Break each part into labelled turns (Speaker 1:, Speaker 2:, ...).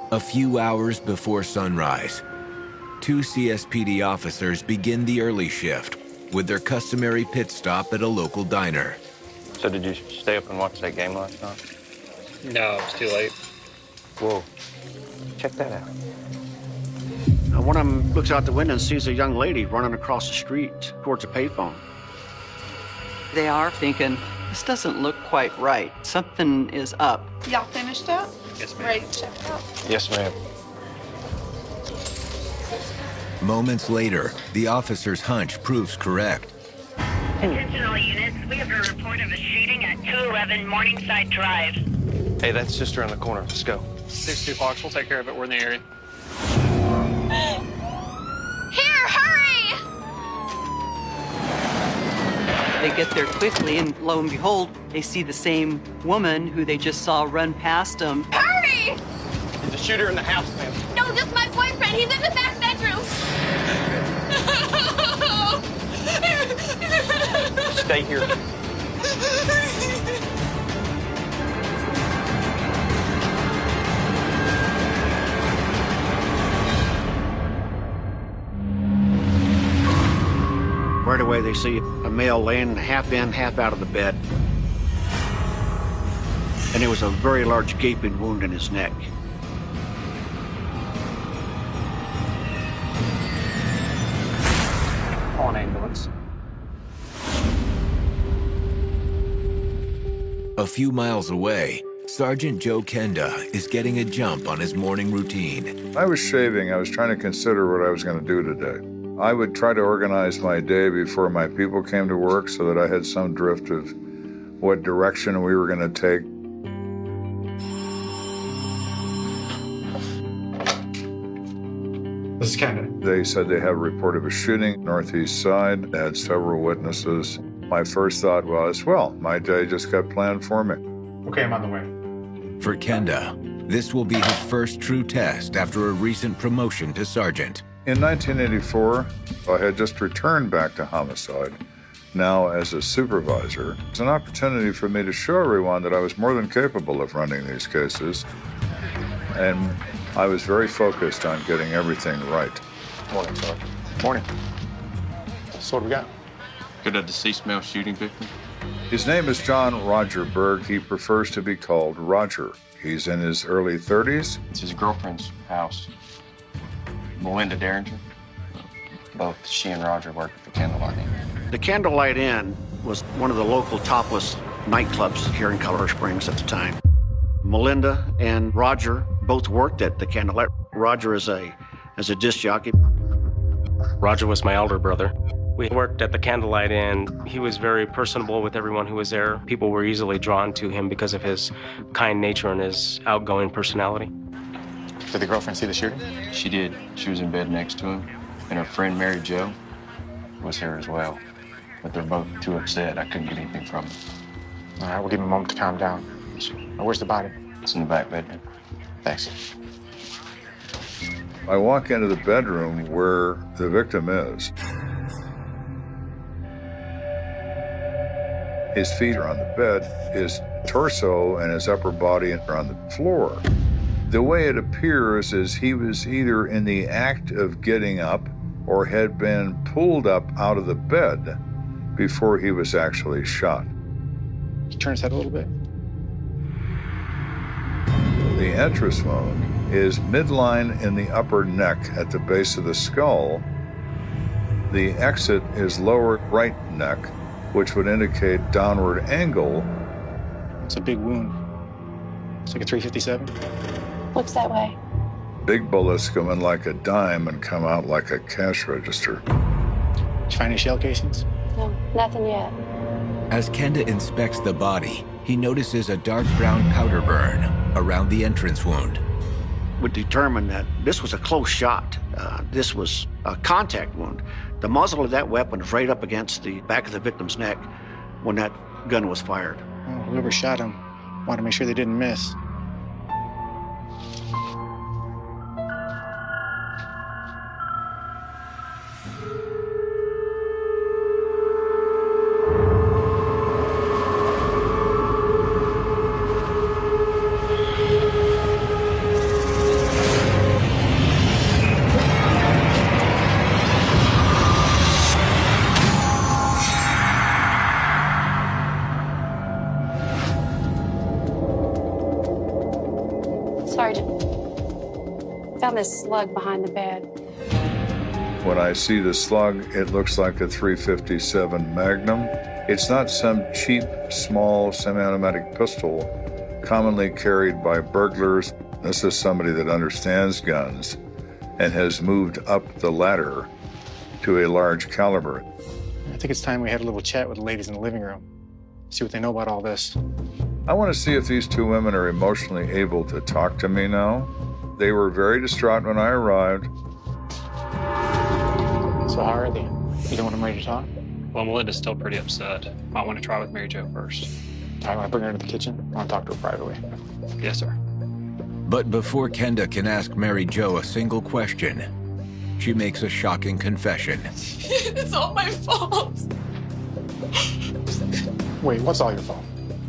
Speaker 1: A few hours before sunrise, two CSPD officers begin the early shift with their customary pit stop at a local diner.
Speaker 2: So did you stay up and watch that game last night?
Speaker 3: No, it's too late.
Speaker 2: Whoa, check that out.
Speaker 4: One of them looks out the window and sees a young lady running across the street towards a payphone.
Speaker 5: They are thinking, this doesn't look quite right. Something is up.
Speaker 6: Y'all finished up?
Speaker 3: Yes, ma'am.
Speaker 6: Ready to check out?
Speaker 2: Yes, ma'am.
Speaker 1: Moments later, the officer's hunch proves correct.
Speaker 7: Attention all units, we have a report of a shooting at 211 Morningside Drive.
Speaker 2: Hey, that's just around the corner. Let's go.
Speaker 3: 62 Fox, we'll take care of it. We're in the area.
Speaker 6: Here, hurry!
Speaker 5: They get there quickly, and lo and behold, they see the same woman who they just saw run past them.
Speaker 6: Hurry!
Speaker 2: There's a shooter in the house, ma'am.
Speaker 6: No, this is my boyfriend. He's in the back bedroom.
Speaker 2: Stay here.
Speaker 4: Right away, they see a male laying half in, half out of the bed. And there was a very large gaping wound in his neck.
Speaker 3: Call an ambulance.
Speaker 1: A few miles away, Sergeant Joe Kenda is getting a jump on his morning routine.
Speaker 8: I was shaving. I was trying to consider what I was going to do today. I would try to organize my day before my people came to work so that I had some drift of what direction we were going to take.
Speaker 3: This is Kenda.
Speaker 8: They said they had a report of a shooting northeast side. They had several witnesses. My first thought was, well, my day just got planned for me.
Speaker 3: Okay, I'm on the way.
Speaker 1: For Kenda, this will be his first true test after a recent promotion to sergeant.
Speaker 8: In 1984, I had just returned back to homicide. Now, as a supervisor, it's an opportunity for me to show everyone that I was more than capable of running these cases. And I was very focused on getting everything right.
Speaker 2: Morning, Sergeant.
Speaker 3: Morning. So what do we got?
Speaker 2: Could a deceased male shooting victim?
Speaker 8: His name is John Roger Berg. He prefers to be called Roger. He's in his early 30s.
Speaker 2: It's his girlfriend's house. Melinda Derringer. Both she and Roger worked at the Candlelight Inn.
Speaker 4: The Candlelight Inn was one of the local topless nightclubs here in Colorado Springs at the time. Melinda and Roger both worked at the Candlelight. Roger as a disc jockey.
Speaker 9: Roger was my elder brother. We worked at the Candlelight Inn. He was very personable with everyone who was there. People were easily drawn to him because of his kind nature and his outgoing personality.
Speaker 3: Did the girlfriend see the shooting?
Speaker 2: She did. She was in bed next to him. And her friend, Lt.Joe, was here as well. But they're both too upset. I couldn't get anything from them.
Speaker 3: All right, we'll give him a moment to calm down. Now, where's the body?
Speaker 2: It's in the back bedroom.
Speaker 3: Thanks.
Speaker 8: I walk into the bedroom where the victim is. His feet are on the bed, his torso and his upper body are on the floor. The way it appears is he was either in the act of getting up or had been pulled up out of the bed before he was actually shot.
Speaker 3: Turn his head a little bit.
Speaker 8: The entrance wound is midline in the upper neck at the base of the skull. The exit is lower right neck, which would indicate downward angle.
Speaker 3: It's a big wound. It's like a 357.
Speaker 6: Looks that way.
Speaker 8: Big bullets go in like a dime and come out like a cash register.
Speaker 3: Did you find any shell casings?
Speaker 6: No, nothing yet.
Speaker 1: As Kenda inspects the body, he notices a dark brown powder burn around the entrance wound.
Speaker 4: Would determine that this was a close shot. This was a contact wound. The muzzle of that weapon was right up against the back of the victim's neck when that gun was fired.
Speaker 3: Oh, whoever shot him wanted to make sure they didn't miss.
Speaker 6: Sergeant, found this slug behind the bed.
Speaker 8: When I see the slug, it looks like a .357 Magnum. It's not some cheap, small, semi-automatic pistol commonly carried by burglars. This is somebody that understands guns and has moved up the ladder to a large caliber.
Speaker 3: I think it's time we had a little chat with the ladies in the living room. See what they know about all this.
Speaker 8: I want to see if these two women are emotionally able to talk to me now. They were very distraught when I arrived.
Speaker 3: So how are they? You don't want them ready to talk?
Speaker 10: Well, Melinda's still pretty upset. I want to try with Mary Jo first.
Speaker 3: I want to bring her to the kitchen. I want to talk to her privately.
Speaker 10: Yes, sir.
Speaker 1: But before Kenda can ask Mary Jo a single question, she makes a shocking confession.
Speaker 11: It's all my fault.
Speaker 3: Wait, what's all your fault?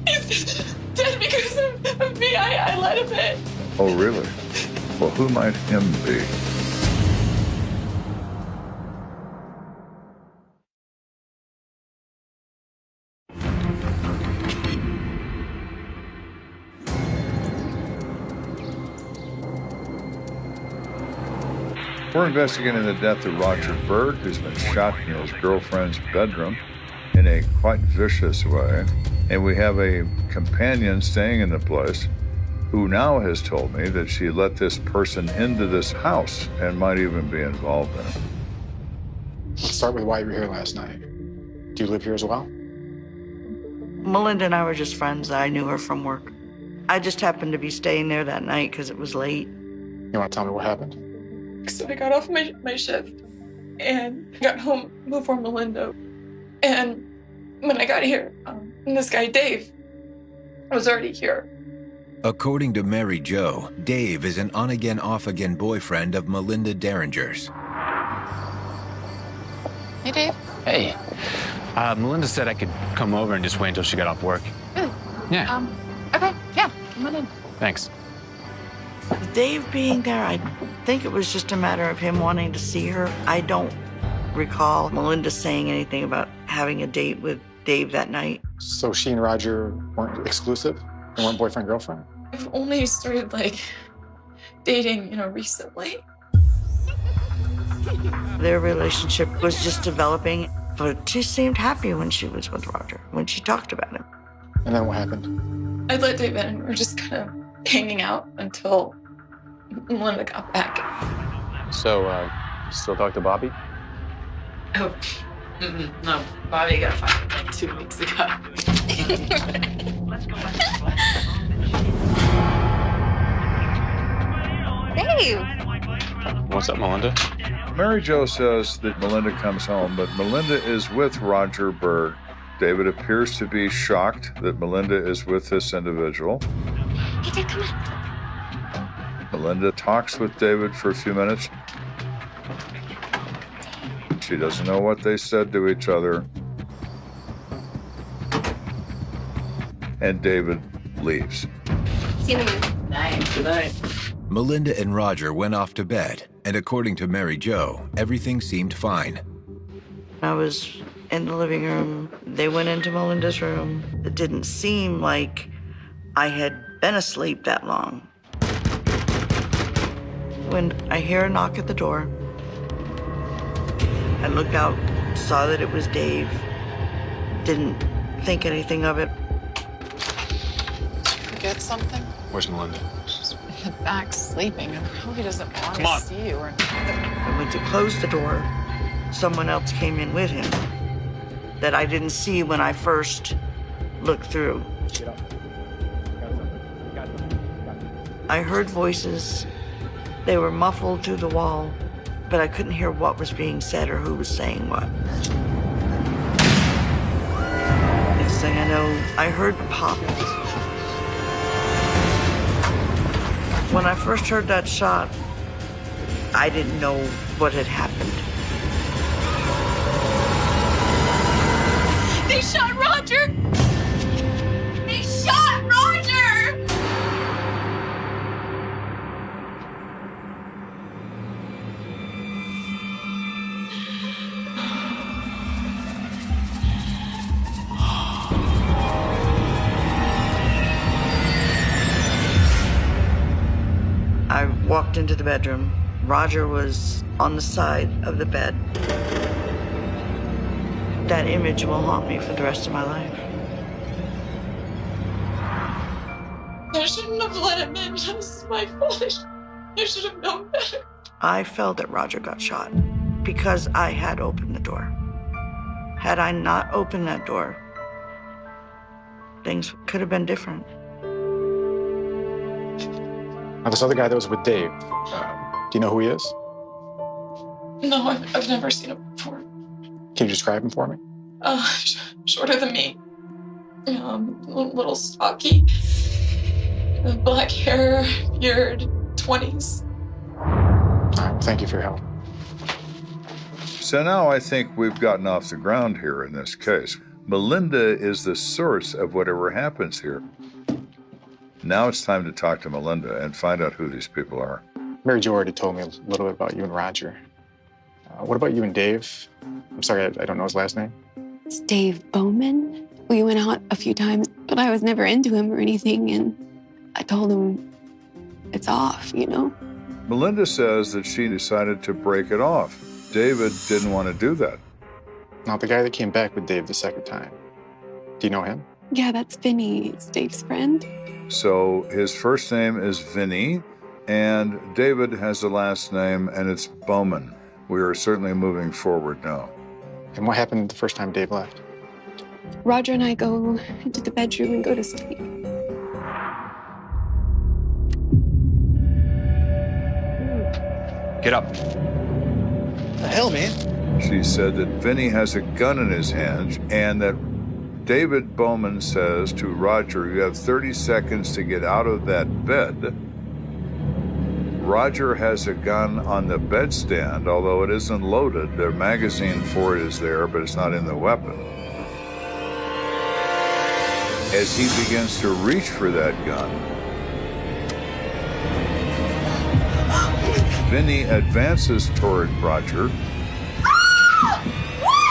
Speaker 11: He's dead because of me. I let him in.
Speaker 8: Oh, really? Well, who might him be? We're investigating the death of Roger Berg, who's been shot in his girlfriend's bedroom in a quite vicious way. And we have a companion staying in the place who now has told me that she let this person into this house and might even be involved in it.
Speaker 3: Let's start with why you were here last night. Do you live here as well?
Speaker 5: Melinda and I were just friends. I knew her from work. I just happened to be staying there that night because it was late.
Speaker 3: You want to tell me what happened?
Speaker 11: So I got off my shift and got home before Melinda. And when I got here, this guy, Dave, was already here.
Speaker 1: According to Mary Jo, Dave is an on-again, off-again boyfriend of Melinda Derringer's.
Speaker 6: Hey, Dave.
Speaker 12: Hey. Melinda said I could come over and just wait until she got off work.
Speaker 6: Really?
Speaker 12: Yeah.
Speaker 6: Okay, yeah, come on in.
Speaker 12: Thanks.
Speaker 5: Dave being there, I think it was just a matter of him wanting to see her. I don't recall Melinda saying anything about having a date with Dave that night.
Speaker 3: So she and Roger weren't exclusive? They weren't boyfriend-girlfriend?
Speaker 11: I've only started, dating, recently.
Speaker 5: Their relationship was just developing, but she seemed happy when she was with Roger, when she talked about him.
Speaker 3: And then what happened?
Speaker 11: I let Dave in and we were just kind of hanging out until Melinda got back.
Speaker 2: So, you still talk to Bobby?
Speaker 11: Oh, no. Bobby got fired 2 weeks ago.
Speaker 6: Dave!
Speaker 10: What's up, Melinda?
Speaker 8: Mary Jo says that Melinda comes home, but Melinda is with Roger Berg. David appears to be shocked that Melinda is with this individual.
Speaker 6: Hey, Dave, come on.
Speaker 8: Melinda talks with David for a few minutes. She doesn't know what they said to each other. And David leaves.
Speaker 6: See you in the morning.
Speaker 5: Night. Good night.
Speaker 1: Melinda and Roger went off to bed, and according to Mary Jo, everything seemed fine.
Speaker 5: I was in the living room. They went into Melinda's room. It didn't seem like I had been asleep that long. When I hear a knock at the door, I looked out, saw that it was Dave. Didn't think anything of it.
Speaker 11: Forget something?
Speaker 10: Where's Melinda?
Speaker 11: She's back sleeping and probably doesn't want
Speaker 10: Come on.
Speaker 11: to see you. Or...
Speaker 5: I went to close the door. Someone else came in with him that I didn't see when I first looked through. I heard voices. They were muffled through the wall, but I couldn't hear what was being said or who was saying what. Next thing I know, I heard pop. When I first heard that shot, I didn't know what had happened.
Speaker 11: They shot Roger! They shot Roger!
Speaker 5: walked into the bedroom. Roger was on the side of the bed. That image will haunt me for the rest of my life.
Speaker 11: I shouldn't have let him in. This is my fault. I should have known better.
Speaker 5: I felt that Roger got shot because I had opened the door. Had I not opened that door, things could have been different.
Speaker 3: Now, this other guy that was with Dave, do you know who he is?
Speaker 11: No, I've never seen him before.
Speaker 3: Can you describe him for me?
Speaker 11: Shorter than me. Little stocky. Black hair, beard, 20s.
Speaker 3: All right, thank you for your help.
Speaker 8: So now I think we've gotten off the ground here in this case. Melinda is the source of whatever happens here. Now it's time to talk to Melinda and find out who these people are.
Speaker 3: Mary Jo already told me a little bit about you and Roger. What about you and Dave? I'm sorry, I don't know his last name.
Speaker 6: It's Dave Bowman. We went out a few times, but I was never into him or anything, and I told him it's off, you know?
Speaker 8: Melinda says that she decided to break it off. David didn't want to do that.
Speaker 3: Now, the guy that came back with Dave the second time, do you know him?
Speaker 6: Yeah, that's Vinny. It's Dave's friend.
Speaker 8: So his first name is Vinny, and David has the last name, and it's Bowman. We are certainly moving forward now.
Speaker 3: And what happened the first time Dave left?
Speaker 6: Roger and I go into the bedroom and go to sleep.
Speaker 12: Get up.
Speaker 13: The hell, man?
Speaker 8: She said that Vinny has a gun in his hand and that David Bowman says to Roger, you have 30 seconds to get out of that bed. Roger has a gun on the bedstand, although it isn't loaded. The magazine for it is there, but it's not in the weapon. As he begins to reach for that gun, Vinny advances toward Roger,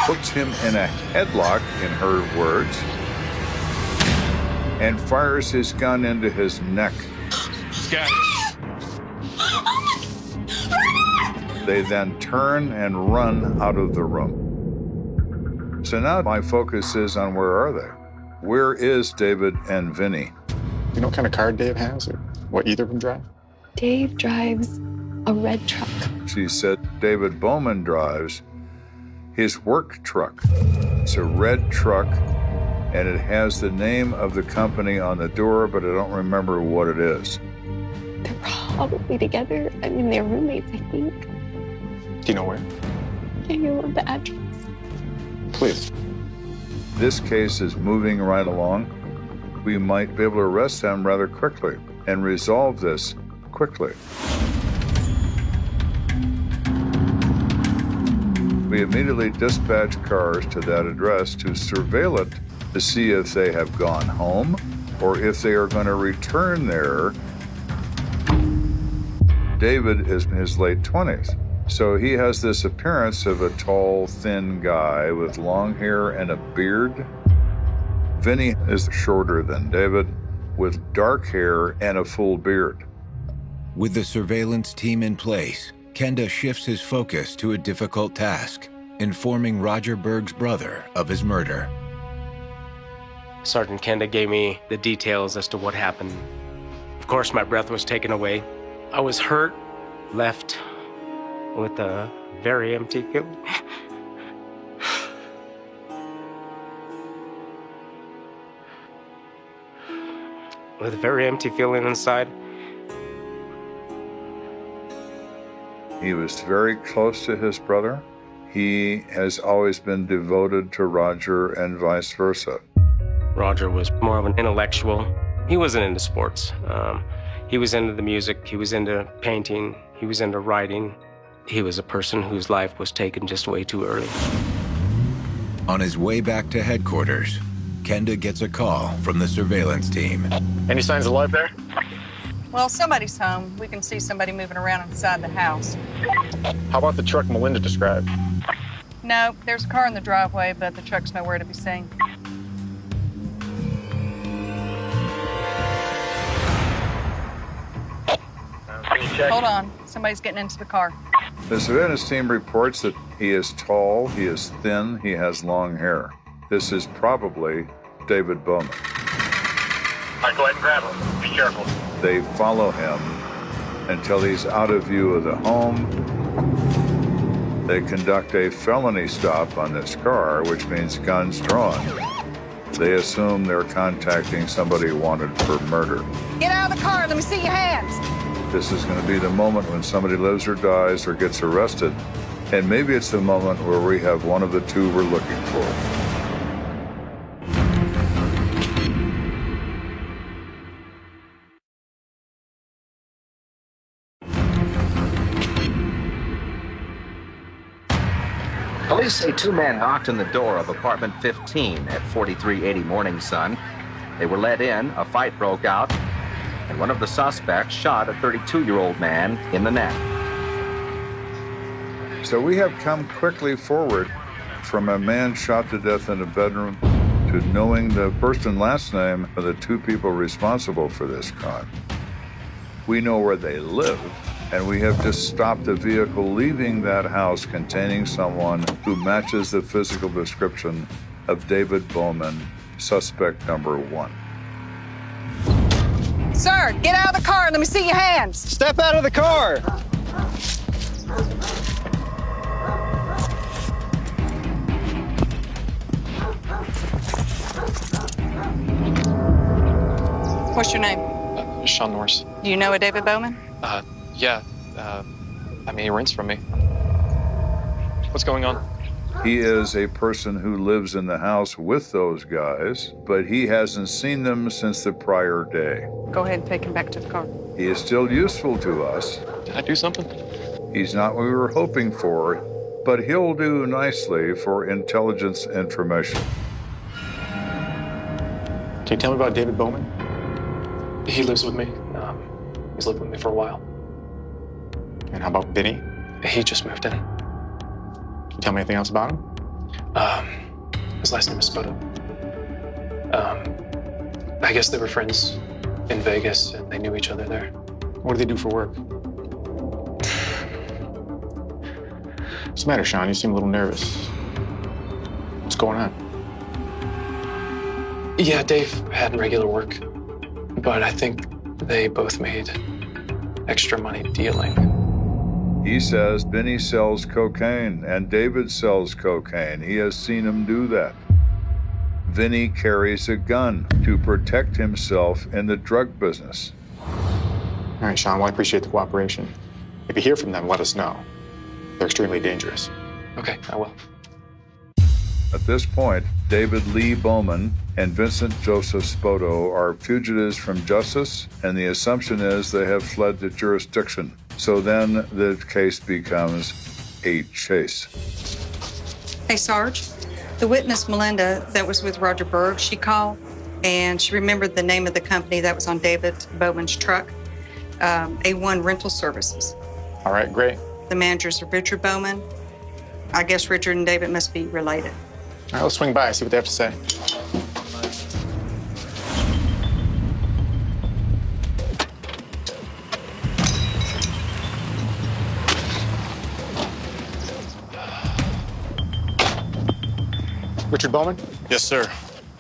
Speaker 8: puts him in a headlock, in her words, and fires his gun into his neck.
Speaker 12: Got it.
Speaker 8: They then turn and run out of the room. So now my focus is on where are they? Where is David and Vinny?
Speaker 3: You know what kind of car Dave has, or what either of them drive?
Speaker 6: Dave drives a red truck.
Speaker 8: She said David Bowman drives his work truck. It's a red truck, and it has the name of the company on the door, but I don't remember what it is.
Speaker 6: They're probably together. I mean, they're roommates, I think.
Speaker 3: Do you know where?
Speaker 6: Yeah, you want the address?
Speaker 3: Please.
Speaker 8: This case is moving right along. We might be able to arrest them rather quickly and resolve this quickly. We immediately dispatch cars to that address to surveil it to see if they have gone home or if they are going to return there. David is in his late 20s. So he has this appearance of a tall, thin guy with long hair and a beard. Vinny is shorter than David, with dark hair and a full beard.
Speaker 1: With the surveillance team in place, Kenda shifts his focus to a difficult task, informing Roger Berg's brother of his murder.
Speaker 9: Sergeant Kenda gave me the details as to what happened. Of course, my breath was taken away. I was hurt, left with a very empty feeling. With a very empty feeling inside.
Speaker 8: He was very close to his brother. He has always been devoted to Roger and vice versa.
Speaker 9: Roger was more of an intellectual. He wasn't into sports. He was into the music. He was into painting. He was into writing. He was a person whose life was taken just way too early.
Speaker 1: On his way back to headquarters, Kenda gets a call from the surveillance team.
Speaker 3: Any signs of life there?
Speaker 14: Well, somebody's home. We can see somebody moving around inside the house.
Speaker 3: How about the truck Melinda described?
Speaker 14: No, there's a car in the driveway, but the truck's nowhere to be seen. Hold on. Somebody's getting into the car.
Speaker 8: The surveillance team reports that he is tall, he is thin, he has long hair. This is probably David Bowman.
Speaker 15: All right, go ahead and grab him. Be careful.
Speaker 8: They follow him until he's out of view of the home. They conduct a felony stop on this car, which means guns drawn. They assume they're contacting somebody wanted for murder.
Speaker 14: Get out of the car. Let me see your hands.
Speaker 8: This is going to be the moment when somebody lives or dies or gets arrested. And maybe it's the moment where we have one of the two we're looking for.
Speaker 16: Police say two men knocked on the door of apartment 15 at 4380 Morning Sun. They were let in, a fight broke out, and one of the suspects shot a 32-year-old man in the neck.
Speaker 8: So we have come quickly forward from a man shot to death in a bedroom to knowing the first and last name of the two people responsible for this crime. We know where they live, and we have just stopped a vehicle leaving that house containing someone who matches the physical description of David Bowman, suspect number 1.
Speaker 14: Sir, get out of the car. Let me see your hands.
Speaker 13: Step out of the car.
Speaker 14: What's your name?
Speaker 10: Sean Norris.
Speaker 14: Do you know a David Bowman?
Speaker 10: Yeah. I mean, he rents from me. What's going on?
Speaker 8: He is a person who lives in the house with those guys, but he hasn't seen them since the prior day.
Speaker 14: Go ahead and take him back to the car.
Speaker 8: He is still useful to us.
Speaker 10: Did I do something?
Speaker 8: He's not what we were hoping for, but he'll do nicely for intelligence information.
Speaker 3: Can you tell me about David Bowman?
Speaker 10: He lives with me. He's lived with me for a while.
Speaker 3: And how about Vinny?
Speaker 10: He just moved in.
Speaker 3: Can you tell me anything else about him?
Speaker 10: His last name is Spoto. I guess they were friends in Vegas and they knew each other there.
Speaker 3: What do they do for work? What's the matter, Sean? You seem a little nervous. What's going on?
Speaker 10: Yeah, Dave had regular work, but I think they both made extra money dealing.
Speaker 8: He says Vinny sells cocaine and David sells cocaine. He has seen him do that. Vinny carries a gun to protect himself in the drug business.
Speaker 3: All right, Sean, well, I appreciate the cooperation. If you hear from them, let us know. They're extremely dangerous.
Speaker 10: Okay, I will.
Speaker 8: At this point, David Lee Bowman and Vincent Joseph Spoto are fugitives from justice, and the assumption is they have fled the jurisdiction. So then the case becomes a chase.
Speaker 14: Hey, Sarge. The witness, Melinda, that was with Roger Berg, she called, and she remembered the name of the company that was on David Bowman's truck, A1 Rental Services.
Speaker 3: All right, great.
Speaker 14: The manager's Richard Bowman. I guess Richard and David must be related.
Speaker 3: All right, let's swing by and see what they have to say. Richard Bowman?
Speaker 17: Yes, sir.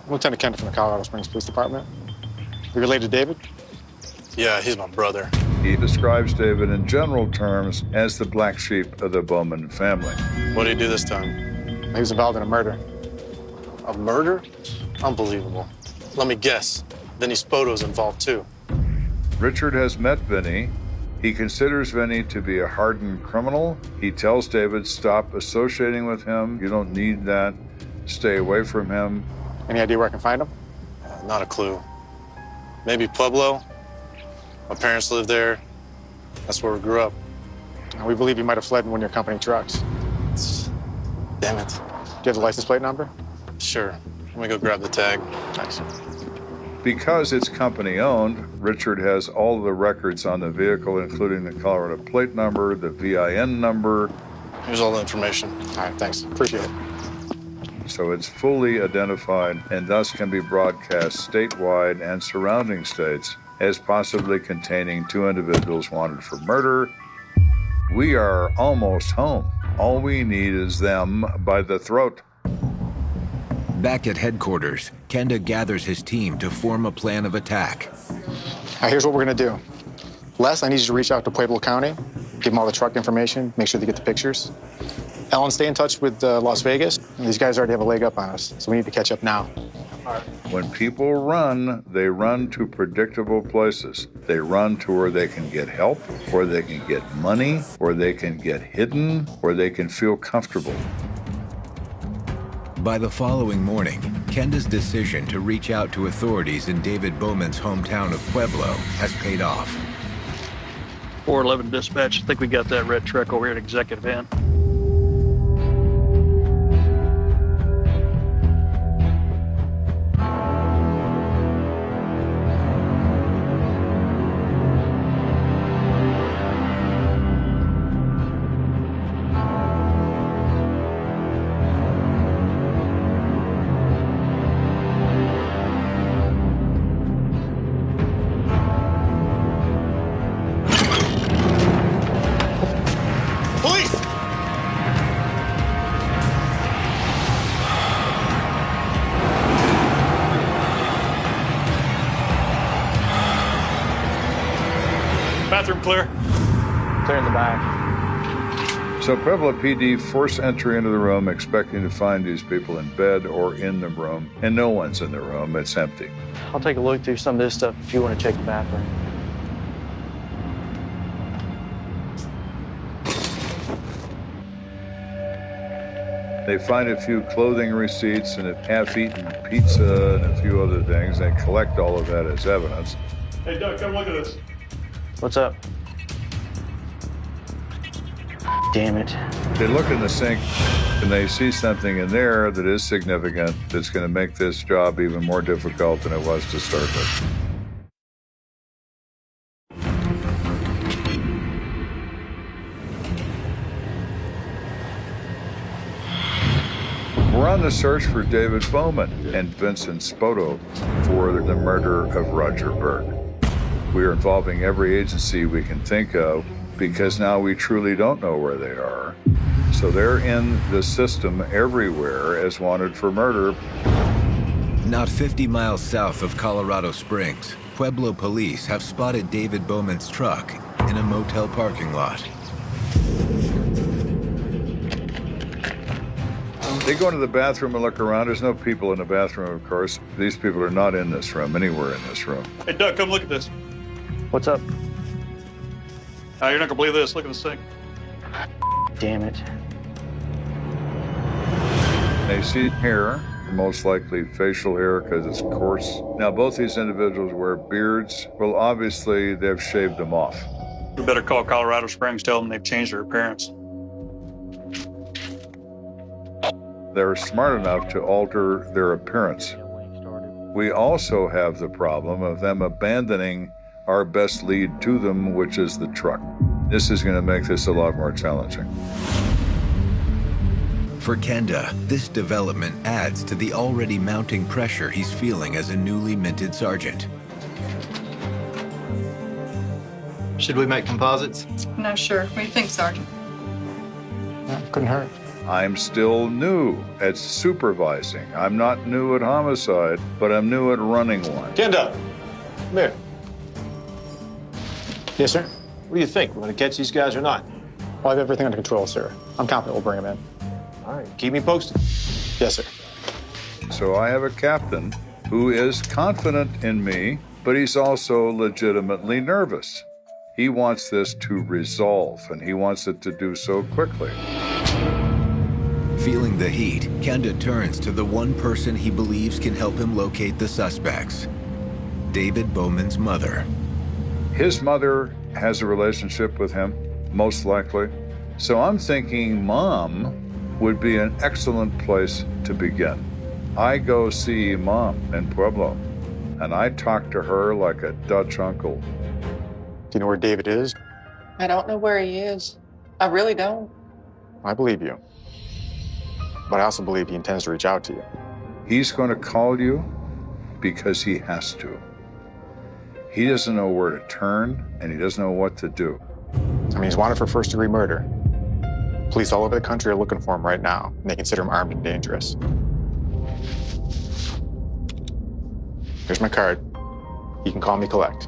Speaker 3: I'm Lieutenant Kenda from the Colorado Springs Police Department. You related to David?
Speaker 17: Yeah, he's my brother.
Speaker 8: He describes David in general terms as the black sheep of the Bowman family.
Speaker 17: What did he do this time?
Speaker 3: He was involved in a murder.
Speaker 17: A murder? Unbelievable. Let me guess. Vinny Spoto's involved too.
Speaker 8: Richard has met Vinny. He considers Vinny to be a hardened criminal. He tells David, stop associating with him. You don't need that. Stay away from him.
Speaker 3: Any idea where I can find him?
Speaker 17: Not a clue. Maybe Pueblo? My parents lived there. That's where we grew up.
Speaker 3: We believe he might have fled in one of your company trucks.
Speaker 17: Damn it.
Speaker 3: Do you have the license plate number?
Speaker 17: Sure. Let me go grab the tag.
Speaker 3: Thanks.
Speaker 8: Because it's company-owned, Richard has all of the records on the vehicle, including the Colorado plate number, the VIN number.
Speaker 17: Here's all the information.
Speaker 3: All right, thanks. Appreciate it.
Speaker 8: So it's fully identified and thus can be broadcast statewide and surrounding states as possibly containing 2 individuals wanted for murder. We are almost home. All we need is them by the throat.
Speaker 1: Back at headquarters, Kenda gathers his team to form a plan of attack.
Speaker 3: All right, here's what we're gonna do. Les, I need you to reach out to Pueblo County, give them all the truck information, make sure they get the pictures. Ellen, stay in touch with Las Vegas. These guys already have a leg up on us, so we need to catch up now.
Speaker 8: When people run, they run to predictable places. They run to where they can get help, where they can get money, where they can get hidden, where they can feel comfortable.
Speaker 1: By the following morning, Kenda's decision to reach out to authorities in David Bowman's hometown of Pueblo has paid off.
Speaker 18: 411 dispatch, I think we got that red truck over here at Executive Inn. Bathroom clear.
Speaker 2: Clear in the back.
Speaker 8: So Pueblo PD forced entry into the room, expecting to find these people in bed or in the room, and no one's in the room. It's empty.
Speaker 2: I'll take a look through some of this stuff if you want to check the bathroom.
Speaker 8: They find a few clothing receipts and a half-eaten pizza and a few other things. They collect all of that as evidence.
Speaker 18: Hey, Doug, come look at this.
Speaker 2: What's up? Damn it.
Speaker 8: They look in the sink and they see something in there that is significant that's going to make this job even more difficult than it was to start with. We're on the search for David Bowman and Vincent Spoto for the murder of Roger Berg. We are involving every agency we can think of because now we truly don't know where they are. So they're in the system everywhere as wanted for murder.
Speaker 1: Not 50 miles south of Colorado Springs, Pueblo police have spotted David Bowman's truck in a motel parking lot.
Speaker 8: They go into the bathroom and look around. There's no people in the bathroom, of course. These people are not in this room, anywhere in this room.
Speaker 18: Hey, Doug, come look at this.
Speaker 2: What's up?
Speaker 18: You're not gonna believe this. Look at this thing.
Speaker 2: Damn it.
Speaker 8: They see hair, most likely facial hair because it's coarse. Now, both these individuals wear beards. Well, obviously, they've shaved them off.
Speaker 18: We better call Colorado Springs, tell them they've changed their appearance.
Speaker 8: They're smart enough to alter their appearance. We also have the problem of them abandoning our best lead to them, which is the truck. This is going to make this a lot more challenging.
Speaker 1: For Kenda, this development adds to the already mounting pressure he's feeling as a newly minted sergeant.
Speaker 13: Should we make composites?
Speaker 14: No, sure. What do you think, Sergeant?
Speaker 3: Yeah, couldn't hurt.
Speaker 8: I'm still new at supervising. I'm not new at homicide, but I'm new at running one.
Speaker 13: Kenda, come here.
Speaker 3: Yes, sir?
Speaker 13: What do you think? We're going to catch these guys or not?
Speaker 3: Well, I have everything under control, sir. I'm confident we'll bring them in.
Speaker 13: All right, keep me posted.
Speaker 3: Yes, sir.
Speaker 8: So I have a captain who is confident in me, but he's also legitimately nervous. He wants this to resolve, and he wants it to do so quickly.
Speaker 1: Feeling the heat, Kenda turns to the one person he believes can help him locate the suspects: David Bowman's mother.
Speaker 8: His mother has a relationship with him, most likely. So I'm thinking Mom would be an excellent place to begin. I go see Mom in Pueblo, and I talk to her like a Dutch uncle.
Speaker 3: Do you know where David is?
Speaker 11: I don't know where he is. I really don't.
Speaker 3: I believe you. But I also believe he intends to reach out to you.
Speaker 8: He's going to call you because he has to. He doesn't know where to turn, and he doesn't know what to do.
Speaker 3: I mean, he's wanted for first-degree murder. Police all over the country are looking for him right now, and they consider him armed and dangerous. Here's my card. You can call me collect.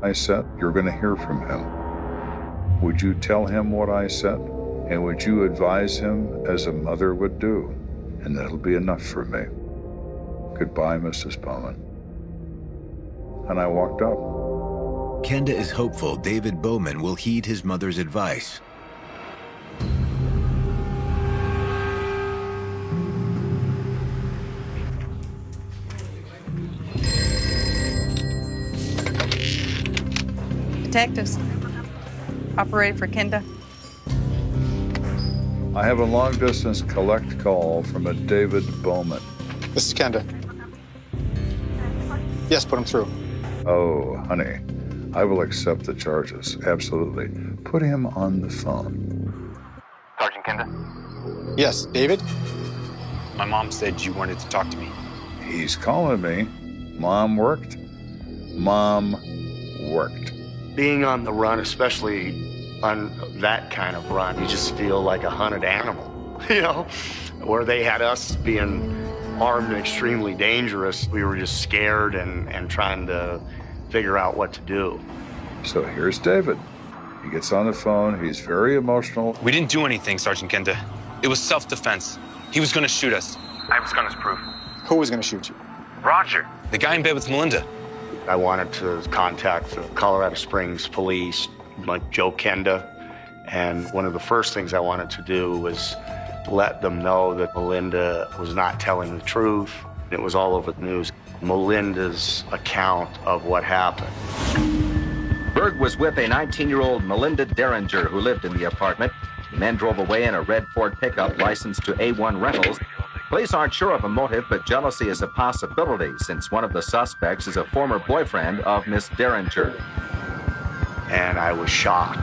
Speaker 8: I said, you're going to hear from him. Would you tell him what I said? And would you advise him as a mother would do? And that'll be enough for me. Goodbye, Mrs. Bowman. And I walked out.
Speaker 1: Kenda is hopeful David Bowman will heed his mother's advice.
Speaker 14: Detectives, operator for Kenda.
Speaker 8: I have a long-distance collect call from a David Bowman.
Speaker 3: This is Kenda. Yes, put him through.
Speaker 8: Oh, honey, I will accept the charges, absolutely. Put him on the phone.
Speaker 12: Sergeant Kenda?
Speaker 3: Yes, David?
Speaker 12: My mom said you wanted to talk to me.
Speaker 8: He's calling me. Mom worked. Mom worked.
Speaker 4: Being on the run, especially on that kind of run, you just feel like a hunted animal, you know? Where they had us being armed and extremely dangerous, we were just scared and trying to figure out what to do.
Speaker 8: So here's David. He gets on the phone. He's very emotional.
Speaker 12: We didn't do anything, Sergeant Kenda. It was self-defense. He was going to shoot us. I have his gun as proof.
Speaker 3: Who was going to shoot you?
Speaker 12: Roger. The guy in bed with Melinda.
Speaker 4: I wanted to contact the Colorado Springs police, like Joe Kenda, and one of the first things I wanted to do was let them know that Melinda was not telling the truth. It was all over the news. Melinda's account of what happened.
Speaker 16: Berg was with a 19-year-old Melinda Derringer who lived in the apartment. The men drove away in a red Ford pickup licensed to A1 Rentals. Police aren't sure of a motive, but jealousy is a possibility since one of the suspects is a former boyfriend of Miss Derringer.
Speaker 4: And I was shocked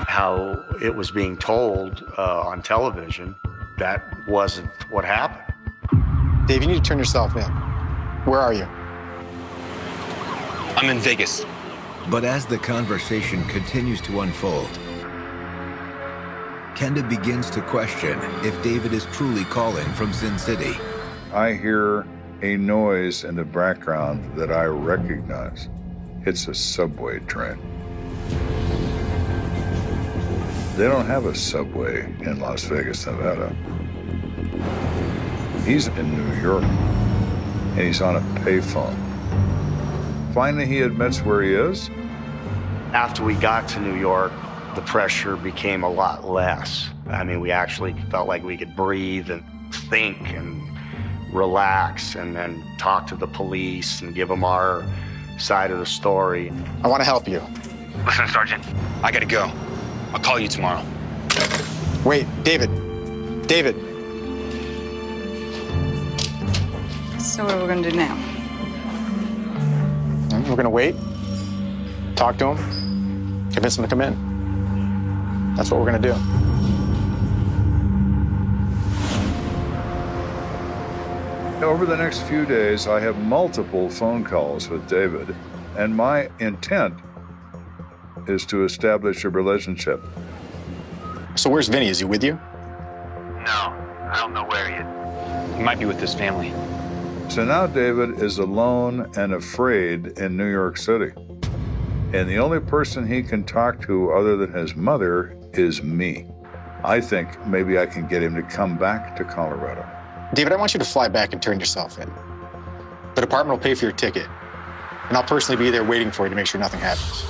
Speaker 4: how it was being told on television that wasn't what happened.
Speaker 3: Dave, you need to turn yourself in. Where are you?
Speaker 12: I'm in Vegas.
Speaker 1: But as the conversation continues to unfold, Kenda begins to question if David is truly calling from Sin City.
Speaker 8: I hear a noise in the background that I recognize. It's a subway train. They don't have a subway in Las Vegas, Nevada. He's in New York, and he's on a payphone. Finally, he admits where he is.
Speaker 4: After we got to New York, the pressure became a lot less. I mean, we actually felt like we could breathe and think and relax and then talk to the police and give them our side of the story.
Speaker 3: I want to help you.
Speaker 12: Listen, Sergeant, I gotta go. I'll call you tomorrow.
Speaker 3: Wait, David. David.
Speaker 14: So what are we going to do now?
Speaker 3: We're going to wait, talk to him, convince him to come in. That's what we're going to do.
Speaker 8: Over the next few days, I have multiple phone calls with David, and my intent is to establish a relationship.
Speaker 3: So where's Vinny? Is he with you?
Speaker 12: No, I don't know where yet. He might be with his family.
Speaker 8: So now David is alone and afraid in New York City. And the only person he can talk to other than his mother is me. I think maybe I can get him to come back to Colorado.
Speaker 3: David, I want you to fly back and turn yourself in. The department will pay for your ticket, and I'll personally be there waiting for you to make sure nothing happens.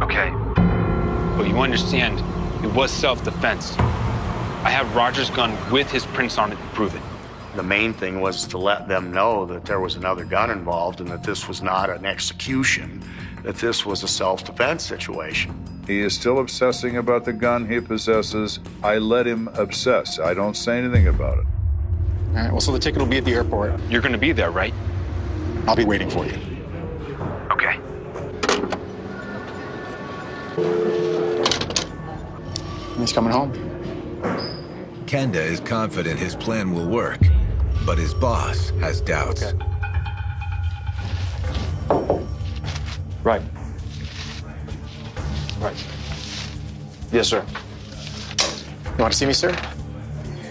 Speaker 12: Okay. But you understand, it was self-defense. I have Roger's gun with his prints on it to prove it.
Speaker 4: The main thing was to let them know that there was another gun involved and that this was not an execution, that this was a self-defense situation.
Speaker 8: He is still obsessing about the gun he possesses. I let him obsess. I don't say anything about it.
Speaker 3: All right, well, so the ticket will be at the airport.
Speaker 12: You're going to be there, right?
Speaker 3: I'll be waiting for you.
Speaker 12: Okay.
Speaker 3: He's coming home.
Speaker 1: Kenda is confident his plan will work, but his boss has doubts.
Speaker 13: Okay. Right. Right. Yes, sir.
Speaker 3: You want to see me, sir?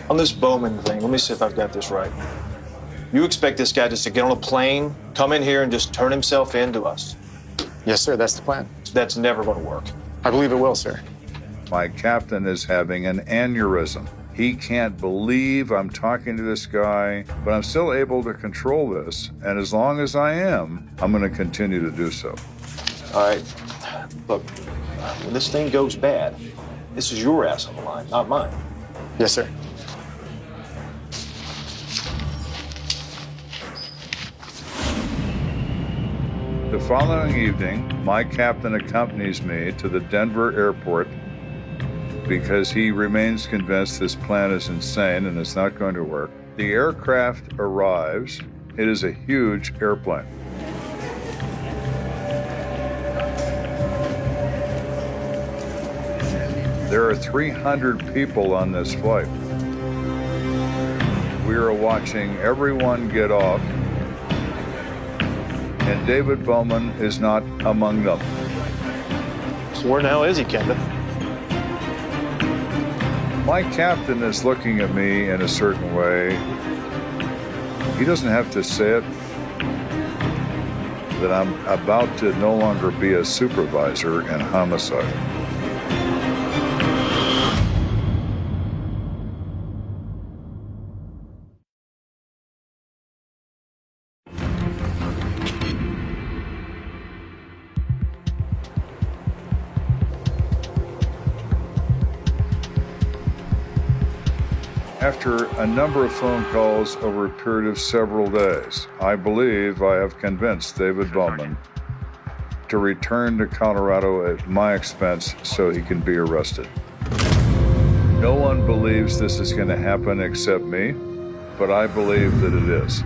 Speaker 13: On this Bowman thing, let me see if I've got this right. You expect this guy just to get on a plane, come in here, and just turn himself in to us?
Speaker 3: Yes, sir, that's the plan.
Speaker 13: That's never going to work.
Speaker 3: I believe it will, sir.
Speaker 8: My captain is having an aneurysm. He can't believe I'm talking to this guy, but I'm still able to control this. And as long as I am, I'm going to continue to do so.
Speaker 13: All right. Look, when this thing goes bad, this is your ass on the line, not mine.
Speaker 3: Yes, sir.
Speaker 8: The following evening, my captain accompanies me to the Denver airport because he remains convinced this plan is insane and it's not going to work. The aircraft arrives. It is a huge airplane. There are 300 people on this flight. We are watching everyone get off, and David Bowman is not among them.
Speaker 13: So where the hell is he, Kenda?
Speaker 8: My captain is looking at me in a certain way. He doesn't have to say it, that I'm about to no longer be a supervisor in homicide. After a number of phone calls over a period of several days, I believe I have convinced David Bowman to return to Colorado at my expense so he can be arrested. No one believes this is going to happen except me, but I believe that it is.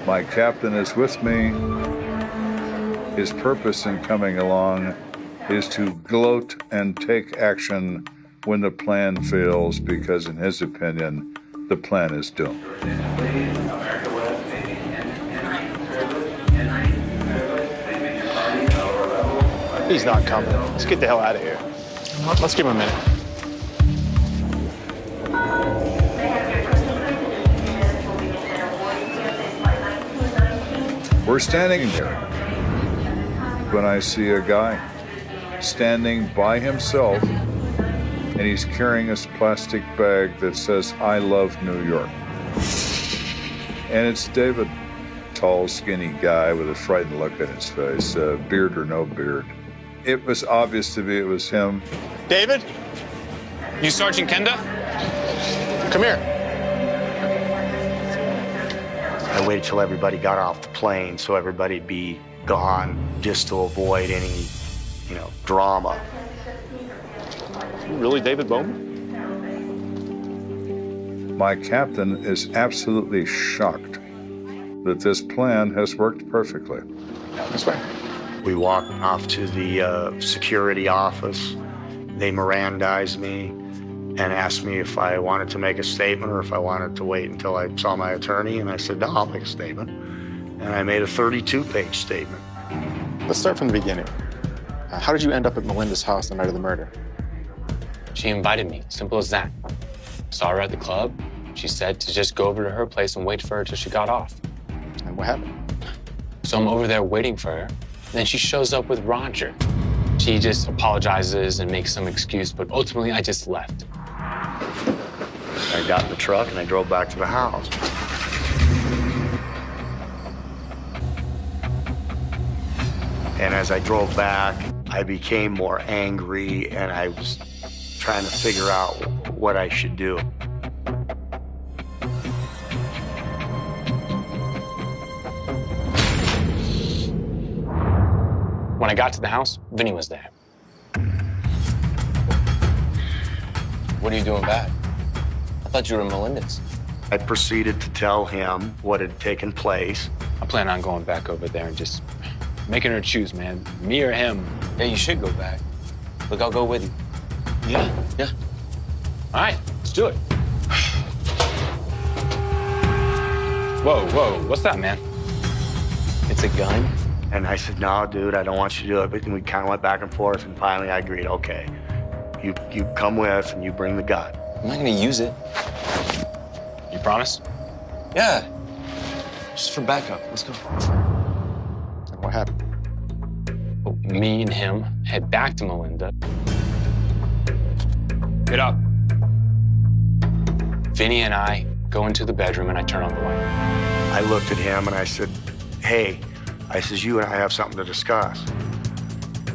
Speaker 8: My captain is with me. His purpose in coming along is to gloat and take action when the plan fails, because in his opinion, the plan is doomed.
Speaker 13: He's not coming. Let's get the hell out of here. Let's give him a minute.
Speaker 8: We're standing there when I see a guy standing by himself, and he's carrying this plastic bag that says, "I love New York." And it's David, tall, skinny guy with a frightened look on his face, beard or no beard. It was obvious to me it was him.
Speaker 13: David?
Speaker 12: You Sergeant Kenda?
Speaker 13: Come here.
Speaker 19: I waited till everybody got off the plane so everybody'd be gone just to avoid any, drama.
Speaker 13: Really, David Bowman?
Speaker 8: My captain is absolutely shocked that this plan has worked perfectly.
Speaker 3: That's right.
Speaker 19: We walked off to the security office. They Mirandized me and asked me if I wanted to make a statement or if I wanted to wait until I saw my attorney. And I said, no, I'll make a statement. And I made a 32-page statement.
Speaker 3: Let's start from the beginning. How did you end up at Melinda's house the night of the murder?
Speaker 20: She invited me, simple as that. Saw her at the club. She said to just go over to her place and wait for her till she got off.
Speaker 3: And what happened?
Speaker 20: So I'm over there waiting for her. Then she shows up with Roger. She just apologizes and makes some excuse, but ultimately I just left.
Speaker 19: I got in the truck and I drove back to the house. And as I drove back, I became more angry and I was trying to figure out what I should do.
Speaker 20: When I got to the house, Vinny was there. What are you doing back? I thought you were in Melinda's.
Speaker 19: I proceeded to tell him what had taken place.
Speaker 20: I plan on going back over there and just making her choose, man. Me or him. Yeah, you should go back. Look, I'll go with you. Yeah. All right, let's do it. Whoa, what's that, man? It's a gun?
Speaker 19: And I said, no, dude, I don't want you to do it. But we kind of went back and forth, and finally I agreed, okay, you come with and you bring the gun.
Speaker 20: I'm not gonna use it. You promise?
Speaker 13: Yeah. Just for backup. Let's go.
Speaker 3: And what happened?
Speaker 20: Well, me and him head back to Melinda. Get up. Vinny and I go into the bedroom and I turn on the light.
Speaker 19: I looked at him and I said, hey, I says, you and I have something to discuss.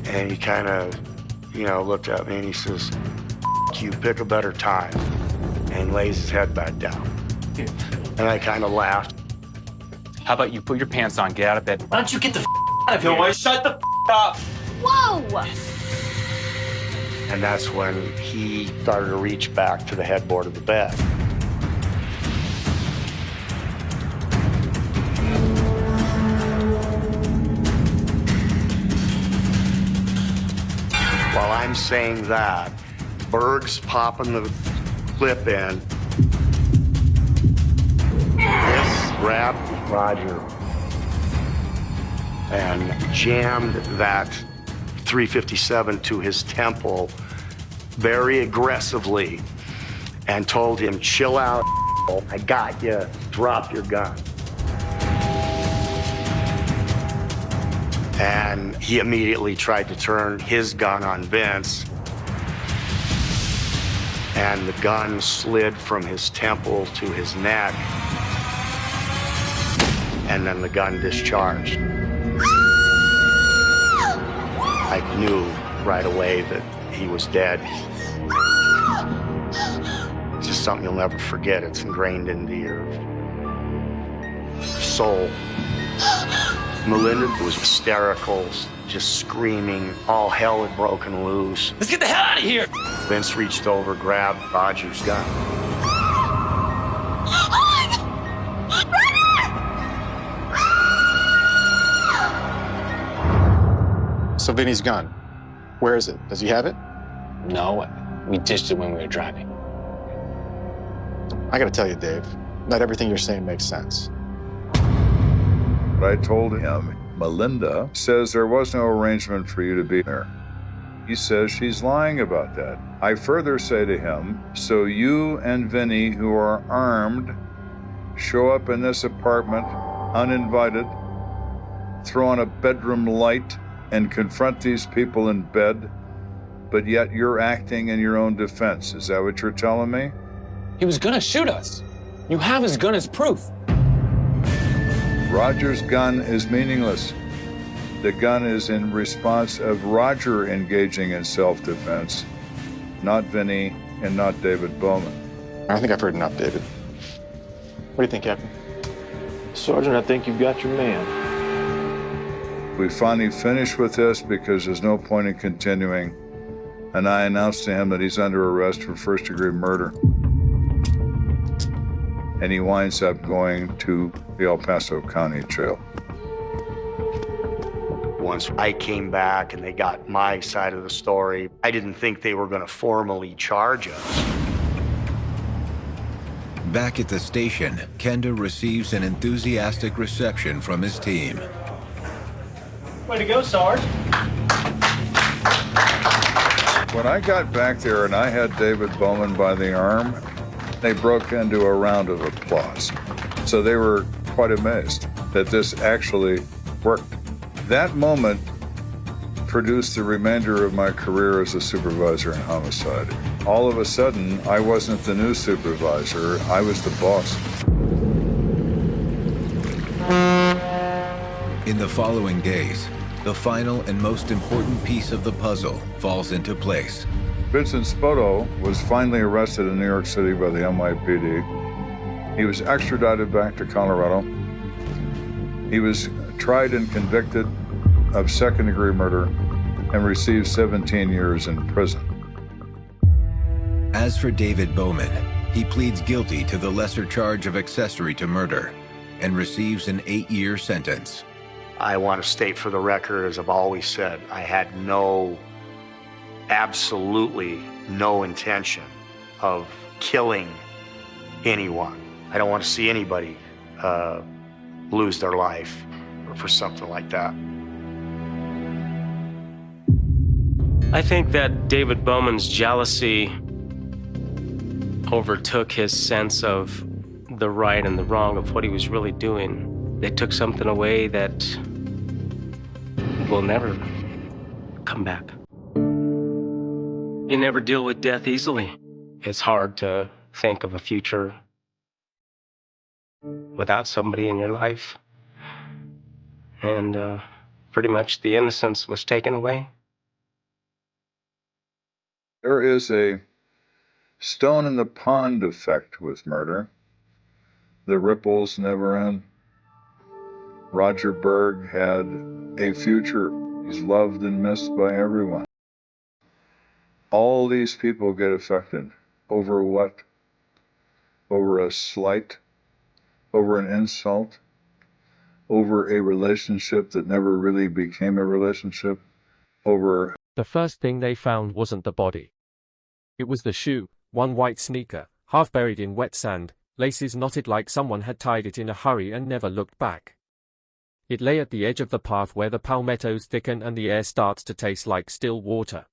Speaker 19: And he kind of, looked at me and he says, you pick a better time. And lays his head back down. And I kind of laughed.
Speaker 20: How about you put your pants on, get out of bed?
Speaker 13: Why don't you get the out of here? Why shut the up?
Speaker 7: Whoa!
Speaker 19: And that's when he started to reach back to the headboard of the bed. While I'm saying that, Berg's popping the clip in. This grabbed Roger and jammed that .357 to his temple very aggressively and told him, chill out, I got you, drop your gun. And he immediately tried to turn his gun on Vince, and the gun slid from his temple to his neck, and then the gun discharged. I knew right away that he was dead. It's just something you'll never forget. It's ingrained into your soul. Melinda was hysterical, just screaming. All hell had broken loose.
Speaker 13: Let's get the hell out of here!
Speaker 19: Vince reached over, grabbed Roger's gun.
Speaker 3: So Vinny's gun, where is it? Does he have it?
Speaker 20: No, we ditched it when we were driving.
Speaker 3: I gotta tell you, Dave, not everything you're saying makes sense.
Speaker 8: But I told him, Melinda says there was no arrangement for you to be there. He says she's lying about that. I further say to him, so you and Vinny, who are armed, show up in this apartment uninvited, throw on a bedroom light, and confront these people in bed, but yet you're acting in your own defense. Is that what you're telling me?
Speaker 20: He was gonna shoot us. You have his gun as proof.
Speaker 8: Roger's gun is meaningless. The gun is in response of Roger engaging in self-defense, not Vinny and not David Bowman.
Speaker 3: I think I've heard enough, David. What do you think, Captain?
Speaker 13: Sergeant, I think you've got your man.
Speaker 8: We finally finished with this because there's no point in continuing, and I announced to him that he's under arrest for first-degree murder. And he winds up going to the El Paso County Jail.
Speaker 19: Once I came back and they got my side of the story, I didn't think they were going to formally charge us.
Speaker 1: Back at the station, Kenda receives an enthusiastic reception from his team.
Speaker 13: Way to go, Sarge.
Speaker 8: When I got back there and I had David Bowman by the arm, they broke into a round of applause. So they were quite amazed that this actually worked. That moment produced the remainder of my career as a supervisor in homicide. All of a sudden, I wasn't the new supervisor, I was the boss.
Speaker 1: In the following days, the final and most important piece of the puzzle falls into place.
Speaker 8: Vincent Spoto was finally arrested in New York City by the NYPD. He was extradited back to Colorado. He was tried and convicted of second-degree murder and received 17 years in prison.
Speaker 1: As for David Bowman, he pleads guilty to the lesser charge of accessory to murder and receives an 8-year sentence.
Speaker 19: I want to state for the record, as I've always said, I had absolutely no intention of killing anyone. I don't want to see anybody lose their life for something like that.
Speaker 9: I think that David Bowman's jealousy overtook his sense of the right and the wrong of what he was really doing. They took something away that will never come back. You never deal with death easily. It's hard to think of a future without somebody in your life. And pretty much the innocence was taken away.
Speaker 8: There is a stone in the pond effect with murder. The ripples never end. Roger Berg had a future. He's loved and missed by everyone. All these people get affected. Over what? Over a slight? Over an insult? Over a relationship that never really became a relationship? Over...
Speaker 21: The first thing they found wasn't the body. It was the shoe, one white sneaker, half buried in wet sand, laces knotted like someone had tied it in a hurry and never looked back. It lay at the edge of the path where the palmettos thicken and the air starts to taste like still water.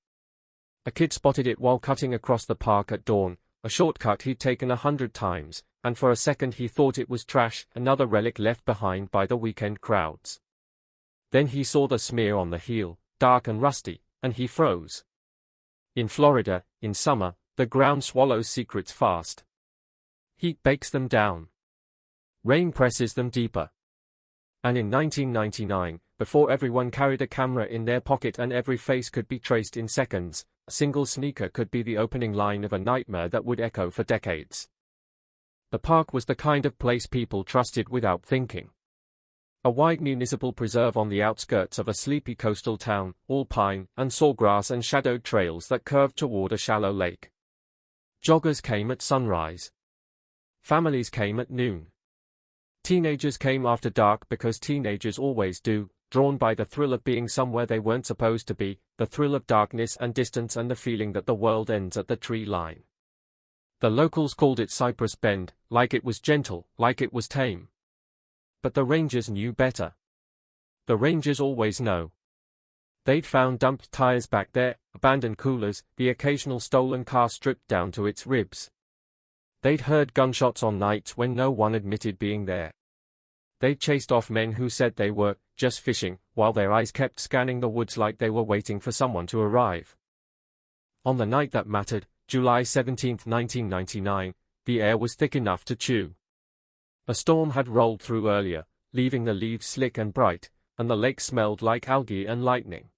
Speaker 21: A kid spotted it while cutting across the park at dawn, a shortcut he'd taken 100 times, and for a second he thought it was trash, another relic left behind by the weekend crowds. Then he saw the smear on the heel, dark and rusty, and he froze. In Florida, in summer, the ground swallows secrets fast. Heat bakes them down. Rain presses them deeper. And in 1999, before everyone carried a camera in their pocket and every face could be traced in seconds, a single sneaker could be the opening line of a nightmare that would echo for decades. The park was the kind of place people trusted without thinking. A wide municipal preserve on the outskirts of a sleepy coastal town, all pine and sawgrass and shadowed trails that curved toward a shallow lake. Joggers came at sunrise. Families came at noon. Teenagers came after dark because teenagers always do, drawn by the thrill of being somewhere they weren't supposed to be, the thrill of darkness and distance and the feeling that the world ends at the tree line. The locals called it Cypress Bend, like it was gentle, like it was tame. But the rangers knew better. The rangers always know. They'd found dumped tires back there, abandoned coolers, the occasional stolen car stripped down to its ribs. They'd heard gunshots on nights when no one admitted being there. They'd chased off men who said they were just fishing, while their eyes kept scanning the woods like they were waiting for someone to arrive. On the night that mattered, July 17, 1999, the air was thick enough to chew. A storm had rolled through earlier, leaving the leaves slick and bright, and the lake smelled like algae and lightning.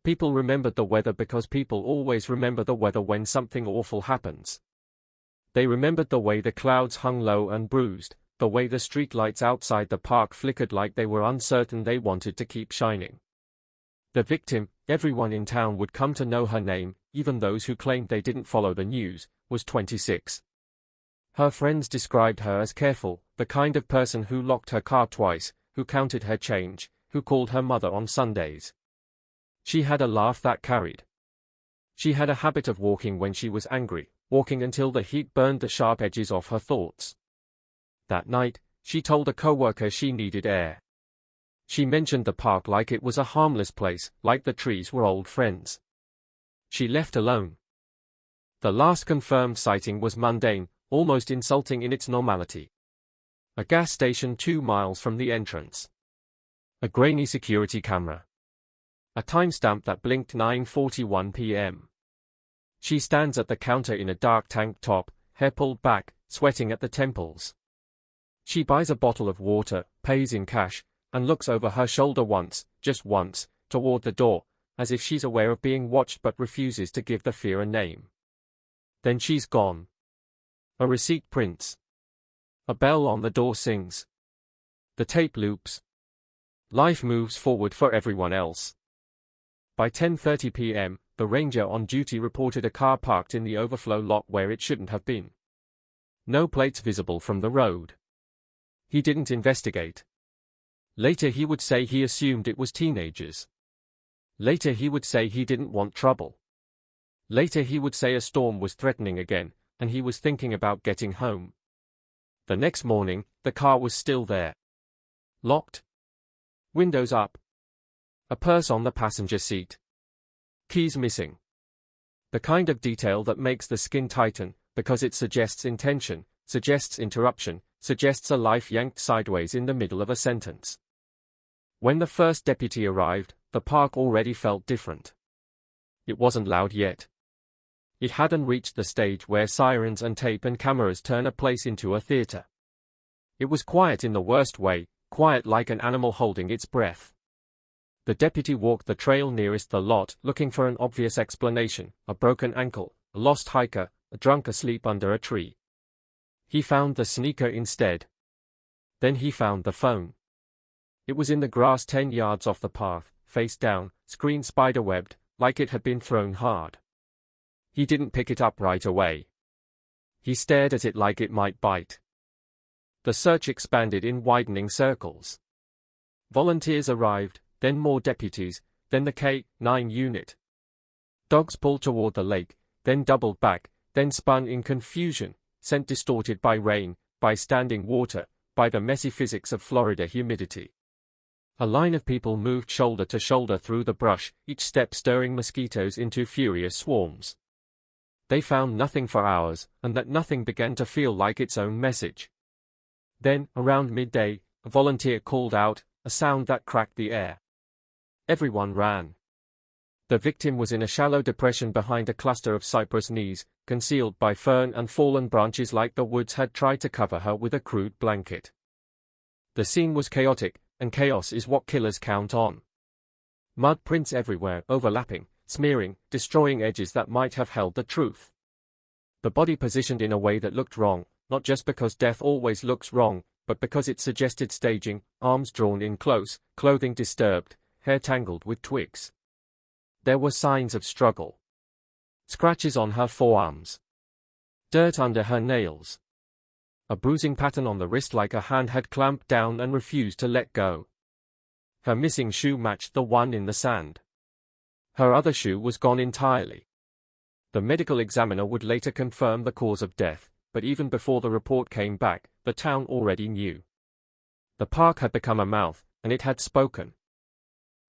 Speaker 21: People remembered the weather because people always remember the weather when something awful happens. They remembered the way the clouds hung low and bruised, the way the streetlights outside the park flickered like they were uncertain they wanted to keep shining. The victim, everyone in town would come to know her name, even those who claimed they didn't follow the news, was 26. Her friends described her as careful, the kind of person who locked her car twice, who counted her change, who called her mother on Sundays. She had a laugh that carried. She had a habit of walking when she was angry, walking until the heat burned the sharp edges off her thoughts. That night, she told a coworker she needed air. She mentioned the park like it was a harmless place, like the trees were old friends. She left alone. The last confirmed sighting was mundane, almost insulting in its normality. A gas station 2 miles from the entrance. A grainy security camera. A timestamp that blinked 9:41 p.m. She stands at the counter in a dark tank top, hair pulled back, sweating at the temples. She buys a bottle of water, pays in cash, and looks over her shoulder once, just once, toward the door, as if she's aware of being watched but refuses to give the fear a name. Then she's gone. A receipt prints. A bell on the door sings. The tape loops. Life moves forward for everyone else. By 10:30 p.m., the ranger on duty reported a car parked in the overflow lot where it shouldn't have been. No plates visible from the road. He didn't investigate. Later he would say he assumed it was teenagers. Later he would say he didn't want trouble. Later he would say a storm was threatening again, and he was thinking about getting home. The next morning, the car was still there. Locked. Windows up. A purse on the passenger seat. Keys missing. The kind of detail that makes the skin tighten, because it suggests intention, suggests interruption, suggests a life yanked sideways in the middle of a sentence. When the first deputy arrived, the park already felt different. It wasn't loud yet. It hadn't reached the stage where sirens and tape and cameras turn a place into a theater. It was quiet in the worst way, quiet like an animal holding its breath. The deputy walked the trail nearest the lot, looking for an obvious explanation, a broken ankle, a lost hiker, a drunk asleep under a tree. He found the sneaker instead. Then he found the phone. It was in the grass 10 yards off the path, face down, screen spiderwebbed, like it had been thrown hard. He didn't pick it up right away. He stared at it like it might bite. The search expanded in widening circles. Volunteers arrived, then more deputies, then the K-9 unit. Dogs pulled toward the lake, then doubled back, then spun in confusion, scent distorted by rain, by standing water, by the messy physics of Florida humidity. A line of people moved shoulder to shoulder through the brush, each step stirring mosquitoes into furious swarms. They found nothing for hours, and that nothing began to feel like its own message. Then, around midday, a volunteer called out, a sound that cracked the air. Everyone ran. The victim was in a shallow depression behind a cluster of cypress knees, concealed by fern and fallen branches like the woods had tried to cover her with a crude blanket. The scene was chaotic, and chaos is what killers count on. Mud prints everywhere, overlapping, smearing, destroying edges that might have held the truth. The body positioned in a way that looked wrong, not just because death always looks wrong, but because it suggested staging, arms drawn in close, clothing disturbed, hair tangled with twigs. There were signs of struggle. Scratches on her forearms. Dirt under her nails. A bruising pattern on the wrist like a hand had clamped down and refused to let go. Her missing shoe matched the one in the sand. Her other shoe was gone entirely. The medical examiner would later confirm the cause of death, but even before the report came back, the town already knew. The park had become a mouth, and it had spoken.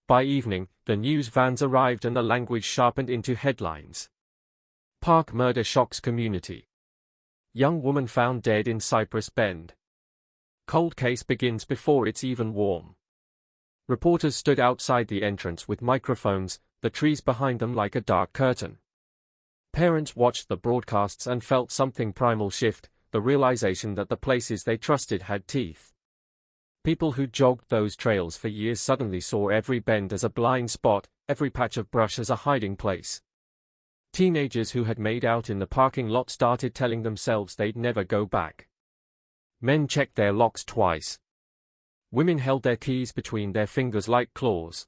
Speaker 21: By evening, the news vans arrived and the language sharpened into headlines. Park murder shocks community. Young woman found dead in Cypress Bend. Cold case begins before it's even warm. Reporters stood outside the entrance with microphones, the trees behind them like a dark curtain. Parents watched the broadcasts and felt something primal shift, the realization that the places they trusted had teeth. People who jogged those trails for years suddenly saw every bend as a blind spot, every patch of brush as a hiding place. Teenagers who had made out in the parking lot started telling themselves they'd never go back. Men checked their locks twice. Women held their keys between their fingers like claws.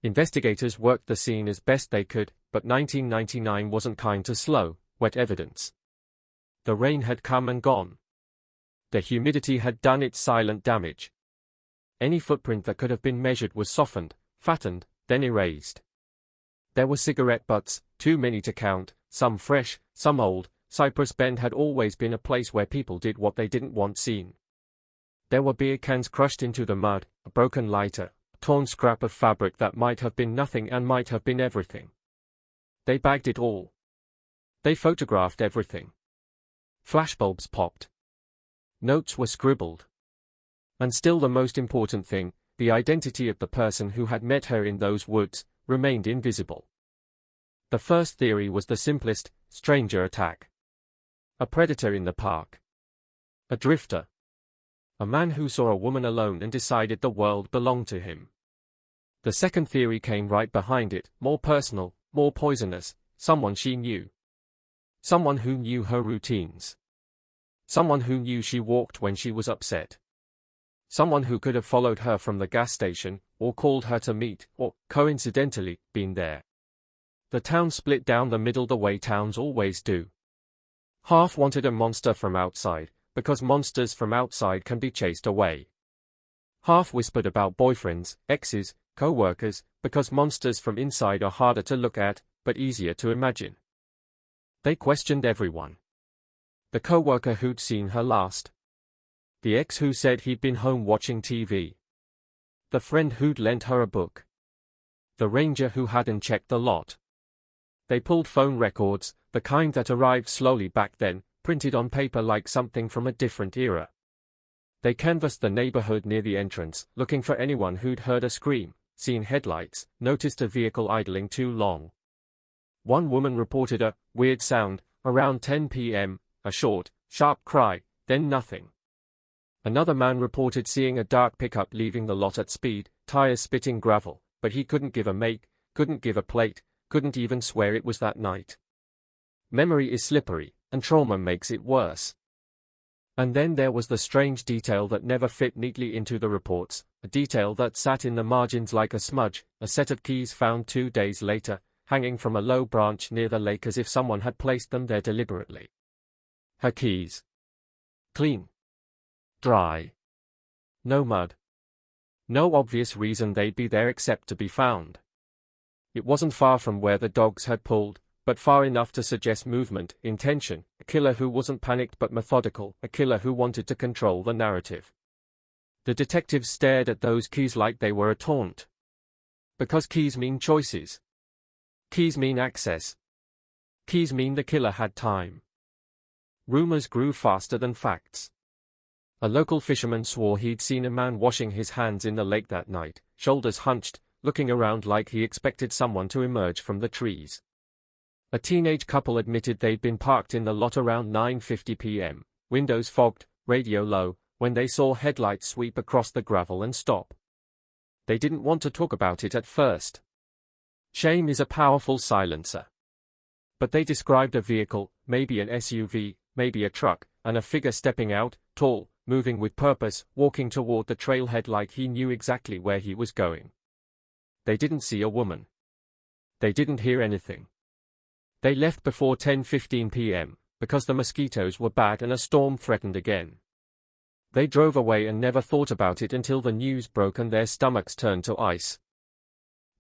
Speaker 21: Investigators worked the scene as best they could, but 1999 wasn't kind to slow, wet evidence. The rain had come and gone. The humidity had done its silent damage. Any footprint that could have been measured was softened, fattened, then erased. There were cigarette butts, too many to count, some fresh, some old. Cypress Bend had always been a place where people did what they didn't want seen. There were beer cans crushed into the mud, a broken lighter, a torn scrap of fabric that might have been nothing and might have been everything. They bagged it all. They photographed everything. Flashbulbs popped. Notes were scribbled. And still the most important thing, the identity of the person who had met her in those woods, remained invisible. The first theory was the simplest, stranger attack. A predator in the park. A drifter. A man who saw a woman alone and decided the world belonged to him. The second theory came right behind it, more personal, more poisonous, someone she knew. Someone who knew her routines. Someone who knew she walked when she was upset. Someone who could have followed her from the gas station, or called her to meet, or, coincidentally, been there. The town split down the middle the way towns always do. Half wanted a monster from outside, because monsters from outside can be chased away. Half whispered about boyfriends, exes, co-workers, because monsters from inside are harder to look at, but easier to imagine. They questioned everyone. The co-worker who'd seen her last. The ex who said he'd been home watching TV. The friend who'd lent her a book. The ranger who hadn't checked the lot. They pulled phone records, the kind that arrived slowly back then, printed on paper like something from a different era. They canvassed the neighborhood near the entrance, looking for anyone who'd heard a scream, seen headlights, noticed a vehicle idling too long. One woman reported a weird sound around 10 p.m., a short, sharp cry, then nothing. Another man reported seeing a dark pickup leaving the lot at speed, tires spitting gravel, but he couldn't give a make, couldn't give a plate, couldn't even swear it was that night. Memory is slippery, and trauma makes it worse. And then there was the strange detail that never fit neatly into the reports, a detail that sat in the margins like a smudge, a set of keys found 2 days later, hanging from a low branch near the lake as if someone had placed them there deliberately. Her keys. Clean. Dry. No mud. No obvious reason they'd be there except to be found. It wasn't far from where the dogs had pulled, but far enough to suggest movement, intention, a killer who wasn't panicked but methodical, a killer who wanted to control the narrative. The detectives stared at those keys like they were a taunt. Because keys mean choices. Keys mean access. Keys mean the killer had time. Rumors grew faster than facts. A local fisherman swore he'd seen a man washing his hands in the lake that night, shoulders hunched, looking around like he expected someone to emerge from the trees. A teenage couple admitted they'd been parked in the lot around 9:50 p.m., windows fogged, radio low, when they saw headlights sweep across the gravel and stop. They didn't want to talk about it at first. Shame is a powerful silencer. But they described a vehicle, maybe an SUV, maybe a truck, and a figure stepping out, tall, moving with purpose, walking toward the trailhead like he knew exactly where he was going. They didn't see a woman. They didn't hear anything. They left before 10:15 p.m., because the mosquitoes were bad and a storm threatened again. They drove away and never thought about it until the news broke and their stomachs turned to ice.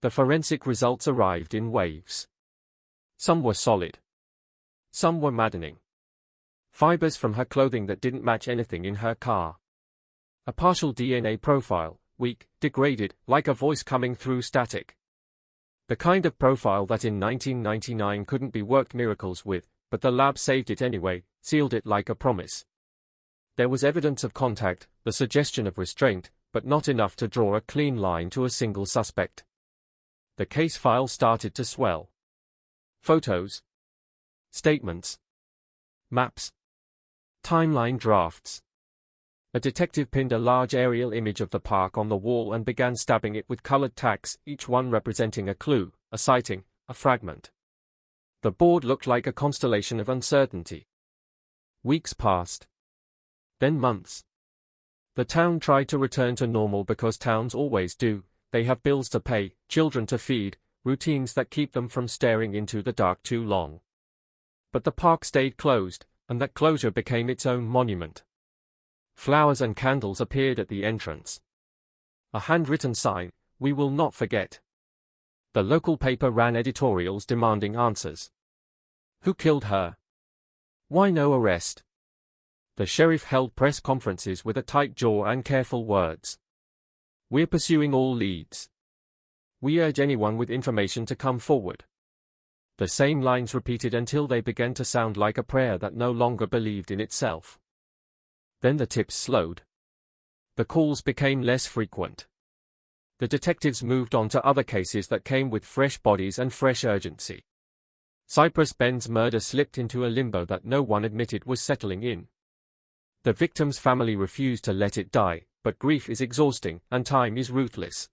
Speaker 21: The forensic results arrived in waves. Some were solid. Some were maddening. Fibers from her clothing that didn't match anything in her car. A partial DNA profile, weak, degraded, like a voice coming through static. The kind of profile that in 1999 couldn't be worked miracles with, but the lab saved it anyway, sealed it like a promise. There was evidence of contact, the suggestion of restraint, but not enough to draw a clean line to a single suspect. The case file started to swell. Photos. Statements. Maps. Timeline drafts. A detective pinned a large aerial image of the park on the wall and began stabbing it with colored tacks, each one representing a clue, a sighting, a fragment. The board looked like a constellation of uncertainty. Weeks passed. Then months. The town tried to return to normal because towns always do. They have bills to pay, children to feed, routines that keep them from staring into the dark too long. But the park stayed closed, and that closure became its own monument. Flowers and candles appeared at the entrance. A handwritten sign, "We will not forget." The local paper ran editorials demanding answers. Who killed her? Why no arrest? The sheriff held press conferences with a tight jaw and careful words. We're pursuing all leads. We urge anyone with information to come forward. The same lines repeated until they began to sound like a prayer that no longer believed in itself. Then the tips slowed. The calls became less frequent. The detectives moved on to other cases that came with fresh bodies and fresh urgency. Cypress Bend's murder slipped into a limbo that no one admitted was settling in. The victim's family refused to let it die, but grief is exhausting and time is ruthless.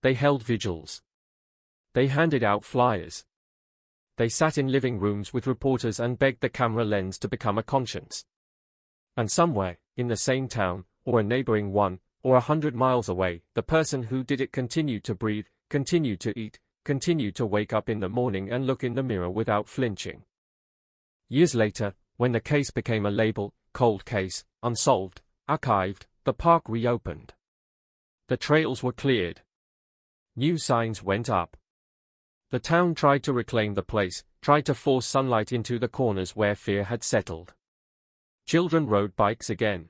Speaker 21: They held vigils. They handed out flyers. They sat in living rooms with reporters and begged the camera lens to become a conscience. And somewhere, in the same town, or a neighboring one, or 100 miles away, the person who did it continued to breathe, continued to eat, continued to wake up in the morning and look in the mirror without flinching. Years later, when the case became a label, cold case, unsolved, archived, the park reopened. The trails were cleared. New signs went up. The town tried to reclaim the place, tried to force sunlight into the corners where fear had settled. Children rode bikes again.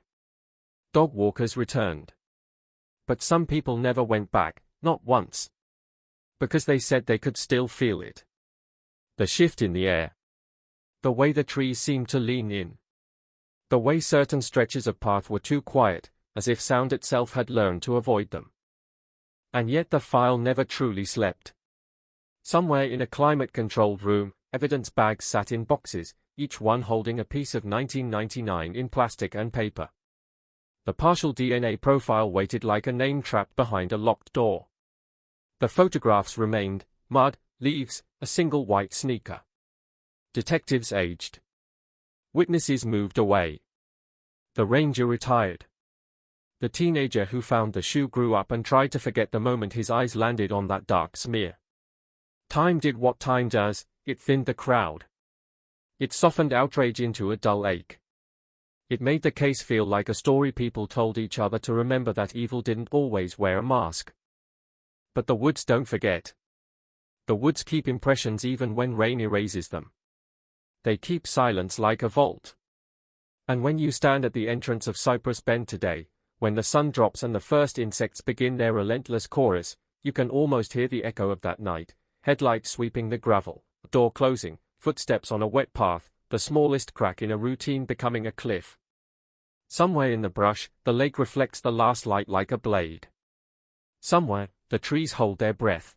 Speaker 21: Dog walkers returned. But some people never went back, not once. Because they said they could still feel it. The shift in the air. The way the trees seemed to lean in. The way certain stretches of path were too quiet, as if sound itself had learned to avoid them. And yet the file never truly slept. Somewhere in a climate-controlled room, evidence bags sat in boxes, each one holding a piece of 1999 in plastic and paper. The partial DNA profile waited like a name trapped behind a locked door. The photographs remained: mud, leaves, a single white sneaker. Detectives aged. Witnesses moved away. The ranger retired. The teenager who found the shoe grew up and tried to forget the moment his eyes landed on that dark smear. Time did what time does, it thinned the crowd. It softened outrage into a dull ache. It made the case feel like a story people told each other to remember that evil didn't always wear a mask. But the woods don't forget. The woods keep impressions even when rain erases them. They keep silence like a vault. And when you stand at the entrance of Cypress Bend today, when the sun drops and the first insects begin their relentless chorus, you can almost hear the echo of that night: headlights sweeping the gravel, a door closing, footsteps on a wet path, the smallest crack in a routine becoming a cliff. Somewhere in the brush, the lake reflects the last light like a blade. Somewhere, the trees hold their breath.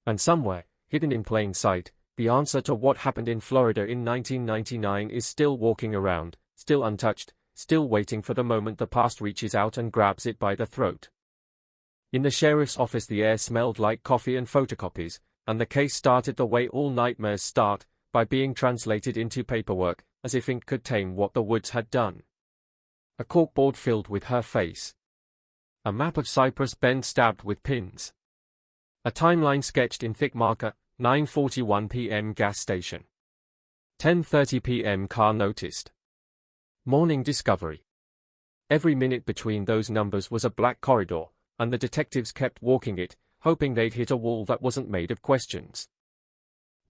Speaker 21: And somewhere, hidden in plain sight, the answer to what happened in Florida in 1999 is still walking around, still untouched, still waiting for the moment the past reaches out and grabs it by the throat. In the sheriff's office the air smelled like coffee and photocopies, and the case started the way all nightmares start, by being translated into paperwork, as if ink could tame what the woods had done. A corkboard filled with her face. A map of Cypress Bend stabbed with pins. A timeline sketched in thick marker: 9:41 p.m. gas station. 10:30 p.m. car noticed. Morning discovery. Every minute between those numbers was a black corridor, and the detectives kept walking it, hoping they'd hit a wall that wasn't made of questions.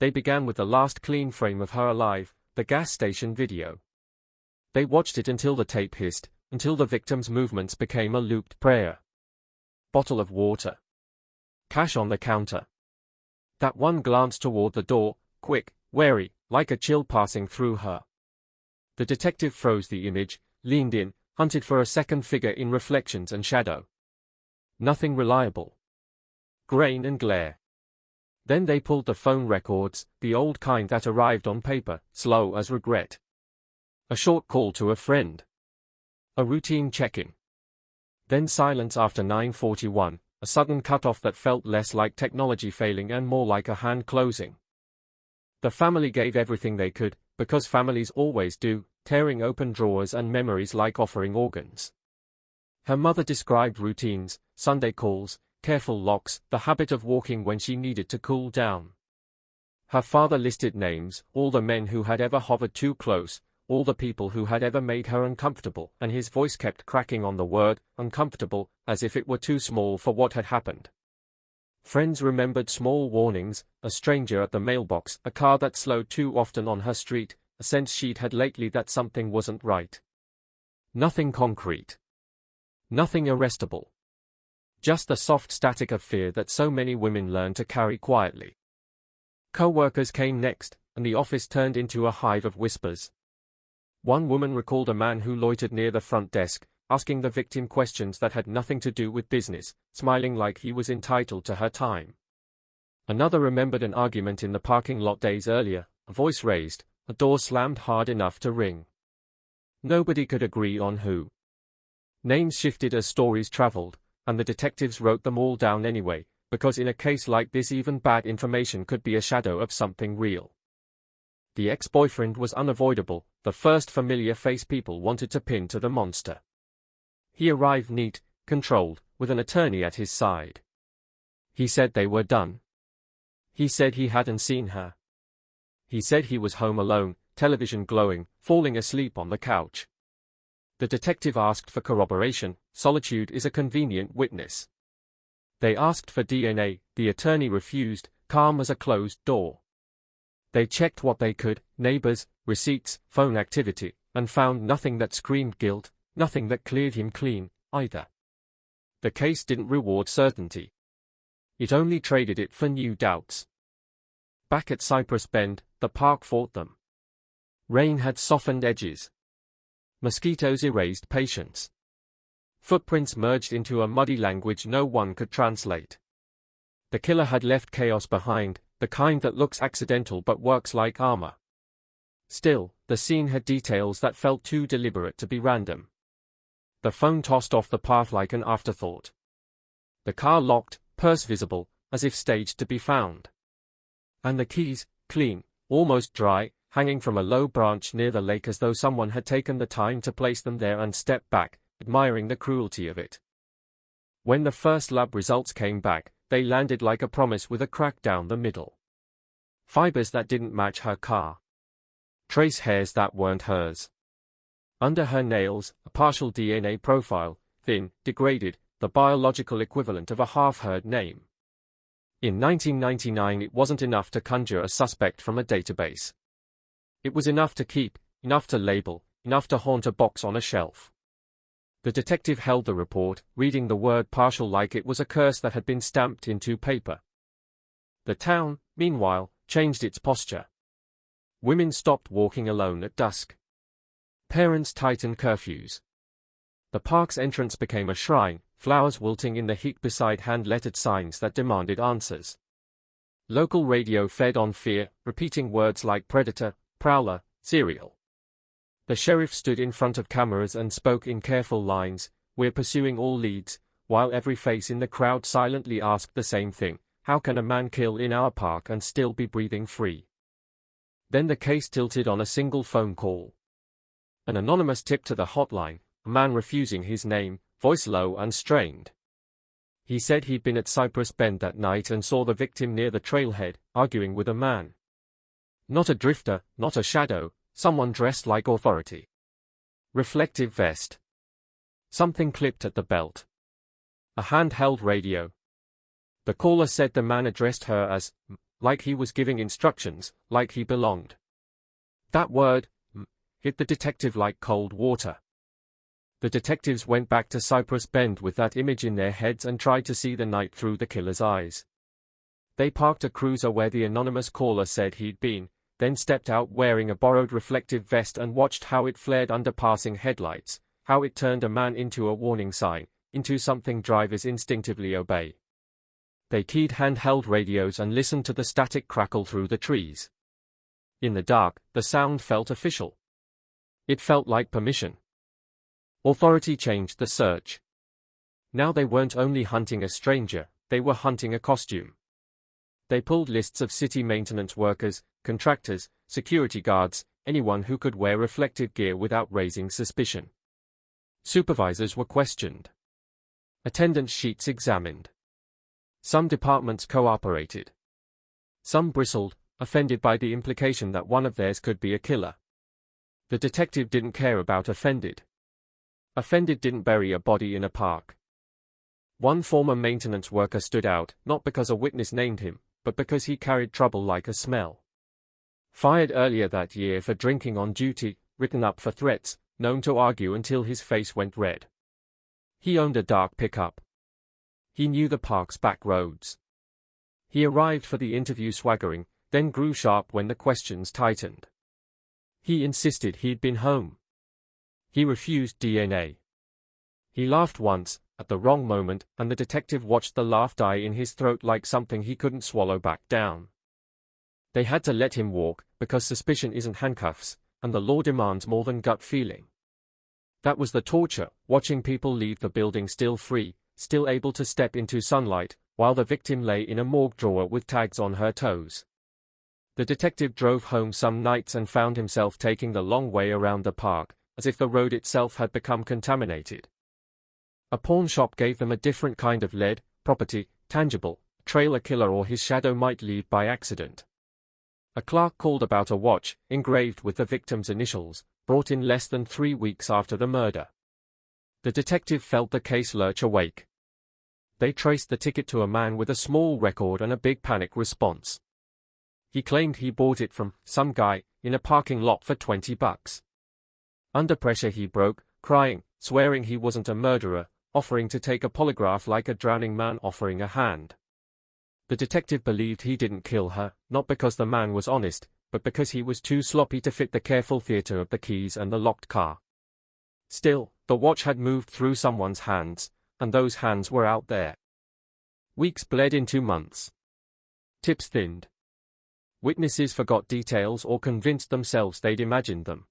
Speaker 21: They began with the last clean frame of her alive, the gas station video. They watched it until the tape hissed, until the victim's movements became a looped prayer. Bottle of water. Cash on the counter. That one glance toward the door, quick, wary, like a chill passing through her. The detective froze the image, leaned in, hunted for a second figure in reflections and shadow. Nothing reliable. Grain and glare. Then they pulled the phone records, the old kind that arrived on paper, slow as regret. A short call to a friend. A routine check-in. Then silence after 9:41, a sudden cut-off that felt less like technology failing and more like a hand closing. The family gave everything they could, because families always do, tearing open drawers and memories like offering organs. Her mother described routines, Sunday calls, careful locks, the habit of walking when she needed to cool down. Her father listed names, all the men who had ever hovered too close, all the people who had ever made her uncomfortable, and his voice kept cracking on the word, uncomfortable, as if it were too small for what had happened. Friends remembered small warnings, a stranger at the mailbox, a car that slowed too often on her street, a sense she'd had lately that something wasn't right. Nothing concrete. Nothing arrestable. Just the soft static of fear that so many women learn to carry quietly. Co-workers came next, and the office turned into a hive of whispers. One woman recalled a man who loitered near the front desk, asking the victim questions that had nothing to do with business, smiling like he was entitled to her time. Another remembered an argument in the parking lot days earlier, a voice raised, a door slammed hard enough to ring. Nobody could agree on who. Names shifted as stories traveled, and the detectives wrote them all down anyway, because in a case like this even bad information could be a shadow of something real. The ex-boyfriend was unavoidable, the first familiar face people wanted to pin to the monster. He arrived neat, controlled, with an attorney at his side. He said they were done. He said he hadn't seen her. He said he was home alone, television glowing, falling asleep on the couch. The detective asked for corroboration. Solitude is a convenient witness. They asked for DNA, the attorney refused, calm as a closed door. They checked what they could, neighbors, receipts, phone activity, and found nothing that screamed guilt, Nothing that cleared him clean, either. The case didn't reward certainty. It only traded it for new doubts. Back at Cypress Bend, the park fought them. Rain had softened edges. Mosquitoes erased patience. Footprints merged into a muddy language no one could translate. The killer had left chaos behind, the kind that looks accidental but works like armor. Still, the scene had details that felt too deliberate to be random. The phone tossed off the path like an afterthought. The car locked, purse visible, as if staged to be found. And the keys, clean, almost dry, hanging from a low branch near the lake as though someone had taken the time to place them there and stepped back, admiring the cruelty of it. When the first lab results came back, they landed like a promise with a crack down the middle. Fibers that didn't match her car. Trace hairs that weren't hers. Under her nails, a partial DNA profile, thin, degraded, the biological equivalent of a half-heard name. In 1999 it wasn't enough to conjure a suspect from a database. It was enough to keep, enough to label, enough to haunt a box on a shelf. The detective held the report, reading the word partial like it was a curse that had been stamped into paper. The town, meanwhile, changed its posture. Women stopped walking alone at dusk. Parents tightened curfews. The park's entrance became a shrine, flowers wilting in the heat beside hand-lettered signs that demanded answers. Local radio fed on fear, repeating words like predator, prowler, serial. The sheriff stood in front of cameras and spoke in careful lines, "We're pursuing all leads," while every face in the crowd silently asked the same thing, "How can a man kill in our park and still be breathing free?" Then the case tilted on a single phone call. An anonymous tip to the hotline, a man refusing his name, voice low and strained. He said he'd been at Cypress Bend that night and saw the victim near the trailhead, arguing with a man. Not a drifter, not a shadow, someone dressed like authority. Reflective vest. Something clipped at the belt. A handheld radio. The caller said the man addressed her as, like he was giving instructions, like he belonged. That word, hit the detective like cold water. The detectives went back to Cypress Bend with that image in their heads and tried to see the night through the killer's eyes. They parked a cruiser where the anonymous caller said he'd been, then stepped out wearing a borrowed reflective vest and watched how it flared under passing headlights, how it turned a man into a warning sign, into something drivers instinctively obey. They keyed handheld radios and listened to the static crackle through the trees. In the dark, the sound felt official. It felt like permission. Authority changed the search. Now they weren't only hunting a stranger, they were hunting a costume. They pulled lists of city maintenance workers, contractors, security guards, anyone who could wear reflective gear without raising suspicion. Supervisors were questioned. Attendance sheets examined. Some departments cooperated. Some bristled, offended by the implication that one of theirs could be a killer. The detective didn't care about offended. Offended didn't bury a body in a park. One former maintenance worker stood out, not because a witness named him, but because he carried trouble like a smell. Fired earlier that year for drinking on duty, written up for threats, known to argue until his face went red. He owned a dark pickup. He knew the park's back roads. He arrived for the interview swaggering, then grew sharp when the questions tightened. He insisted he'd been home. He refused DNA. He laughed once, at the wrong moment, and the detective watched the laugh die in his throat like something he couldn't swallow back down. They had to let him walk, because suspicion isn't handcuffs, and the law demands more than gut feeling. That was the torture, watching people leave the building still free, still able to step into sunlight, while the victim lay in a morgue drawer with tags on her toes. The detective drove home some nights and found himself taking the long way around the park, as if the road itself had become contaminated. A pawn shop gave them a different kind of lead, property, tangible, trail a killer or his shadow might leave by accident. A clerk called about a watch, engraved with the victim's initials, brought in less than 3 weeks after the murder. The detective felt the case lurch awake. They traced the ticket to a man with a small record and a big panic response. He claimed he bought it from some guy in a parking lot for $20. Under pressure he broke, crying, swearing he wasn't a murderer, offering to take a polygraph like a drowning man offering a hand. The detective believed he didn't kill her, not because the man was honest, but because he was too sloppy to fit the careful theater of the keys and the locked car. Still, the watch had moved through someone's hands, and those hands were out there. Weeks bled into months. Tips thinned. Witnesses forgot details or convinced themselves they'd imagined them.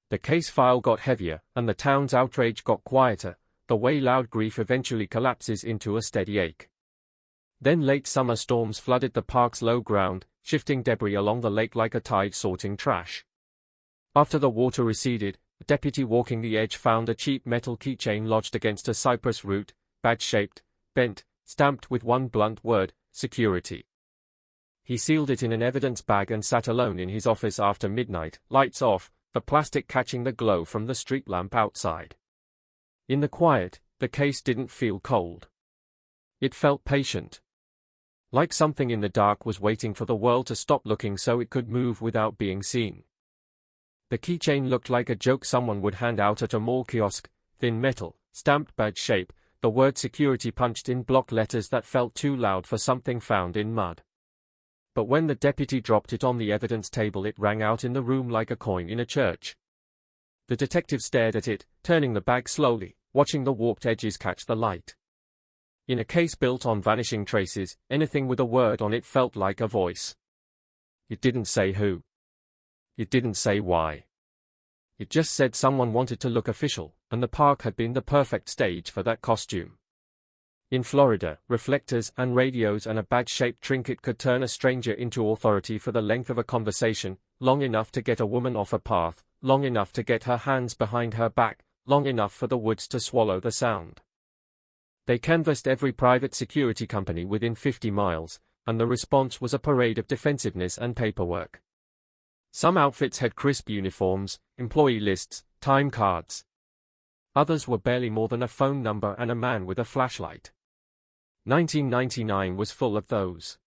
Speaker 21: The case file got heavier, and the town's outrage got quieter, the way loud grief eventually collapses into a steady ache. Then late summer storms flooded the park's low ground, shifting debris along the lake like a tide sorting trash. After the water receded, a deputy walking the edge found a cheap metal keychain lodged against a cypress root, badge-shaped, bent, stamped with one blunt word, security. He sealed it in an evidence bag and sat alone in his office after midnight, lights off, the plastic catching the glow from the street lamp outside. In the quiet, the case didn't feel cold. It felt patient. Like something in the dark was waiting for the world to stop looking so it could move without being seen. The keychain looked like a joke someone would hand out at a mall kiosk, thin metal, stamped badge shape, the word security punched in block letters that felt too loud for something found in mud. But when the deputy dropped it on the evidence table, it rang out in the room like a coin in a church. The detective stared at it, turning the bag slowly, watching the warped edges catch the light. In a case built on vanishing traces, anything with a word on it felt like a voice. It didn't say who. It didn't say why. It just said someone wanted to look official, and the park had been the perfect stage for that costume. In Florida, reflectors and radios and a badge-shaped trinket could turn a stranger into authority for the length of a conversation, long enough to get a woman off a path, long enough to get her hands behind her back, long enough for the woods to swallow the sound. They canvassed every private security company within 50 miles, and the response was a parade of defensiveness and paperwork. Some outfits had crisp uniforms, employee lists, time cards. Others were barely more than a phone number and a man with a flashlight. 1999 was full of those.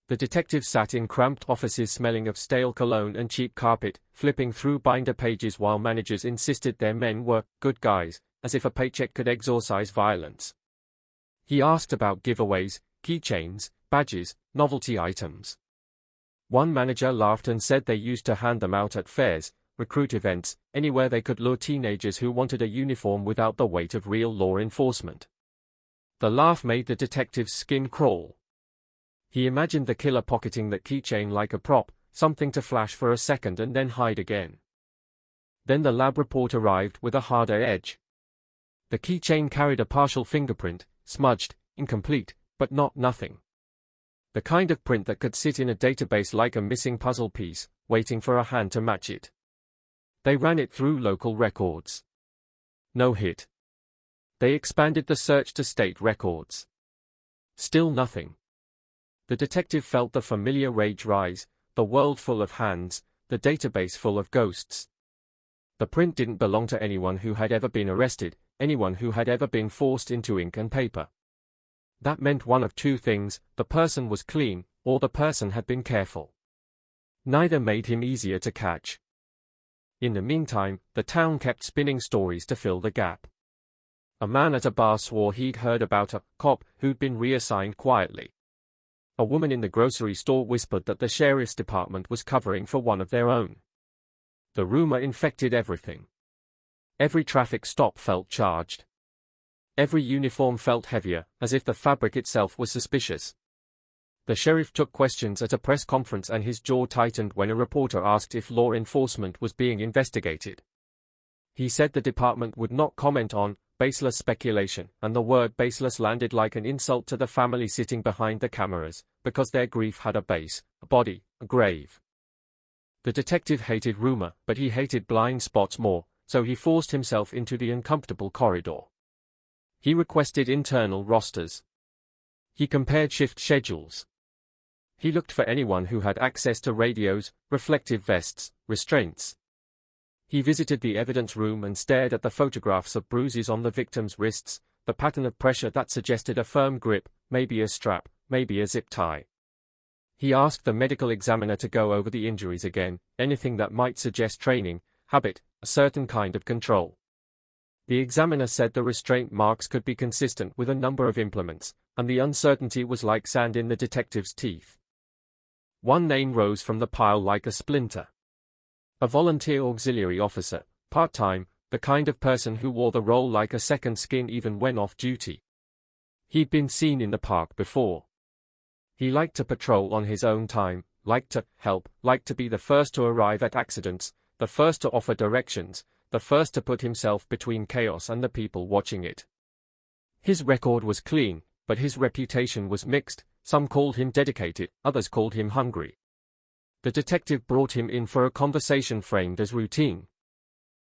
Speaker 21: The detectives sat in cramped offices smelling of stale cologne and cheap carpet, flipping through binder pages while managers insisted their men were good guys, as if a paycheck could exorcise violence. He asked about giveaways, keychains, badges, novelty items. One manager laughed and said they used to hand them out at fairs, recruit events, anywhere they could lure teenagers who wanted a uniform without the weight of real law enforcement. The laugh made the detective's skin crawl. He imagined the killer pocketing that keychain like a prop, something to flash for a second and then hide again. Then the lab report arrived with a harder edge. The keychain carried a partial fingerprint, smudged, incomplete, but not nothing. The kind of print that could sit in a database like a missing puzzle piece, waiting for a hand to match it. They ran it through local records. No hit. They expanded the search to state records. Still nothing. The detective felt the familiar rage rise, the world full of hands, the database full of ghosts. The print didn't belong to anyone who had ever been arrested, anyone who had ever been forced into ink and paper. That meant one of two things: the person was clean, or the person had been careful. Neither made him easier to catch. In the meantime, the town kept spinning stories to fill the gap. A man at a bar swore he'd heard about a cop who'd been reassigned quietly. A woman in the grocery store whispered that the sheriff's department was covering for one of their own. The rumor infected everything. Every traffic stop felt charged. Every uniform felt heavier, as if the fabric itself was suspicious. The sheriff took questions at a press conference and his jaw tightened when a reporter asked if law enforcement was being investigated. He said the department would not comment on baseless speculation, and the word baseless landed like an insult to the family sitting behind the cameras, because their grief had a base, a body, a grave. The detective hated rumor, but he hated blind spots more, so he forced himself into the uncomfortable corridor. He requested internal rosters. He compared shift schedules. He looked for anyone who had access to radios, reflective vests, restraints. He visited the evidence room and stared at the photographs of bruises on the victim's wrists, the pattern of pressure that suggested a firm grip, maybe a strap, maybe a zip tie. He asked the medical examiner to go over the injuries again, anything that might suggest training, habit, a certain kind of control. The examiner said the restraint marks could be consistent with a number of implements, and the uncertainty was like sand in the detective's teeth. One name rose from the pile like a splinter. A volunteer auxiliary officer, part-time, the kind of person who wore the role like a second skin even when off duty. He'd been seen in the park before. He liked to patrol on his own time, liked to help, liked to be the first to arrive at accidents, the first to offer directions, the first to put himself between chaos and the people watching it. His record was clean, but his reputation was mixed. Some called him dedicated, others called him hungry. The detective brought him in for a conversation framed as routine.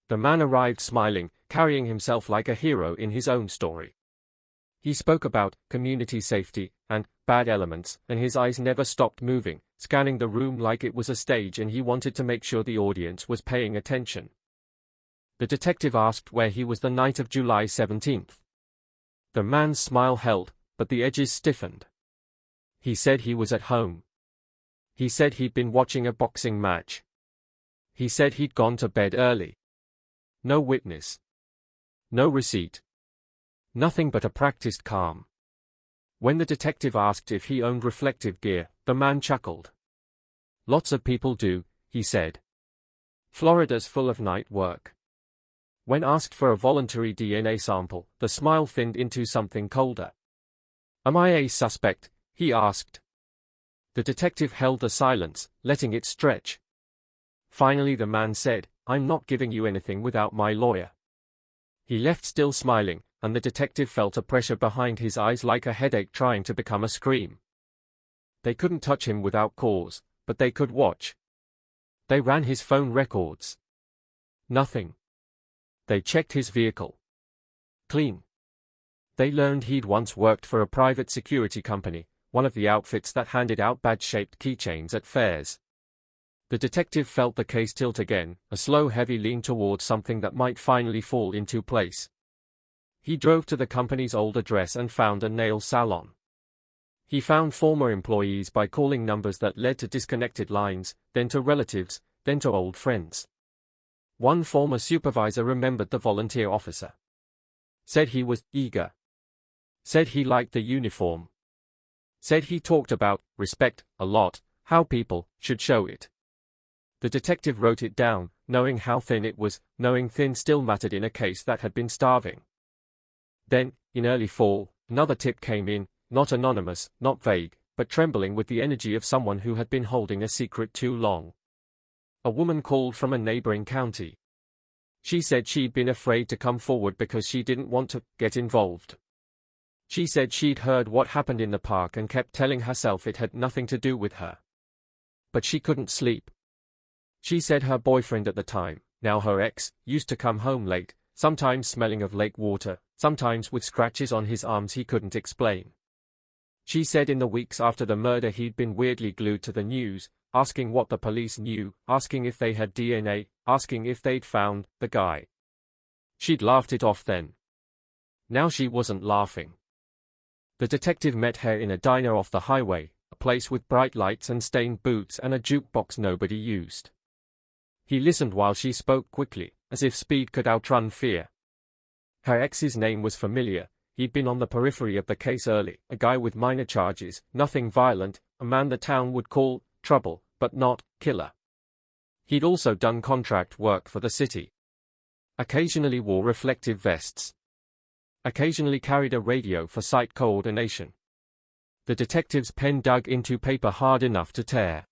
Speaker 21: The man arrived smiling, carrying himself like a hero in his own story. He spoke about community safety and bad elements, and his eyes never stopped moving, scanning the room like it was a stage, and he wanted to make sure the audience was paying attention. The detective asked where he was the night of July 17th. The man's smile held, but the edges stiffened. He said he was at home. He said he'd been watching a boxing match. He said he'd gone to bed early. No witness. No receipt. Nothing but a practiced calm. When the detective asked if he owned reflective gear, the man chuckled. Lots of people do, he said. Florida's full of night work. When asked for a voluntary DNA sample, the smile thinned into something colder. Am I a suspect? He asked. The detective held the silence, letting it stretch. Finally the man said, I'm not giving you anything without my lawyer. He left still smiling, and the detective felt a pressure behind his eyes like a headache trying to become a scream. They couldn't touch him without cause, but they could watch. They ran his phone records. Nothing. They checked his vehicle. Clean. They learned he'd once worked for a private security company, one of the outfits that handed out badge-shaped keychains at fairs. The detective felt the case tilt again, a slow heavy lean towards something that might finally fall into place. He drove to the company's old address and found a nail salon. He found former employees by calling numbers that led to disconnected lines, then to relatives, then to old friends. One former supervisor remembered the volunteer officer. Said he was eager. Said he liked the uniform. Said he talked about respect a lot, how people should show it. The detective wrote it down, knowing how thin it was, knowing thin still mattered in a case that had been starving. Then, in early fall, another tip came in, not anonymous, not vague, but trembling with the energy of someone who had been holding a secret too long. A woman called from a neighboring county. She said she'd been afraid to come forward because she didn't want to get involved. She said she'd heard what happened in the park and kept telling herself it had nothing to do with her. But she couldn't sleep. She said her boyfriend at the time, now her ex, used to come home late, sometimes smelling of lake water, sometimes with scratches on his arms he couldn't explain. She said in the weeks after the murder he'd been weirdly glued to the news, asking what the police knew, asking if they had DNA, asking if they'd found the guy. She'd laughed it off then. Now she wasn't laughing. The detective met her in a diner off the highway, a place with bright lights and stained boots and a jukebox nobody used. He listened while she spoke quickly, as if speed could outrun fear. Her ex's name was familiar. He'd been on the periphery of the case early, a guy with minor charges, nothing violent, a man the town would call trouble, but not killer. He'd also done contract work for the city. Occasionally wore reflective vests. Occasionally carried a radio for site coordination. The detective's pen dug into paper hard enough to tear.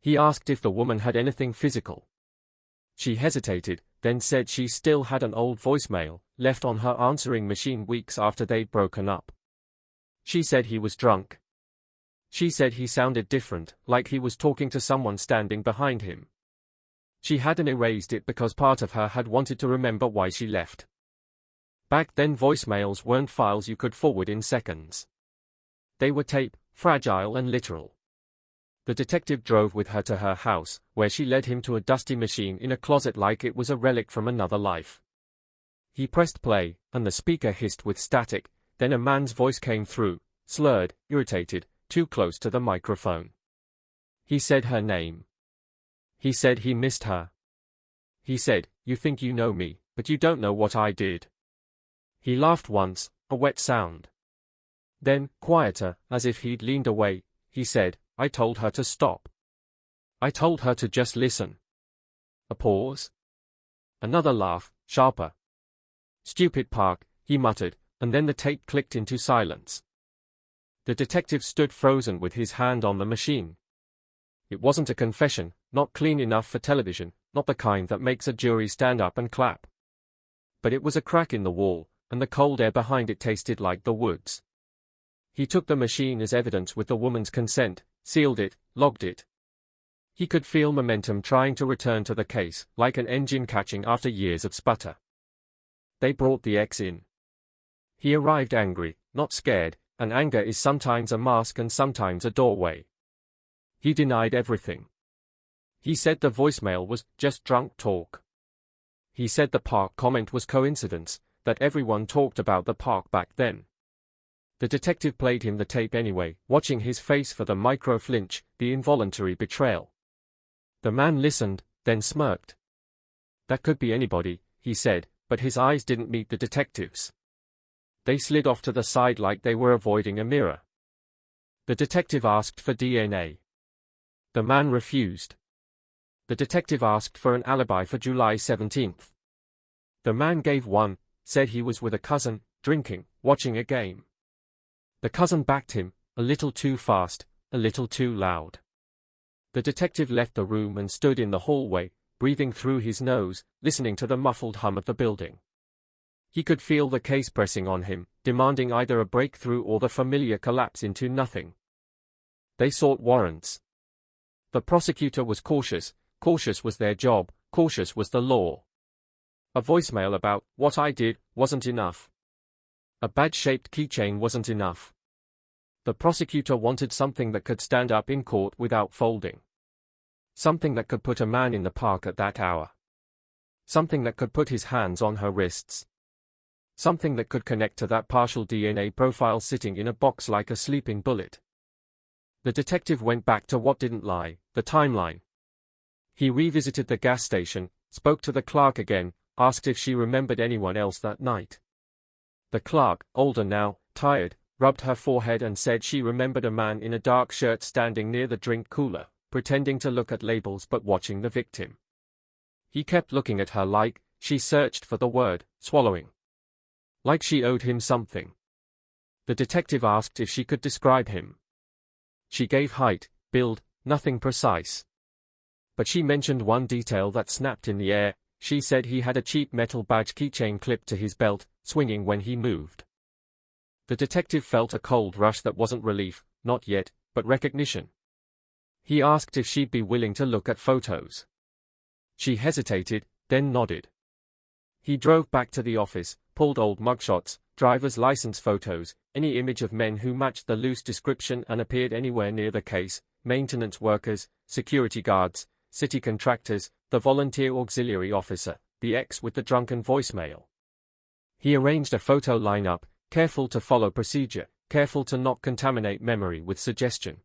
Speaker 21: He asked if the woman had anything physical. She hesitated, then said she still had an old voicemail, left on her answering machine weeks after they'd broken up. She said he was drunk. She said he sounded different, like he was talking to someone standing behind him. She hadn't erased it because part of her had wanted to remember why she left. Back then voicemails weren't files you could forward in seconds. They were tape, fragile and literal. The detective drove with her to her house, where she led him to a dusty machine in a closet like it was a relic from another life. He pressed play, and the speaker hissed with static, then a man's voice came through, slurred, irritated, too close to the microphone. He said her name. He said he missed her. He said, "You think you know me, but you don't know what I did. He laughed once, a wet sound. Then, quieter, as if he'd leaned away, he said, I told her to stop. I told her to just listen. A pause. Another laugh, sharper. Stupid Park, he muttered, and then the tape clicked into silence. The detective stood frozen with his hand on the machine. It wasn't a confession, not clean enough for television, not the kind that makes a jury stand up and clap. But it was a crack in the wall, and the cold air behind it tasted like the woods. He took the machine as evidence with the woman's consent, sealed it, logged it. He could feel momentum trying to return to the case, like an engine catching after years of sputter. They brought the ex in. He arrived angry, not scared, and anger is sometimes a mask and sometimes a doorway. He denied everything. He said the voicemail was just drunk talk. He said the park comment was coincidence, that everyone talked about the park back then. The detective played him the tape anyway, watching his face for the micro-flinch, the involuntary betrayal. The man listened, then smirked. That could be anybody, he said, but his eyes didn't meet the detective's. They slid off to the side like they were avoiding a mirror. The detective asked for DNA. The man refused. The detective asked for an alibi for July 17th. The man gave one, said he was with a cousin, drinking, watching a game. The cousin backed him, a little too fast, a little too loud. The detective left the room and stood in the hallway, breathing through his nose, listening to the muffled hum of the building. He could feel the case pressing on him, demanding either a breakthrough or the familiar collapse into nothing. They sought warrants. The prosecutor was cautious, cautious was their job, cautious was the law. A voicemail about what I did wasn't enough. A badge-shaped keychain wasn't enough. The prosecutor wanted something that could stand up in court without folding. Something that could put a man in the park at that hour. Something that could put his hands on her wrists. Something that could connect to that partial DNA profile sitting in a box like a sleeping bullet. The detective went back to what didn't lie, the timeline. He revisited the gas station, spoke to the clerk again, asked if she remembered anyone else that night. The clerk, older now, tired, rubbed her forehead and said she remembered a man in a dark shirt standing near the drink cooler, pretending to look at labels but watching the victim. He kept looking at her like she searched for the word, swallowing. Like she owed him something. The detective asked if she could describe him. She gave height, build, nothing precise. But she mentioned one detail that snapped in the air. She said he had a cheap metal badge keychain clipped to his belt, swinging when he moved. The detective felt a cold rush that wasn't relief, not yet, but recognition. He asked if she'd be willing to look at photos. She hesitated, then nodded. He drove back to the office, pulled old mugshots, driver's license photos, any image of men who matched the loose description and appeared anywhere near the case, maintenance workers, security guards, city contractors, the volunteer auxiliary officer, the ex with the drunken voicemail. He arranged a photo lineup, careful to follow procedure, careful to not contaminate memory with suggestion.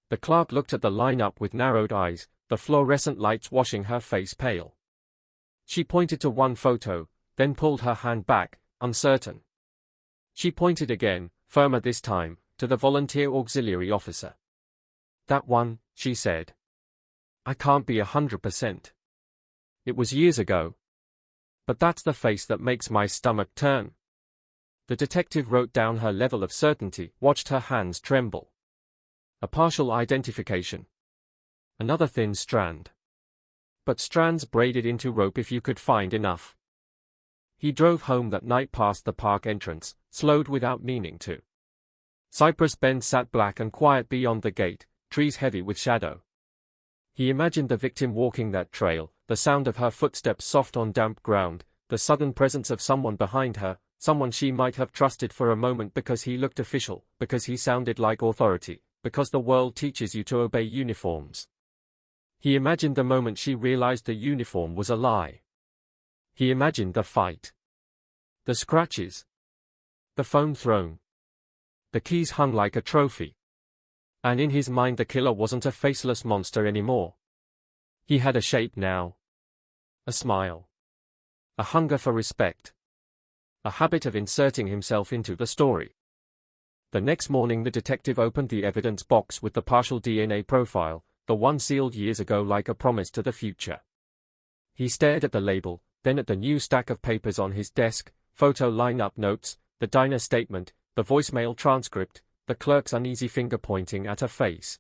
Speaker 21: The clerk looked at the lineup with narrowed eyes, the fluorescent lights washing her face pale. She pointed to one photo, then pulled her hand back, uncertain. She pointed again, firmer this time, to the volunteer auxiliary officer. That one, she said. I can't be 100%. It was years ago. But that's the face that makes my stomach turn. The detective wrote down her level of certainty, watched her hands tremble. A partial identification. Another thin strand. But strands braided into rope if you could find enough. He drove home that night past the park entrance, slowed without meaning to. Cypress Bend sat black and quiet beyond the gate, trees heavy with shadow. He imagined the victim walking that trail, the sound of her footsteps soft on damp ground, the sudden presence of someone behind her, someone she might have trusted for a moment because he looked official, because he sounded like authority, because the world teaches you to obey uniforms. He imagined the moment she realized the uniform was a lie. He imagined the fight. The scratches. The phone thrown. The keys hung like a trophy. And in his mind the killer wasn't a faceless monster anymore. He had a shape now. A smile. A hunger for respect. A habit of inserting himself into the story. The next morning the detective opened the evidence box with the partial DNA profile, the one sealed years ago like a promise to the future. He stared at the label, then at the new stack of papers on his desk, photo lineup notes, the diner statement, the voicemail transcript, the clerk's uneasy finger pointing at a face.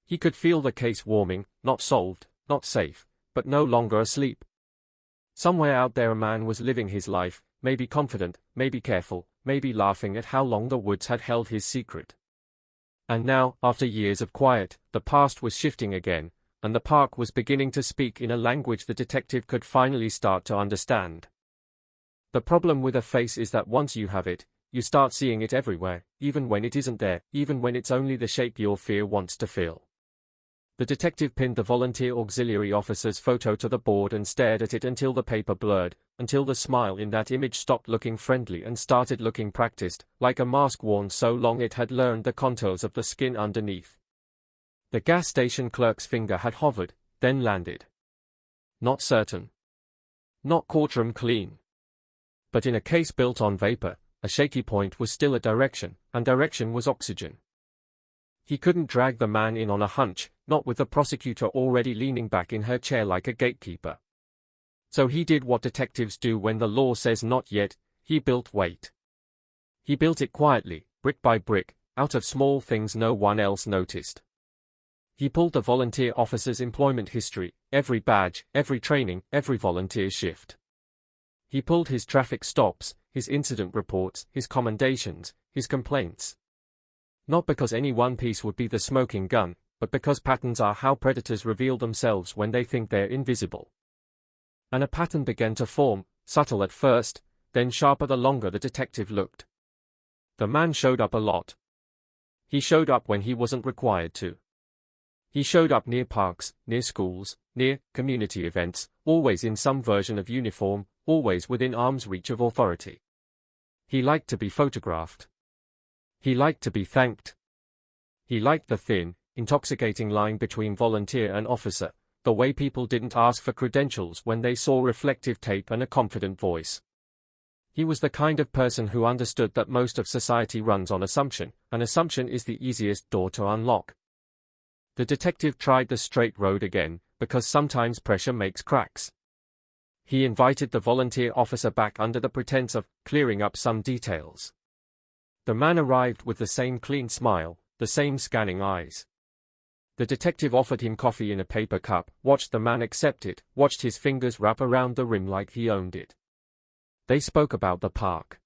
Speaker 21: He could feel the case warming, not solved, not safe, but no longer asleep. Somewhere out there a man was living his life, maybe confident, maybe careful, maybe laughing at how long the woods had held his secret. And now, after years of quiet, the past was shifting again, and the park was beginning to speak in a language the detective could finally start to understand. The problem with a face is that once you have it, you start seeing it everywhere, even when it isn't there, even when it's only the shape your fear wants to fill. The detective pinned the volunteer auxiliary officer's photo to the board and stared at it until the paper blurred, until the smile in that image stopped looking friendly and started looking practiced, like a mask worn so long it had learned the contours of the skin underneath. The gas station clerk's finger had hovered, then landed. Not certain. Not courtroom clean. But in a case built on vapor, a shaky point was still a direction, and direction was oxygen. He couldn't drag the man in on a hunch, not with the prosecutor already leaning back in her chair like a gatekeeper. So he did what detectives do when the law says not yet, he built weight. He built it quietly, brick by brick, out of small things no one else noticed. He pulled the volunteer officer's employment history, every badge, every training, every volunteer shift. He pulled his traffic stops, his incident reports, his commendations, his complaints. Not because any one piece would be the smoking gun, but because patterns are how predators reveal themselves when they think they're invisible. And a pattern began to form, subtle at first, then sharper the longer the detective looked. The man showed up a lot. He showed up when he wasn't required to. He showed up near parks, near schools, near community events, always in some version of uniform, always within arm's reach of authority. He liked to be photographed. He liked to be thanked. He liked the thin, intoxicating line between volunteer and officer, the way people didn't ask for credentials when they saw reflective tape and a confident voice. He was the kind of person who understood that most of society runs on assumption, and assumption is the easiest door to unlock. The detective tried the straight road again, because sometimes pressure makes cracks. He invited the volunteer officer back under the pretense of clearing up some details. The man arrived with the same clean smile, the same scanning eyes. The detective offered him coffee in a paper cup, watched the man accept it, watched his fingers wrap around the rim like he owned it. They spoke about the park.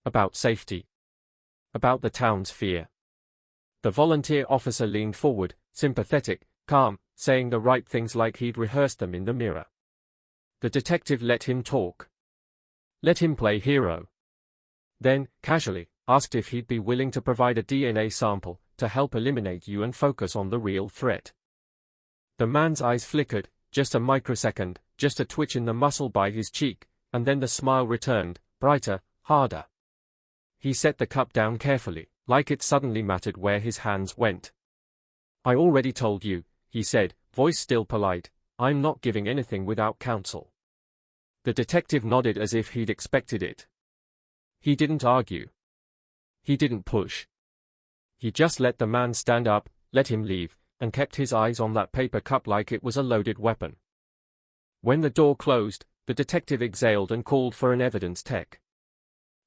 Speaker 21: About safety. About the town's fear. The volunteer officer leaned forward, sympathetic, calm, saying the right things like he'd rehearsed them in the mirror. The detective let him talk. Let him play hero. Then, casually, asked if he'd be willing to provide a DNA sample to help eliminate you and focus on the real threat. The man's eyes flickered, just a microsecond, just a twitch in the muscle by his cheek, and then the smile returned, brighter, harder. He set the cup down carefully, like it suddenly mattered where his hands went. I already told you, he said, voice still polite, I'm not giving anything without counsel. The detective nodded as if he'd expected it. He didn't argue. He didn't push. He just let the man stand up, let him leave, and kept his eyes on that paper cup like it was a loaded weapon. When the door closed, the detective exhaled and called for an evidence tech.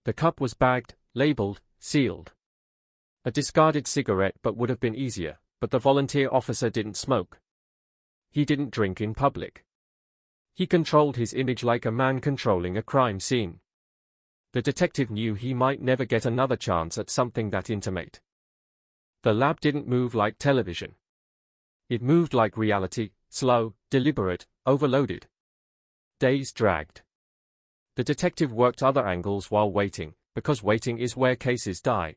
Speaker 21: The cup was bagged, labeled, sealed. A discarded cigarette but would have been easier, but the volunteer officer didn't smoke. He didn't drink in public. He controlled his image like a man controlling a crime scene. The detective knew he might never get another chance at something that intimate. The lab didn't move like television. It moved like reality, slow, deliberate, overloaded. Days dragged. The detective worked other angles while waiting, because waiting is where cases die.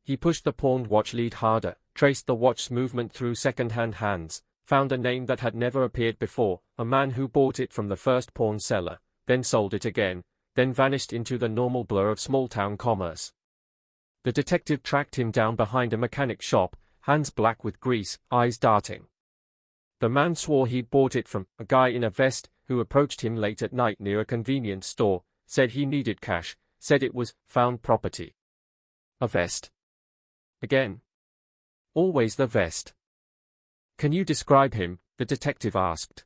Speaker 21: He pushed the pawned watch lead harder, traced the watch's movement through second-hand hands, found a name that had never appeared before, a man who bought it from the first pawn seller, then sold it again, then vanished into the normal blur of small-town commerce. The detective tracked him down behind a mechanic shop, hands black with grease, eyes darting. The man swore he'd bought it from a guy in a vest, who who approached him late at night near a convenience store, said he needed cash, said it was found property. A vest. Again. Always the vest. Can you describe him? The detective asked.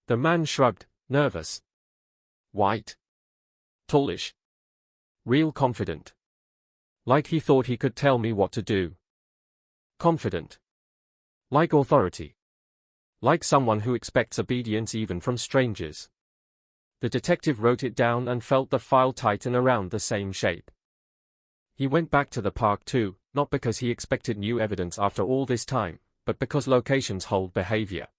Speaker 21: The man shrugged, nervous. White. Tallish. Real confident. Like he thought he could tell me what to do. Confident. Like authority. Like someone who expects obedience even from strangers. The detective wrote it down and felt the file tighten around the same shape. He went back to the park too, not because he expected new evidence after all this time, but because locations hold behavior.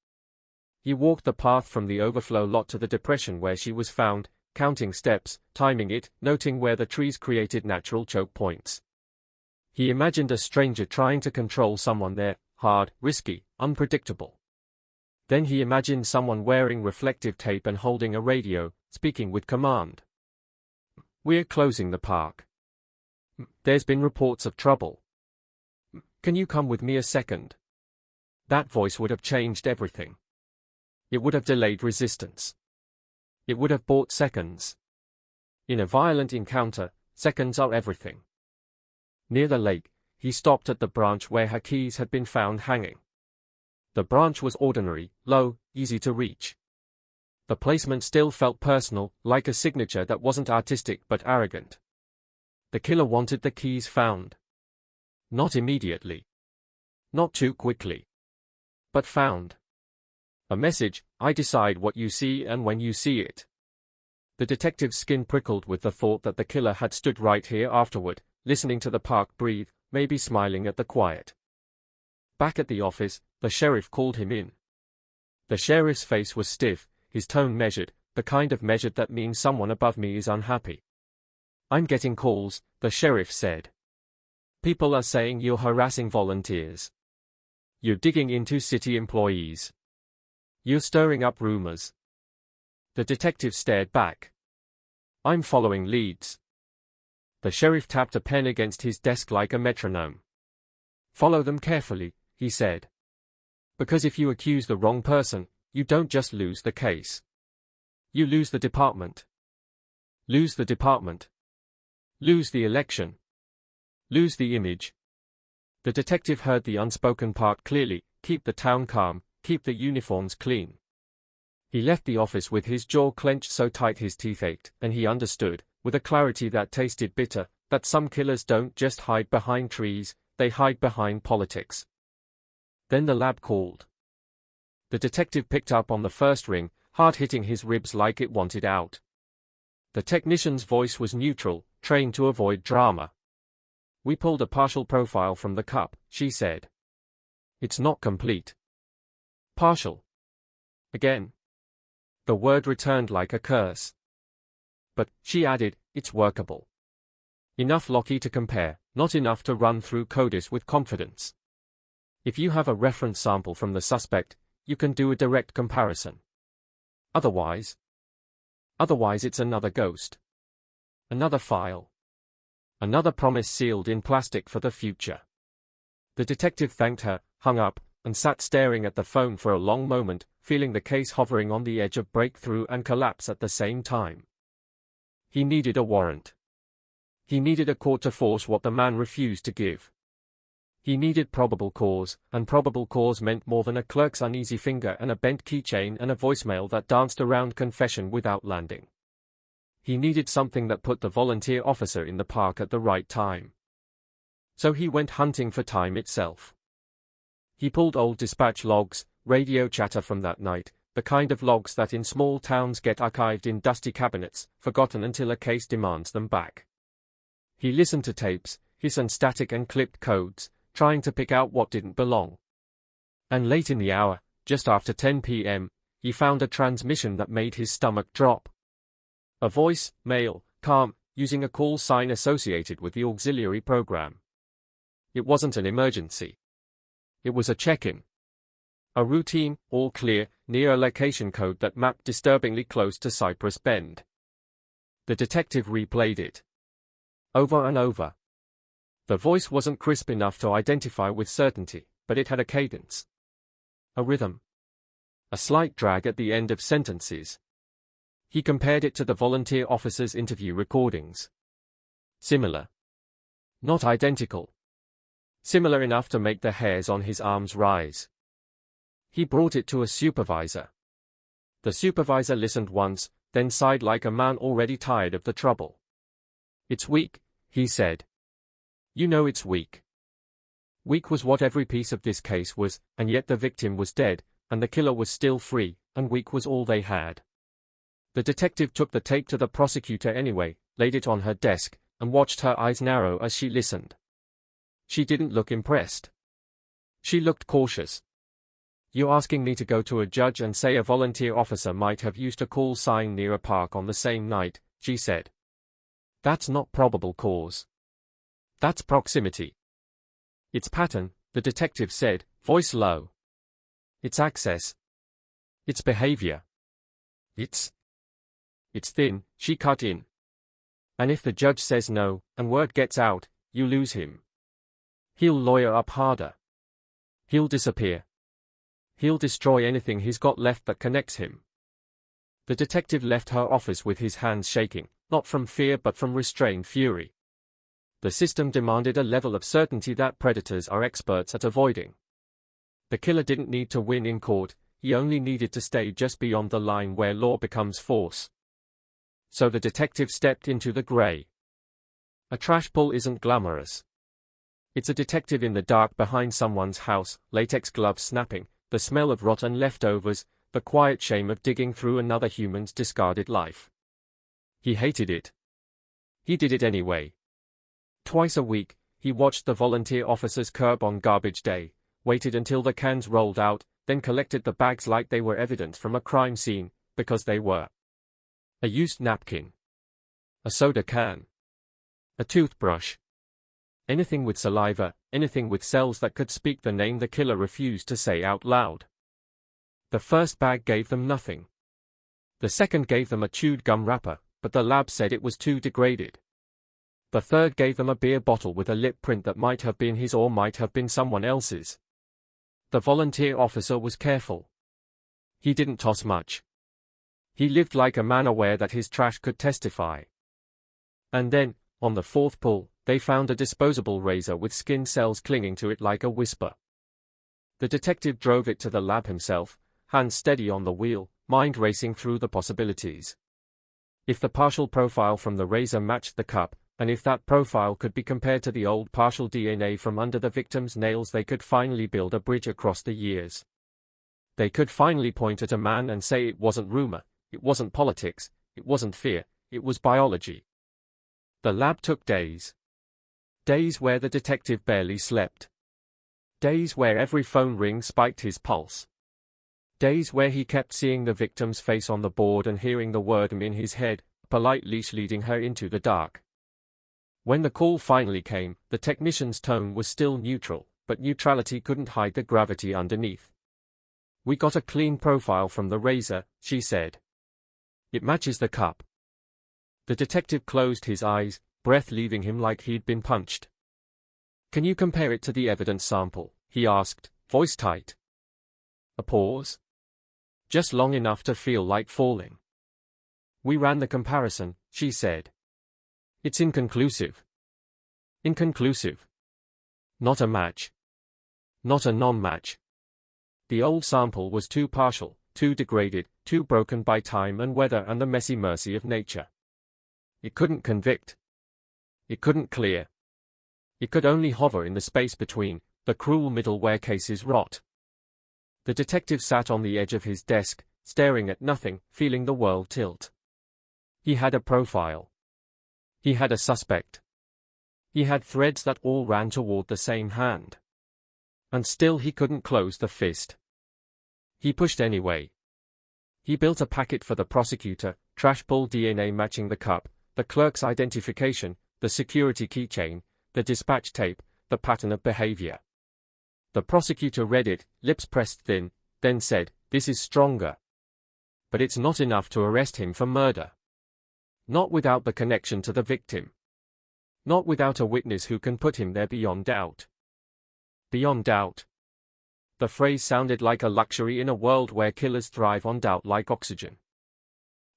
Speaker 21: He walked the path from the overflow lot to the depression where she was found, counting steps, timing it, noting where the trees created natural choke points. He imagined a stranger trying to control someone there, hard, risky, unpredictable. Then he imagined someone wearing reflective tape and holding a radio, speaking with command. We're closing the park. There's been reports of trouble. Can you come with me a second? That voice would have changed everything. It would have delayed resistance. It would have bought seconds. In a violent encounter, seconds are everything. Near the lake, he stopped at the branch where her keys had been found hanging. The branch was ordinary, low, easy to reach. The placement still felt personal, like a signature that wasn't artistic but arrogant. The killer wanted the keys found. Not immediately. Not too quickly. But found. A message, I decide what you see and when you see it. The detective's skin prickled with the thought that the killer had stood right here afterward, listening to the park breathe, maybe smiling at the quiet. Back at the office, the sheriff called him in. The sheriff's face was stiff, his tone measured, the kind of measured that means someone above me is unhappy. I'm getting calls, the sheriff said. People are saying you're harassing volunteers. You're digging into city employees. You're stirring up rumors. The detective stared back. I'm following leads. The sheriff tapped a pen against his desk like a metronome. Follow them carefully, he said. Because if you accuse the wrong person, you don't just lose the case. You lose the department. Lose the department. Lose the election. Lose the image. The detective heard the unspoken part clearly, keep the town calm, keep the uniforms clean. He left the office with his jaw clenched so tight his teeth ached, and he understood, with a clarity that tasted bitter, that some killers don't just hide behind trees, they hide behind politics. Then the lab called. The detective picked up on the first ring, hard hitting his ribs like it wanted out. The technician's voice was neutral, trained to avoid drama. We pulled a partial profile from the cup, she said. It's not complete. Partial. Again. The word returned like a curse. But, she added, it's workable. Enough locky to compare, not enough to run through CODIS with confidence. If you have a reference sample from the suspect, you can do a direct comparison. Otherwise it's another ghost. Another file. Another promise sealed in plastic for the future. The detective thanked her, hung up, and sat staring at the phone for a long moment, feeling the case hovering on the edge of breakthrough and collapse at the same time. He needed a warrant. He needed a court to force what the man refused to give. He needed probable cause, and probable cause meant more than a clerk's uneasy finger and a bent keychain and a voicemail that danced around confession without landing. He needed something that put the volunteer officer in the park at the right time. So he went hunting for time itself. He pulled old dispatch logs, radio chatter from that night, the kind of logs that in small towns get archived in dusty cabinets, forgotten until a case demands them back. He listened to tapes, hiss and static and clipped codes, trying to pick out what didn't belong. And late in the hour, just after 10 p.m., he found a transmission that made his stomach drop. A voice, male, calm, using a call sign associated with the auxiliary program. It wasn't an emergency. It was a check-in. A routine, all clear, near a location code that mapped disturbingly close to Cypress Bend. The detective replayed it. Over and over. The voice wasn't crisp enough to identify with certainty, but it had a cadence. A rhythm. A slight drag at the end of sentences. He compared it to the volunteer officer's interview recordings. Similar. Not identical. Similar enough to make the hairs on his arms rise. He brought it to a supervisor. The supervisor listened once, then sighed like a man already tired of the trouble. "It's weak," he said. "You know it's weak." Weak was what every piece of this case was, and yet the victim was dead, and the killer was still free, and weak was all they had. The detective took the tape to the prosecutor anyway, laid it on her desk, and watched her eyes narrow as she listened. She didn't look impressed. She looked cautious. "You're asking me to go to a judge and say a volunteer officer might have used a call sign near a park on the same night," she said. "That's not probable cause. That's proximity. It's pattern," the detective said, voice low. "It's access. It's behavior. It's thin," she cut in. "And if the judge says no, and word gets out, you lose him. He'll lawyer up harder. He'll disappear. He'll destroy anything he's got left that connects him." The detective left her office with his hands shaking, not from fear but from restrained fury. The system demanded a level of certainty that predators are experts at avoiding. The killer didn't need to win in court, he only needed to stay just beyond the line where law becomes force. So the detective stepped into the gray. A trash pull isn't glamorous. It's a detective in the dark behind someone's house, latex gloves snapping, the smell of rotten leftovers, the quiet shame of digging through another human's discarded life. He hated it. He did it anyway. Twice a week, he watched the volunteer officers curb on garbage day, waited until the cans rolled out, then collected the bags like they were evidence from a crime scene, because they were. A used napkin. A soda can. A toothbrush. Anything with saliva, anything with cells that could speak the name the killer refused to say out loud. The first bag gave them nothing. The second gave them a chewed gum wrapper, but the lab said it was too degraded. The third gave them a beer bottle with a lip print that might have been his or might have been someone else's. The volunteer officer was careful. He didn't toss much. He lived like a man aware that his trash could testify. And then, on the fourth pull, they found a disposable razor with skin cells clinging to it like a whisper. The detective drove it to the lab himself, hands steady on the wheel, mind racing through the possibilities. If the partial profile from the razor matched the cup, and if that profile could be compared to the old partial DNA from under the victim's nails, they could finally build a bridge across the years. They could finally point at a man and say it wasn't rumor, it wasn't politics, it wasn't fear, it was biology. The lab took days. Days where the detective barely slept. Days where every phone ring spiked his pulse. Days where he kept seeing the victim's face on the board and hearing the word in his head, a polite leash leading her into the dark. When the call finally came, the technician's tone was still neutral, but neutrality couldn't hide the gravity underneath. "We got a clean profile from the razor," she said. "It matches the cup." The detective closed his eyes, breath leaving him like he'd been punched. "Can you compare it to the evidence sample?" he asked, voice tight. A pause. Just long enough to feel like falling. "We ran the comparison," she said. "It's inconclusive." Inconclusive. Not a match. Not a non-match. The old sample was too partial, too degraded, too broken by time and weather and the messy mercy of nature. It couldn't convict. It couldn't clear. It could only hover in the space between, the cruel middle where cases rot. The detective sat on the edge of his desk, staring at nothing, feeling the world tilt. He had a profile. He had a suspect. He had threads that all ran toward the same hand. And still he couldn't close the fist. He pushed anyway. He built a packet for the prosecutor, trash pull DNA matching the cup, the clerk's identification, the security keychain, the dispatch tape, the pattern of behavior. The prosecutor read it, lips pressed thin, then said, "This is stronger. But it's not enough to arrest him for murder. Not without the connection to the victim. Not without a witness who can put him there beyond doubt." Beyond doubt. The phrase sounded like a luxury in a world where killers thrive on doubt like oxygen.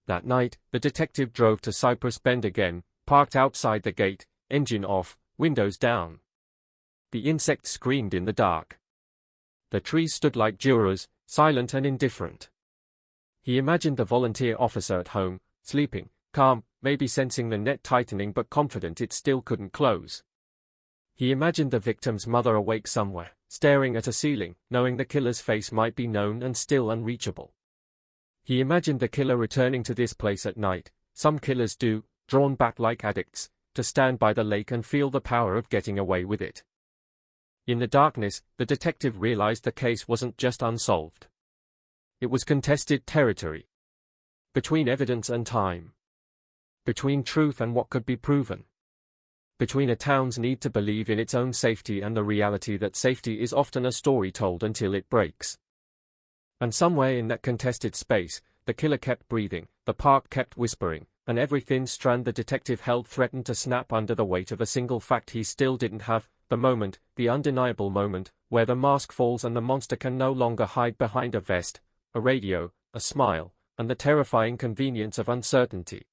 Speaker 21: That night, the detective drove to Cypress Bend again, parked outside the gate, engine off, windows down. The insects screamed in the dark. The trees stood like jurors, silent and indifferent. He imagined the volunteer officer at home, sleeping, calm, maybe sensing the net tightening but confident it still couldn't close. He imagined the victim's mother awake somewhere, staring at a ceiling, knowing the killer's face might be known and still unreachable. He imagined the killer returning to this place at night, some killers do, drawn back like addicts, to stand by the lake and feel the power of getting away with it. In the darkness, the detective realized the case wasn't just unsolved. It was contested territory. Between evidence and time. Between truth and what could be proven. Between a town's need to believe in its own safety and the reality that safety is often a story told until it breaks. And somewhere in that contested space, the killer kept breathing, the park kept whispering, and every thin strand the detective held threatened to snap under the weight of a single fact he still didn't have, the moment, the undeniable moment, where the mask falls and the monster can no longer hide behind a vest, a radio, a smile, and the terrifying convenience of uncertainty.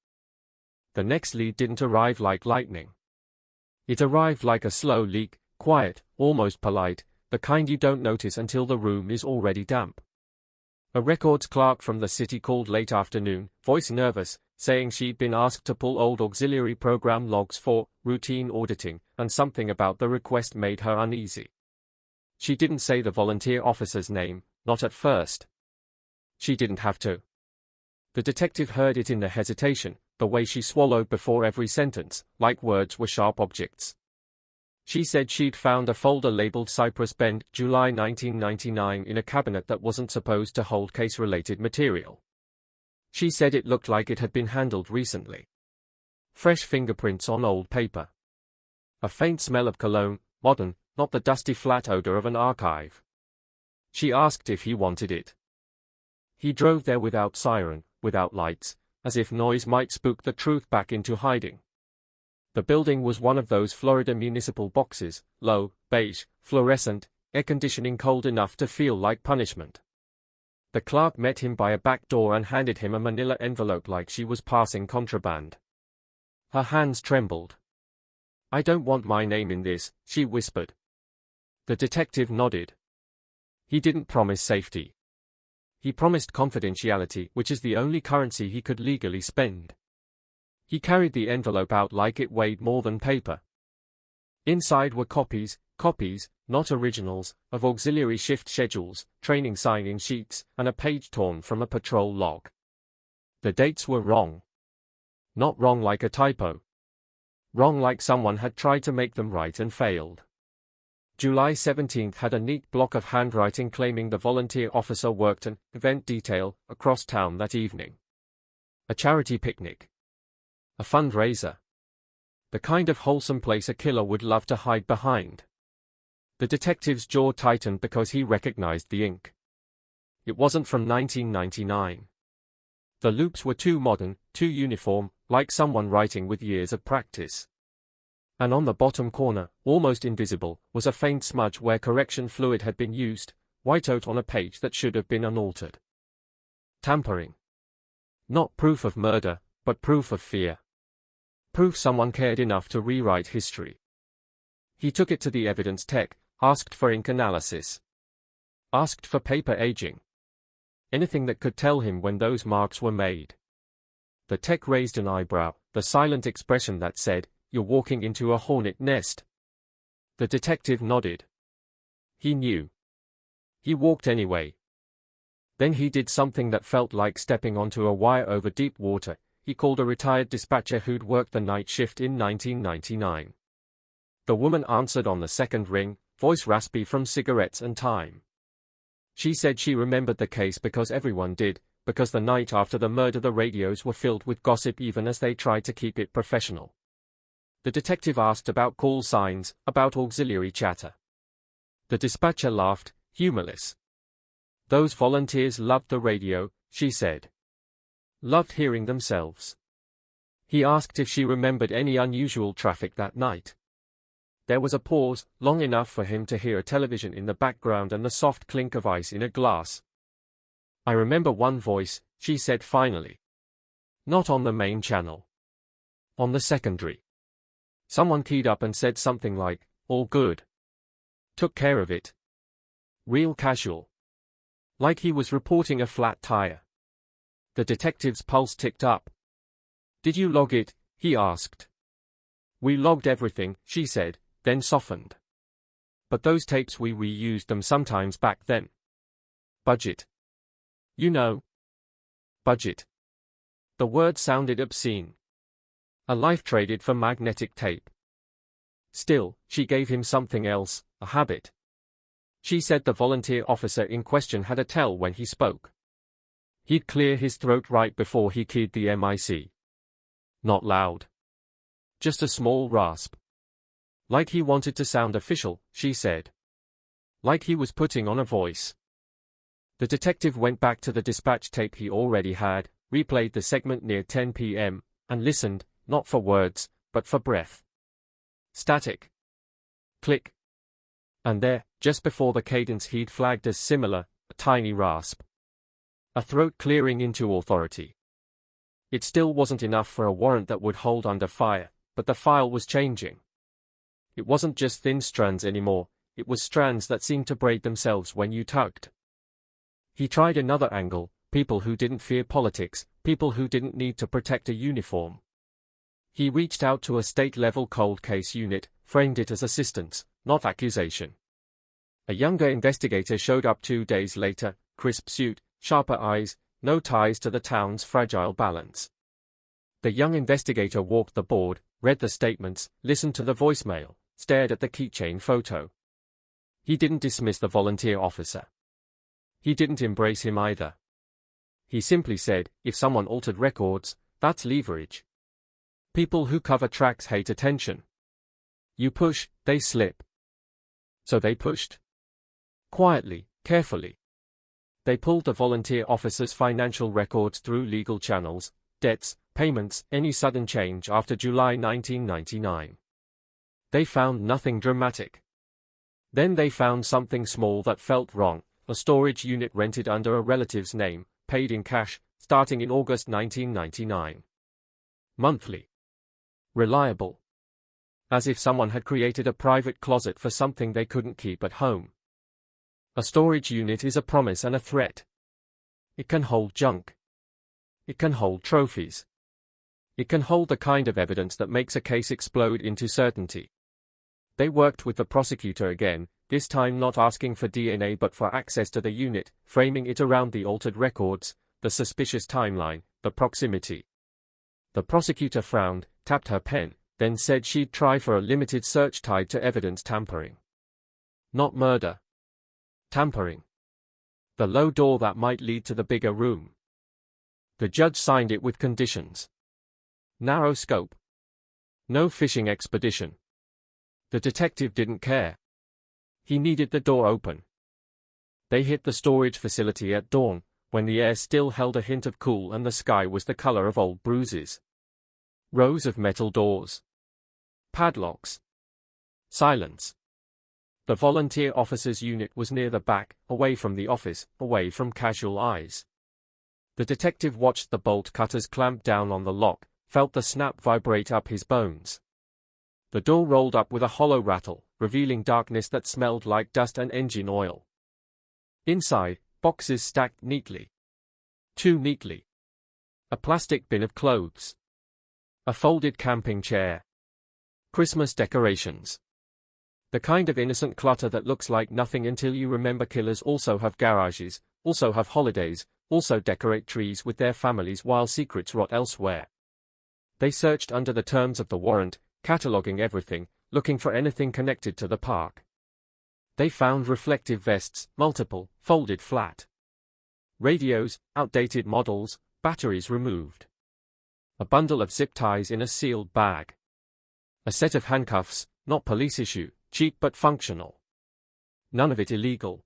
Speaker 21: The next lead didn't arrive like lightning. It arrived like a slow leak, quiet, almost polite, the kind you don't notice until the room is already damp. A records clerk from the city called late afternoon, voice nervous, saying she'd been asked to pull old auxiliary program logs for routine auditing, and something about the request made her uneasy. She didn't say the volunteer officer's name, not at first. She didn't have to. The detective heard it in the hesitation, the way she swallowed before every sentence, like words were sharp objects. She said she'd found a folder labeled Cypress Bend, July 1999 in a cabinet that wasn't supposed to hold case-related material. She said it looked like it had been handled recently. Fresh fingerprints on old paper. A faint smell of cologne, modern, not the dusty flat odor of an archive. She asked if he wanted it. He drove there without siren, without lights, as if noise might spook the truth back into hiding. The building was one of those Florida municipal boxes, low, beige, fluorescent, air conditioning cold enough to feel like punishment. The clerk met him by a back door and handed him a manila envelope like she was passing contraband. Her hands trembled. "I don't want my name in this," she whispered. The detective nodded. He didn't promise safety. He promised confidentiality, which is the only currency he could legally spend. He carried the envelope out like it weighed more than paper. Inside were copies, not originals, of auxiliary shift schedules, training sign-in sheets, and a page torn from a patrol log. The dates were wrong. Not wrong like a typo. Wrong like someone had tried to make them right and failed. July 17th had a neat block of handwriting claiming the volunteer officer worked an event detail across town that evening. A charity picnic. A fundraiser. The kind of wholesome place a killer would love to hide behind. The detective's jaw tightened because he recognized the ink. It wasn't from 1999. The loops were too modern, too uniform, like someone writing with years of practice. And on the bottom corner, almost invisible, was a faint smudge where correction fluid had been used, whiteout on a page that should have been unaltered. Tampering. Not proof of murder, but proof of fear. Proof someone cared enough to rewrite history. He took it to the evidence tech, asked for ink analysis. Asked for paper aging. Anything that could tell him when those marks were made. The tech raised an eyebrow, the silent expression that said, "You're walking into a hornet nest." The detective nodded. He knew. He walked anyway. Then he did something that felt like stepping onto a wire over deep water. He called a retired dispatcher who'd worked the night shift in 1999. The woman answered on the second ring, voice raspy from cigarettes and time. She said she remembered the case because everyone did, because the night after the murder the radios were filled with gossip even as they tried to keep it professional. The detective asked about call signs, about auxiliary chatter. The dispatcher laughed, humorless. Those volunteers loved the radio, she said. Loved hearing themselves. He asked if she remembered any unusual traffic that night. There was a pause, long enough for him to hear a television in the background and the soft clink of ice in a glass. "I remember one voice," she said finally. "Not on the main channel. On the secondary. Someone keyed up and said something like, 'All good. Took care of it.' Real casual. Like he was reporting a flat tire." The detective's pulse ticked up. "Did you log it?" he asked. "We logged everything," she said, then softened. "But those tapes, we reused them sometimes back then. Budget. You know. Budget." The word sounded obscene. A life traded for magnetic tape. Still, she gave him something else, a habit. She said the volunteer officer in question had a tell when he spoke. He'd clear his throat right before he keyed the MIC. Not loud. Just a small rasp. Like he wanted to sound official, she said. Like he was putting on a voice. The detective went back to the dispatch tape he already had, replayed the segment near 10 p.m., and listened, not for words, but for breath. Static. Click. And there, just before the cadence he'd flagged as similar, a tiny rasp. A throat clearing into authority. It still wasn't enough for a warrant that would hold under fire, but the file was changing. It wasn't just thin strands anymore, it was strands that seemed to braid themselves when you tugged. He tried another angle, people who didn't fear politics, people who didn't need to protect a uniform. He reached out to a state-level cold case unit, framed it as assistance, not accusation. A younger investigator showed up 2 days later, crisp suit, sharper eyes, no ties to the town's fragile balance. The young investigator walked the board, read the statements, listened to the voicemail, stared at the keychain photo. He didn't dismiss the volunteer officer. He didn't embrace him either. He simply said, if someone altered records, that's leverage. People who cover tracks hate attention. You push, they slip. So they pushed. Quietly, carefully. They pulled the volunteer officer's financial records through legal channels, debts, payments, any sudden change after July 1999. They found nothing dramatic. Then they found something small that felt wrong, a storage unit rented under a relative's name, paid in cash, starting in August 1999. Monthly. Reliable. As if someone had created a private closet for something they couldn't keep at home. A storage unit is a promise and a threat. It can hold junk. It can hold trophies. It can hold the kind of evidence that makes a case explode into certainty. They worked with the prosecutor again, this time not asking for DNA but for access to the unit, framing it around the altered records, the suspicious timeline, the proximity. The prosecutor frowned, tapped her pen, then said she'd try for a limited search tied to evidence tampering. Not murder. Tampering. The low door that might lead to the bigger room. The judge signed it with conditions. Narrow scope. No fishing expedition. The detective didn't care. He needed the door open. They hit the storage facility at dawn, when the air still held a hint of cool and the sky was the color of old bruises. Rows of metal doors. Padlocks. Silence. The volunteer officer's unit was near the back, away from the office, away from casual eyes. The detective watched the bolt cutters clamp down on the lock, felt the snap vibrate up his bones. The door rolled up with a hollow rattle, revealing darkness that smelled like dust and engine oil. Inside, boxes stacked neatly. Too neatly. A plastic bin of clothes. A folded camping chair. Christmas decorations. The kind of innocent clutter that looks like nothing until you remember killers also have garages, also have holidays, also decorate trees with their families while secrets rot elsewhere. They searched under the terms of the warrant, cataloging everything, looking for anything connected to the park. They found reflective vests, multiple, folded flat. Radios, outdated models, batteries removed. A bundle of zip ties in a sealed bag. A set of handcuffs, not police issue, cheap but functional. None of it illegal.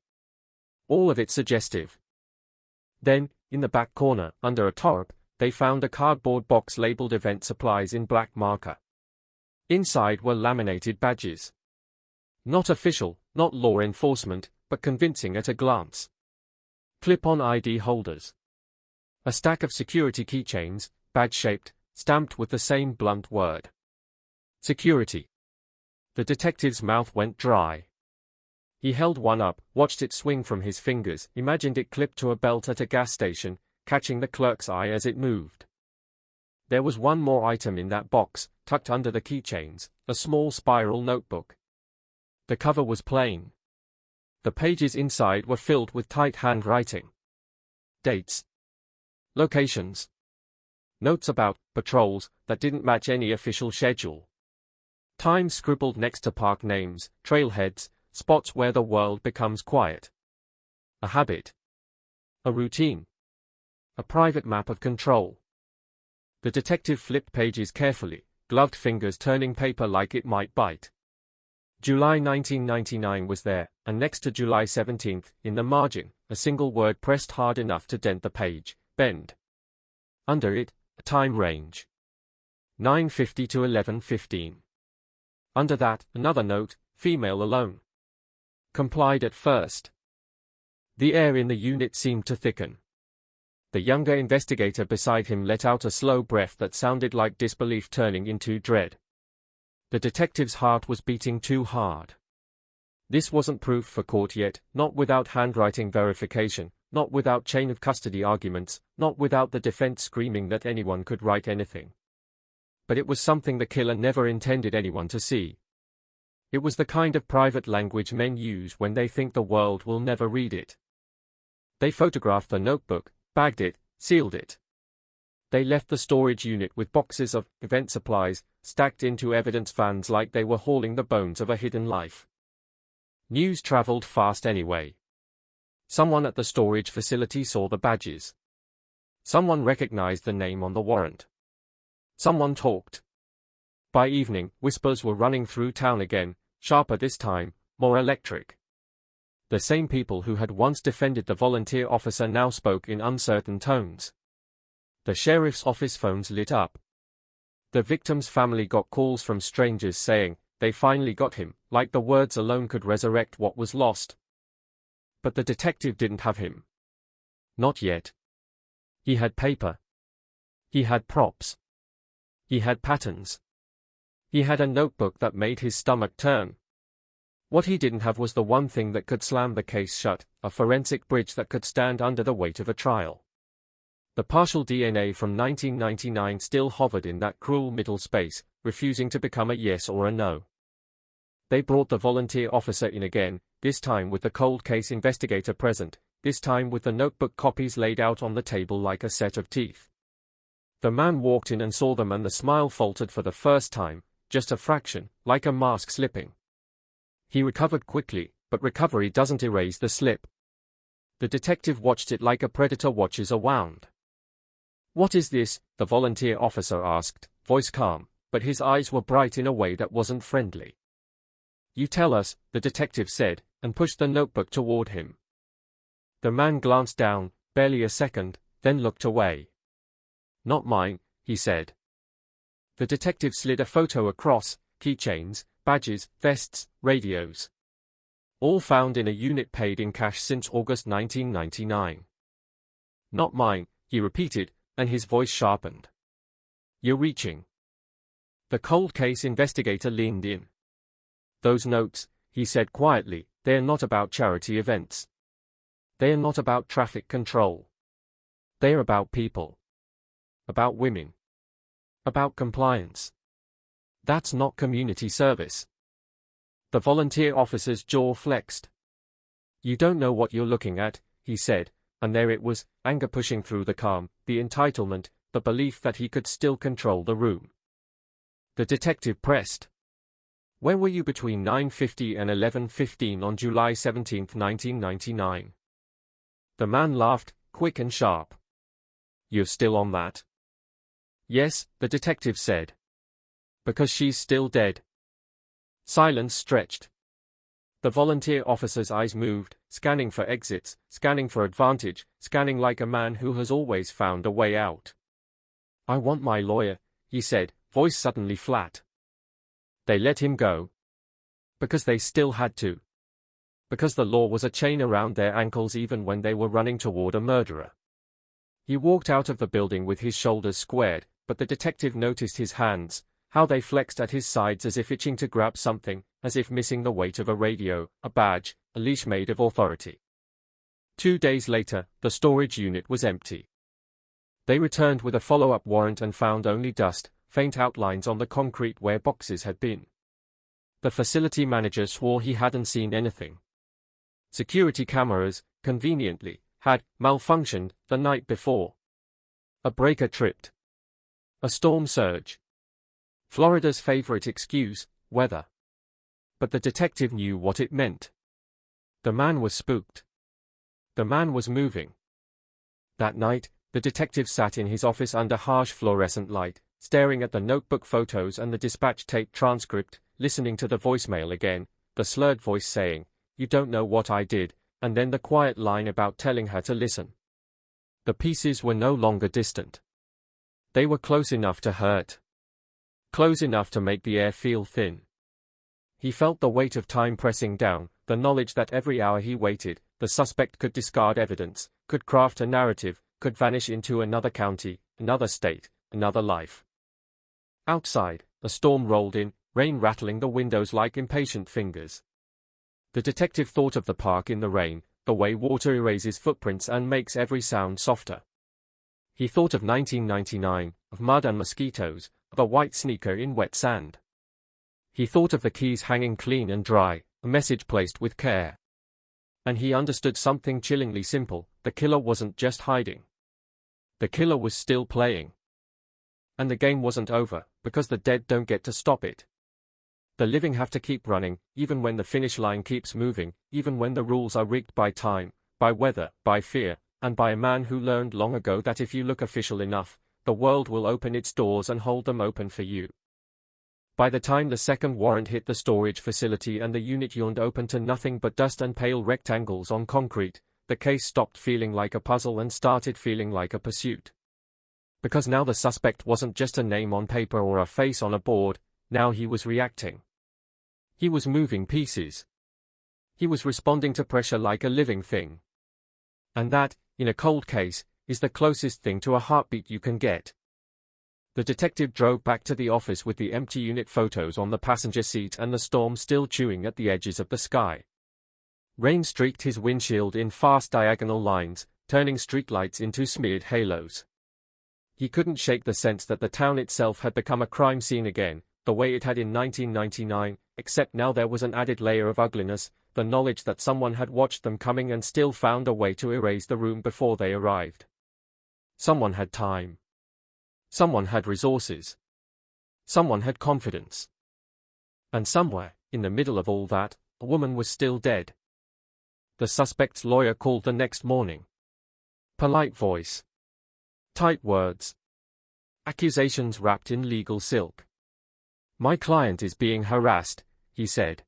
Speaker 21: All of it suggestive. Then, in the back corner, under a tarp, they found a cardboard box labeled event supplies in black marker. Inside were laminated badges. Not official, not law enforcement, but convincing at a glance. Clip-on ID holders. A stack of security keychains, badge-shaped, stamped with the same blunt word. Security. The detective's mouth went dry. He held one up, watched it swing from his fingers, imagined it clipped to a belt at a gas station, catching the clerk's eye as it moved. There was one more item in that box, tucked under the keychains, a small spiral notebook. The cover was plain. The pages inside were filled with tight handwriting. Dates. Locations. Notes about patrols that didn't match any official schedule. Times scribbled next to park names, trailheads, spots where the world becomes quiet. A habit. A routine. A private map of control. The detective flipped pages carefully, gloved fingers turning paper like it might bite. July 1999 was there, and next to July 17th, in the margin, a single word pressed hard enough to dent the page, Bend. Under it, a time range. 9:50 to 11:15. Under that, another note, female alone. Complied at first. The air in the unit seemed to thicken. The younger investigator beside him let out a slow breath that sounded like disbelief turning into dread. The detective's heart was beating too hard. This wasn't proof for court yet, not without handwriting verification, not without chain of custody arguments, not without the defense screaming that anyone could write anything. But it was something the killer never intended anyone to see. It was the kind of private language men use when they think the world will never read it. They photographed the notebook, bagged it, sealed it. They left the storage unit with boxes of event supplies, stacked into evidence vans like they were hauling the bones of a hidden life. News traveled fast anyway. Someone at the storage facility saw the badges. Someone recognized the name on the warrant. Someone talked. By evening, whispers were running through town again, sharper this time, more electric. The same people who had once defended the volunteer officer now spoke in uncertain tones. The sheriff's office phones lit up. The victim's family got calls from strangers saying, they finally got him, like the words alone could resurrect what was lost. But the detective didn't have him. Not yet. He had paper. He had props. He had patterns. He had a notebook that made his stomach turn. What he didn't have was the one thing that could slam the case shut, a forensic bridge that could stand under the weight of a trial. The partial DNA from 1999 still hovered in that cruel middle space, refusing to become a yes or a no. They brought the volunteer officer in again, this time with the cold case investigator present, this time with the notebook copies laid out on the table like a set of teeth. The man walked in and saw them, and the smile faltered for the first time, just a fraction, like a mask slipping. He recovered quickly, but recovery doesn't erase the slip. The detective watched it like a predator watches a wound. "What is this?" the volunteer officer asked, voice calm, but his eyes were bright in a way that wasn't friendly. "You tell us," the detective said, and pushed the notebook toward him. The man glanced down, barely a second, then looked away. "Not mine," he said. The detective slid a photo across, keychains, badges, vests, radios. All found in a unit paid in cash since August 1999. "Not mine," he repeated, and his voice sharpened. "You're reaching." The cold case investigator leaned in. "Those notes," he said quietly, "they're not about charity events. They're not about traffic control. They're about people. About women. About compliance. That's not community service." The volunteer officer's jaw flexed. "You don't know what you're looking at," he said, and there it was, anger pushing through the calm, the entitlement, the belief that he could still control the room. The detective pressed. "Where were you between 9:50 and 11:15 on July 17, 1999? The man laughed, quick and sharp. "You're still on that?" "Yes," the detective said. "Because she's still dead." Silence stretched. The volunteer officer's eyes moved, scanning for exits, scanning for advantage, scanning like a man who has always found a way out. "I want my lawyer," he said, voice suddenly flat. They let him go. Because they still had to. Because the law was a chain around their ankles even when they were running toward a murderer. He walked out of the building with his shoulders squared, but the detective noticed his hands, how they flexed at his sides as if itching to grab something, as if missing the weight of a radio, a badge, a leash made of authority. 2 days later, the storage unit was empty. They returned with a follow-up warrant and found only dust, faint outlines on the concrete where boxes had been. The facility manager swore he hadn't seen anything. Security cameras, conveniently, had malfunctioned the night before. A breaker tripped. A storm surge. Florida's favorite excuse, weather. But the detective knew what it meant. The man was spooked. The man was moving. That night, the detective sat in his office under harsh fluorescent light, staring at the notebook photos and the dispatch tape transcript, listening to the voicemail again, the slurred voice saying, "You don't know what I did," and then the quiet line about telling her to listen. The pieces were no longer distant. They were close enough to hurt. Close enough to make the air feel thin. He felt the weight of time pressing down, the knowledge that every hour he waited, the suspect could discard evidence, could craft a narrative, could vanish into another county, another state, another life. Outside, a storm rolled in, rain rattling the windows like impatient fingers. The detective thought of the park in the rain, the way water erases footprints and makes every sound softer. He thought of 1999, of mud and mosquitoes, of a white sneaker in wet sand. He thought of the keys hanging clean and dry, a message placed with care. And he understood something chillingly simple: the killer wasn't just hiding. The killer was still playing. And the game wasn't over, because the dead don't get to stop it. The living have to keep running, even when the finish line keeps moving, even when the rules are rigged by time, by weather, by fear, and by a man who learned long ago that if you look official enough, the world will open its doors and hold them open for you. By the time the second warrant hit the storage facility and the unit yawned open to nothing but dust and pale rectangles on concrete, the case stopped feeling like a puzzle and started feeling like a pursuit. Because now the suspect wasn't just a name on paper or a face on a board, now he was reacting. He was moving pieces. He was responding to pressure like a living thing. And that, in a cold case, is the closest thing to a heartbeat you can get. The detective drove back to the office with the empty unit photos on the passenger seat and the storm still chewing at the edges of the sky. Rain streaked his windshield in fast diagonal lines, turning streetlights into smeared halos. He couldn't shake the sense that the town itself had become a crime scene again, the way it had in 1999, except now there was an added layer of ugliness, the knowledge that someone had watched them coming and still found a way to erase the room before they arrived. Someone had time. Someone had resources. Someone had confidence. And somewhere, in the middle of all that, a woman was still dead. The suspect's lawyer called the next morning. Polite voice. Tight words. Accusations wrapped in legal silk. "My client is being harassed," he said.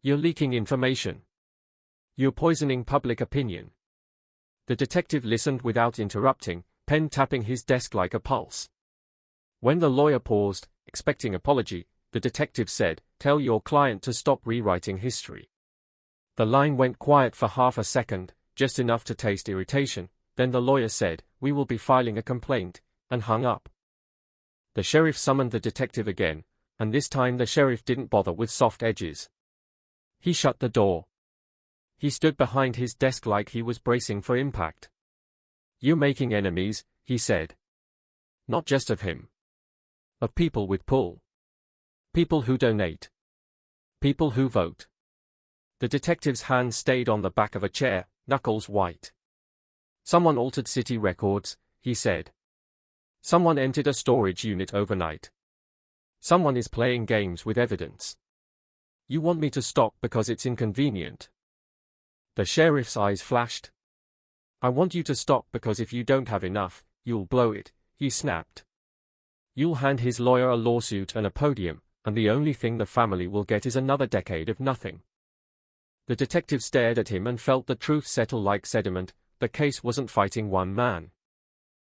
Speaker 21: "You're leaking information. You're poisoning public opinion." The detective listened without interrupting, pen tapping his desk like a pulse. When the lawyer paused, expecting apology, the detective said, "Tell your client to stop rewriting history." The line went quiet for half a second, just enough to taste irritation, then the lawyer said, "We will be filing a complaint," and hung up. The sheriff summoned the detective again, and this time the sheriff didn't bother with soft edges. He shut the door. He stood behind his desk like he was bracing for impact. "You're making enemies," he said. "Not just of him. Of people with pull. People who donate. People who vote." The detective's hand stayed on the back of a chair, knuckles white. "Someone altered city records," he said. "Someone entered a storage unit overnight. Someone is playing games with evidence. You want me to stop because it's inconvenient?" The sheriff's eyes flashed. "I want you to stop because if you don't have enough, you'll blow it," he snapped. "You'll hand his lawyer a lawsuit and a podium, and the only thing the family will get is another decade of nothing." The detective stared at him and felt the truth settle like sediment. The case wasn't fighting one man.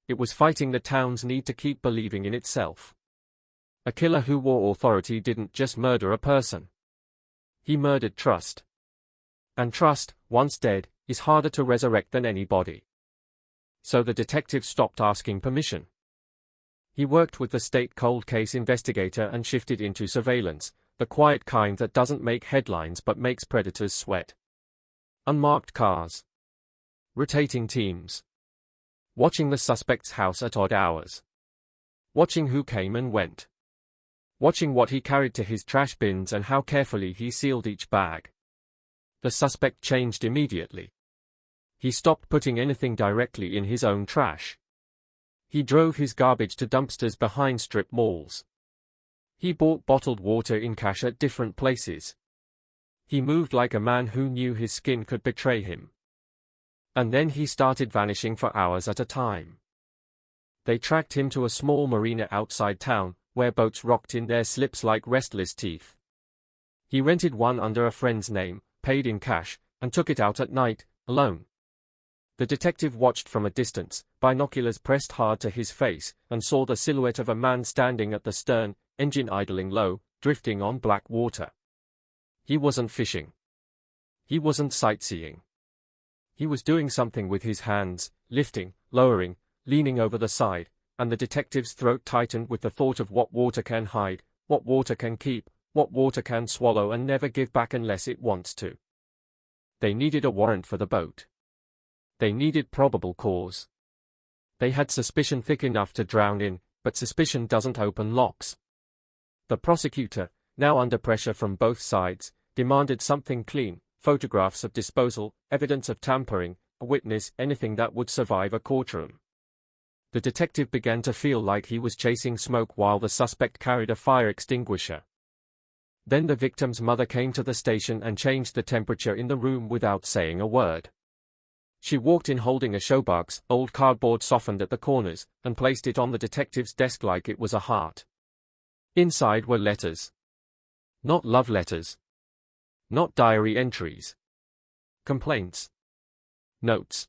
Speaker 21: It was fighting the town's need to keep believing in itself. A killer who wore authority didn't just murder a person. He murdered trust. And trust, once dead, is harder to resurrect than any body. So the detective stopped asking permission. He worked with the state cold case investigator and shifted into surveillance, the quiet kind that doesn't make headlines but makes predators sweat. Unmarked cars. Rotating teams. Watching the suspect's house at odd hours. Watching who came and went. Watching what he carried to his trash bins and how carefully he sealed each bag. The suspect changed immediately. He stopped putting anything directly in his own trash. He drove his garbage to dumpsters behind strip malls. He bought bottled water in cash at different places. He moved like a man who knew his skin could betray him. And then he started vanishing for hours at a time. They tracked him to a small marina outside town, where boats rocked in their slips like restless teeth. He rented one under a friend's name, paid in cash, and took it out at night, alone. The detective watched from a distance, binoculars pressed hard to his face, and saw the silhouette of a man standing at the stern, engine idling low, drifting on black water. He wasn't fishing. He wasn't sightseeing. He was doing something with his hands, lifting, lowering, leaning over the side, and the detective's throat tightened with the thought of what water can hide, what water can keep, what water can swallow and never give back unless it wants to. They needed a warrant for the boat. They needed probable cause. They had suspicion thick enough to drown in, but suspicion doesn't open locks. The prosecutor, now under pressure from both sides, demanded something clean, photographs of disposal, evidence of tampering, a witness, anything that would survive a courtroom. The detective began to feel like he was chasing smoke while the suspect carried a fire extinguisher. Then the victim's mother came to the station and changed the temperature in the room without saying a word. She walked in holding a showbox, old cardboard softened at the corners, and placed it on the detective's desk like it was a heart. Inside were letters. Not love letters. Not diary entries. Complaints. Notes.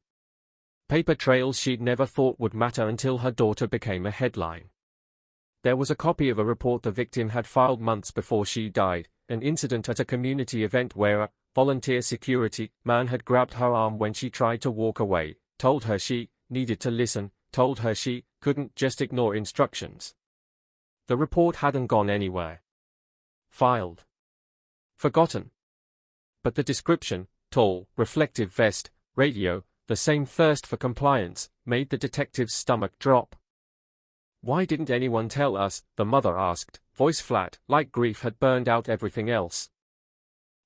Speaker 21: Paper trails she'd never thought would matter until her daughter became a headline. There was a copy of a report the victim had filed months before she died, an incident at a community event where a volunteer security man had grabbed her arm when she tried to walk away, told her she needed to listen, told her she couldn't just ignore instructions. The report hadn't gone anywhere. Filed. Forgotten. But the description, tall, reflective vest, radio, the same thirst for compliance, made the detective's stomach drop. Why didn't anyone tell us, the mother asked, voice flat, like grief had burned out everything else.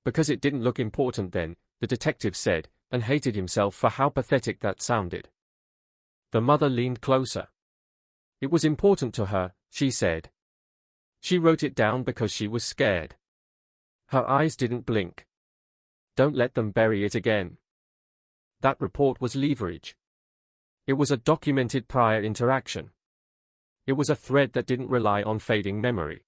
Speaker 21: Because it didn't look important then, the detective said, and hated himself for how pathetic that sounded. The mother leaned closer. It was important to her, she said. She wrote it down because she was scared. Her eyes didn't blink. Don't let them bury it again. That report was leverage. It was a documented prior interaction. It was a thread that didn't rely on fading memory.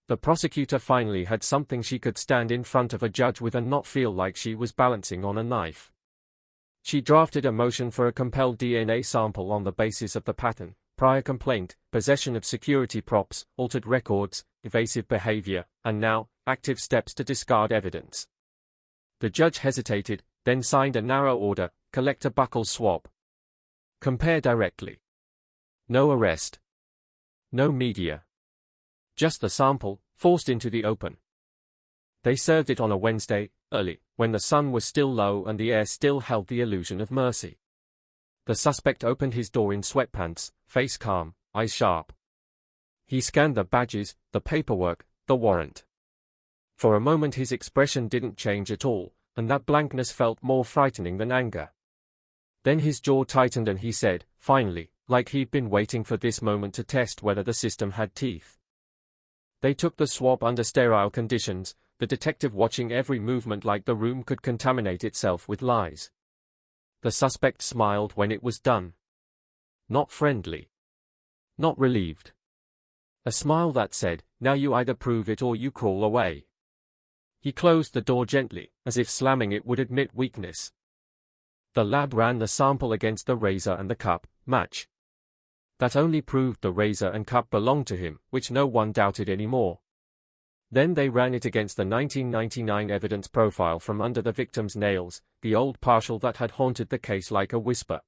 Speaker 21: The prosecutor finally had something she could stand in front of a judge with and not feel like she was balancing on a knife. She drafted a motion for a compelled DNA sample on the basis of the pattern, prior complaint, possession of security props, altered records, evasive behavior, and now, active steps to discard evidence. The judge hesitated, then signed a narrow order, collect a buccal swab. Compare directly. No arrest. No media. Just the sample, forced into the open. They served it on a Wednesday, early, when the sun was still low and the air still held the illusion of mercy. The suspect opened his door in sweatpants, face calm, eyes sharp. He scanned the badges, the paperwork, the warrant. For a moment his expression didn't change at all, and that blankness felt more frightening than anger. Then his jaw tightened and he said, finally, like he'd been waiting for this moment to test whether the system had teeth. They took the swab under sterile conditions, the detective watching every movement like the room could contaminate itself with lies. The suspect smiled when it was done. Not friendly. Not relieved. A smile that said, now you either prove it or you crawl away. He closed the door gently, as if slamming it would admit weakness. The lab ran the sample against the razor and the cup, match. That only proved the razor and cup belonged to him, which no one doubted anymore. Then they ran it against the 1999 evidence profile from under the victim's nails, the old partial that had haunted the case like a whisper.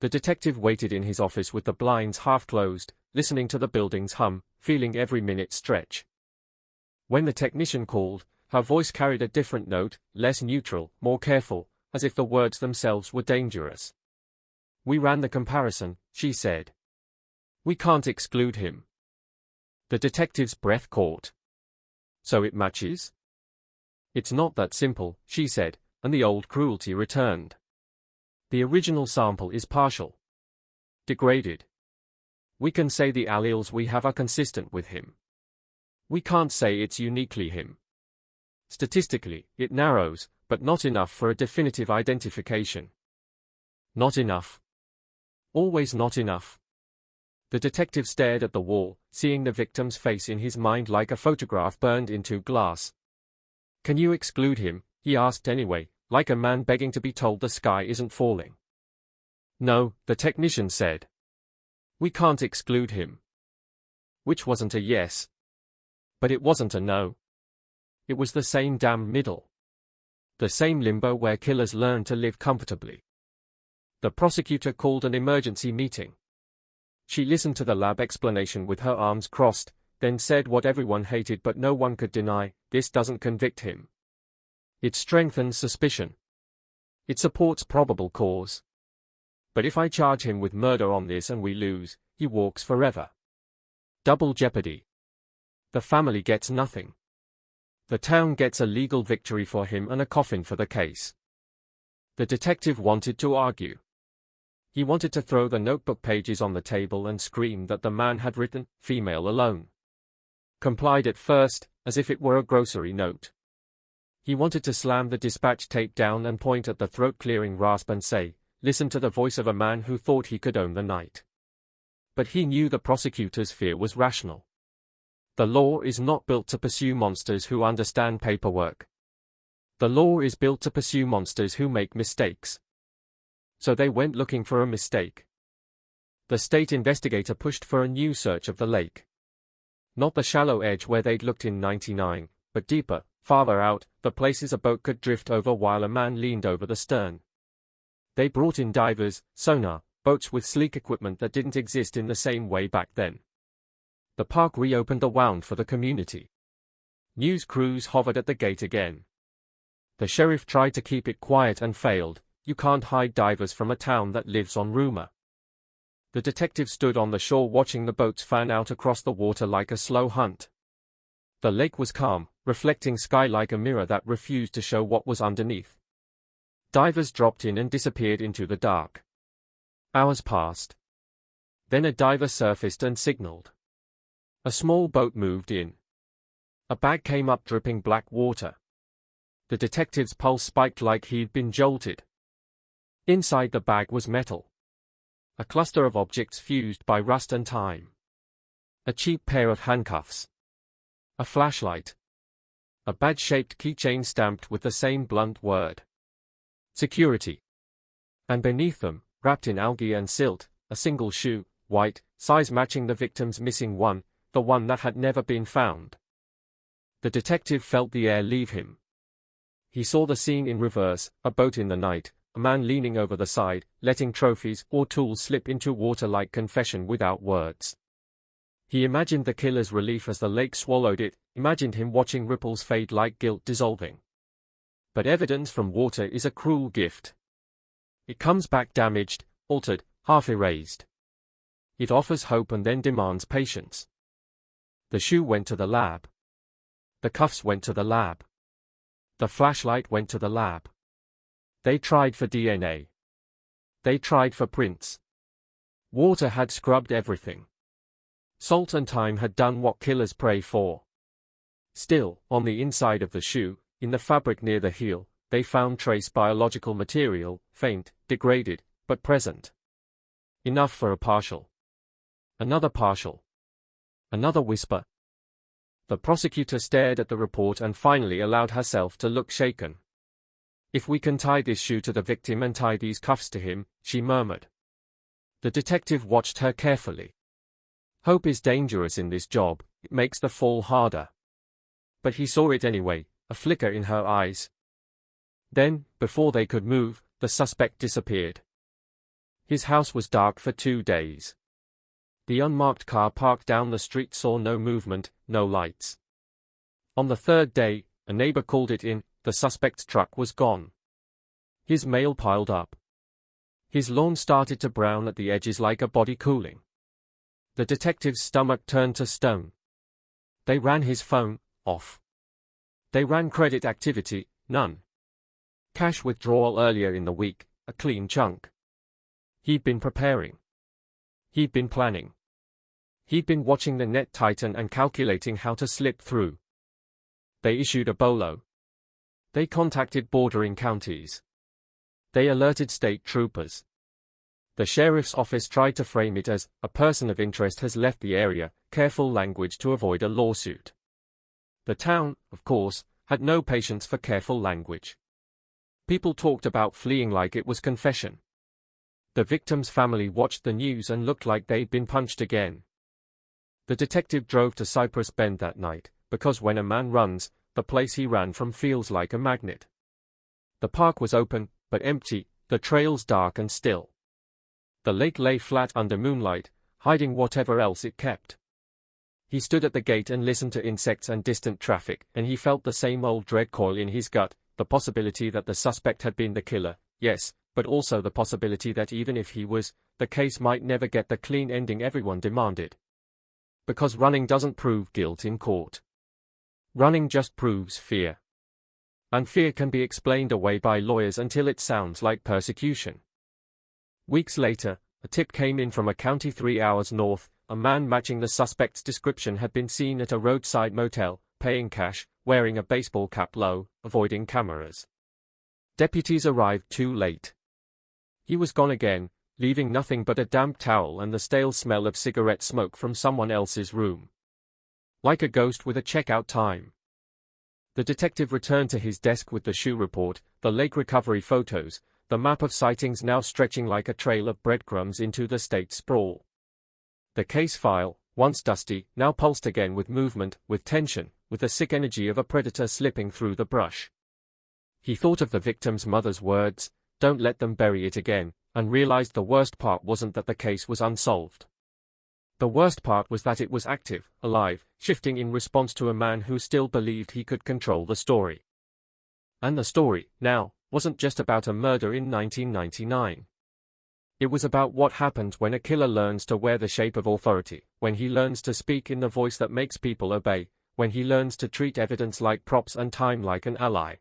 Speaker 21: The detective waited in his office with the blinds half closed, listening to the building's hum, feeling every minute stretch. When the technician called, her voice carried a different note, less neutral, more careful, as if the words themselves were dangerous. "We ran the comparison," she said. "We can't exclude him." The detective's breath caught. "So it matches?" "It's not that simple," she said, and the old cruelty returned. "The original sample is partial. Degraded. We can say the alleles we have are consistent with him. We can't say it's uniquely him. Statistically, it narrows, but not enough for a definitive identification." Not enough. Always not enough. The detective stared at the wall, seeing the victim's face in his mind like a photograph burned into glass. "Can you exclude him?" he asked anyway, like a man begging to be told the sky isn't falling. "No," the technician said. "We can't exclude him." Which wasn't a yes. But it wasn't a no. It was the same damn middle. The same limbo where killers learn to live comfortably. The prosecutor called an emergency meeting. She listened to the lab explanation with her arms crossed, then said what everyone hated but no one could deny: this doesn't convict him. It strengthens suspicion. It supports probable cause. But if I charge him with murder on this and we lose, he walks forever. Double jeopardy. The family gets nothing. The town gets a legal victory for him and a coffin for the case. The detective wanted to argue. He wanted to throw the notebook pages on the table and scream that the man had written, "female alone." Complied at first, as if it were a grocery note. He wanted to slam the dispatch tape down and point at the throat-clearing rasp and say, "Listen to the voice of a man who thought he could own the night." But he knew the prosecutor's fear was rational. The law is not built to pursue monsters who understand paperwork. The law is built to pursue monsters who make mistakes. So they went looking for a mistake. The state investigator pushed for a new search of the lake. Not the shallow edge where they'd looked in '99, but deeper, farther out, the places a boat could drift over while a man leaned over the stern. They brought in divers, sonar, boats with sleek equipment that didn't exist in the same way back then. The park reopened the wound for the community. News crews hovered at the gate again. The sheriff tried to keep it quiet and failed. You can't hide divers from a town that lives on rumor. The detective stood on the shore watching the boats fan out across the water like a slow hunt. The lake was calm, reflecting sky like a mirror that refused to show what was underneath. Divers dropped in and disappeared into the dark. Hours passed. Then a diver surfaced and signaled. A small boat moved in. A bag came up dripping black water. The detective's pulse spiked like he'd been jolted. Inside the bag was metal. A cluster of objects fused by rust and time. A cheap pair of handcuffs. A flashlight. A badge-shaped keychain stamped with the same blunt word. Security. And beneath them, wrapped in algae and silt, a single shoe, white, size matching the victim's missing one, the one that had never been found. The detective felt the air leave him. He saw the scene in reverse, a boat in the night, a man leaning over the side, letting trophies or tools slip into water like confession without words. He imagined the killer's relief as the lake swallowed it, imagined him watching ripples fade like guilt dissolving. But evidence from water is a cruel gift. It comes back damaged, altered, half erased. It offers hope and then demands patience. The shoe went to the lab. The cuffs went to the lab. The flashlight went to the lab. They tried for DNA. They tried for prints. Water had scrubbed everything. Salt and time had done what killers pray for. Still, on the inside of the shoe, in the fabric near the heel, they found trace biological material, faint, degraded, but present. Enough for a partial. Another partial. Another whisper. The prosecutor stared at the report and finally allowed herself to look shaken. "If we can tie this shoe to the victim and tie these cuffs to him," she murmured. The detective watched her carefully. Hope is dangerous in this job, it makes the fall harder. But he saw it anyway, a flicker in her eyes. Then, before they could move, the suspect disappeared. His house was dark for 2 days. The unmarked car parked down the street saw no movement, no lights. On the 3rd day, a neighbor called it in, the suspect's truck was gone. His mail piled up. His lawn started to brown at the edges like a body cooling. The detective's stomach turned to stone. They ran his phone, off. They ran credit activity, none. Cash withdrawal earlier in the week, a clean chunk. He'd been preparing. He'd been planning. He'd been watching the net tighten and calculating how to slip through. They issued a bolo. They contacted bordering counties. They alerted state troopers. The sheriff's office tried to frame it as, a person of interest has left the area, careful language to avoid a lawsuit. The town, of course, had no patience for careful language. People talked about fleeing like it was confession. The victim's family watched the news and looked like they'd been punched again. The detective drove to Cypress Bend that night, because when a man runs, the place he ran from feels like a magnet. The park was open, but empty, the trails dark and still. The lake lay flat under moonlight, hiding whatever else it kept. He stood at the gate and listened to insects and distant traffic, and he felt the same old dread coil in his gut, the possibility that the suspect had been the killer, yes, but also the possibility that even if he was, the case might never get the clean ending everyone demanded. Because running doesn't prove guilt in court. Running just proves fear. And fear can be explained away by lawyers until it sounds like persecution. Weeks later, a tip came in from a county 3 hours north. A man matching the suspect's description had been seen at a roadside motel, paying cash, wearing a baseball cap low, avoiding cameras. Deputies arrived too late. He was gone again, leaving nothing but a damp towel and the stale smell of cigarette smoke from someone else's room. Like a ghost with a checkout time. The detective returned to his desk with the shoe report, the lake recovery photos, the map of sightings now stretching like a trail of breadcrumbs into the state sprawl. The case file, once dusty, now pulsed again with movement, with tension, with the sick energy of a predator slipping through the brush. He thought of the victim's mother's words, "Don't let them bury it again," and realized the worst part wasn't that the case was unsolved. The worst part was that it was active, alive, shifting in response to a man who still believed he could control the story. And the story, now, wasn't just about a murder in 1999. It was about what happens when a killer learns to wear the shape of authority, when he learns to speak in the voice that makes people obey, when he learns to treat evidence like props and time like an ally.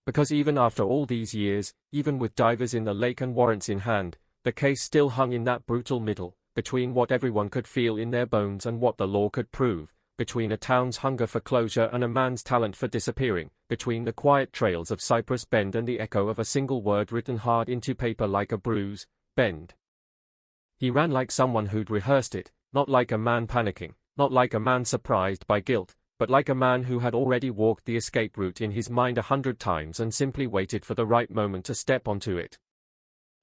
Speaker 21: Because even after all these years, even with divers in the lake and warrants in hand, the case still hung in that brutal middle, between what everyone could feel in their bones and what the law could prove, between a town's hunger for closure and a man's talent for disappearing, between the quiet trails of Cypress Bend and the echo of a single word written hard into paper like a bruise, Bend. He ran like someone who'd rehearsed it, not like a man panicking, not like a man surprised by guilt, but like a man who had already walked the escape route in his mind 100 times and simply waited for the right moment to step onto it.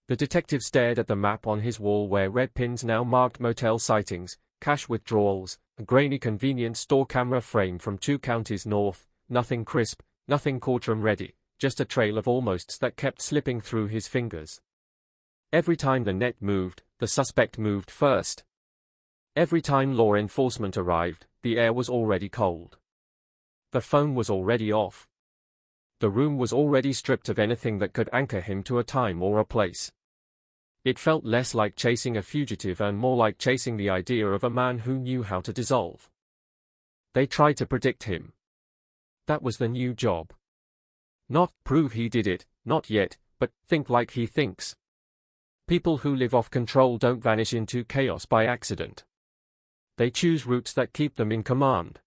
Speaker 21: The detective stared at the map on his wall where red pins now marked motel sightings, cash withdrawals, a grainy convenience store camera frame from 2 counties north, nothing crisp, nothing courtroom ready, just a trail of almosts that kept slipping through his fingers. Every time the net moved, the suspect moved first. Every time law enforcement arrived, the air was already cold. The phone was already off. The room was already stripped of anything that could anchor him to a time or a place. It felt less like chasing a fugitive and more like chasing the idea of a man who knew how to dissolve. They tried to predict him. That was the new job. Not prove he did it, not yet, but think like he thinks. People who live off control don't vanish into chaos by accident. They choose routes that keep them in command.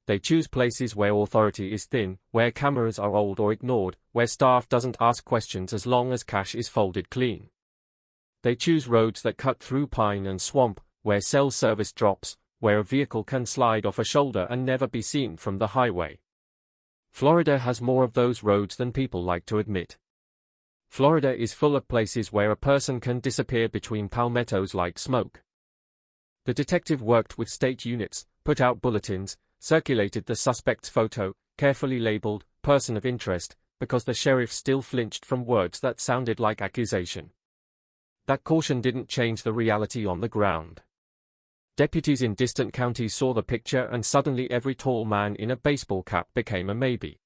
Speaker 21: They choose places where authority is thin, where cameras are old or ignored, where staff doesn't ask questions as long as cash is folded clean. They choose roads that cut through pine and swamp, where cell service drops, where a vehicle can slide off a shoulder and never be seen from the highway. Florida has more of those roads than people like to admit. Florida is full of places where a person can disappear between palmettos like smoke. The detective worked with state units, put out bulletins, circulated the suspect's photo, carefully labeled, person of interest, because the sheriff still flinched from words that sounded like accusation. That caution didn't change the reality on the ground. Deputies in distant counties saw the picture and suddenly every tall man in a baseball cap became a maybe.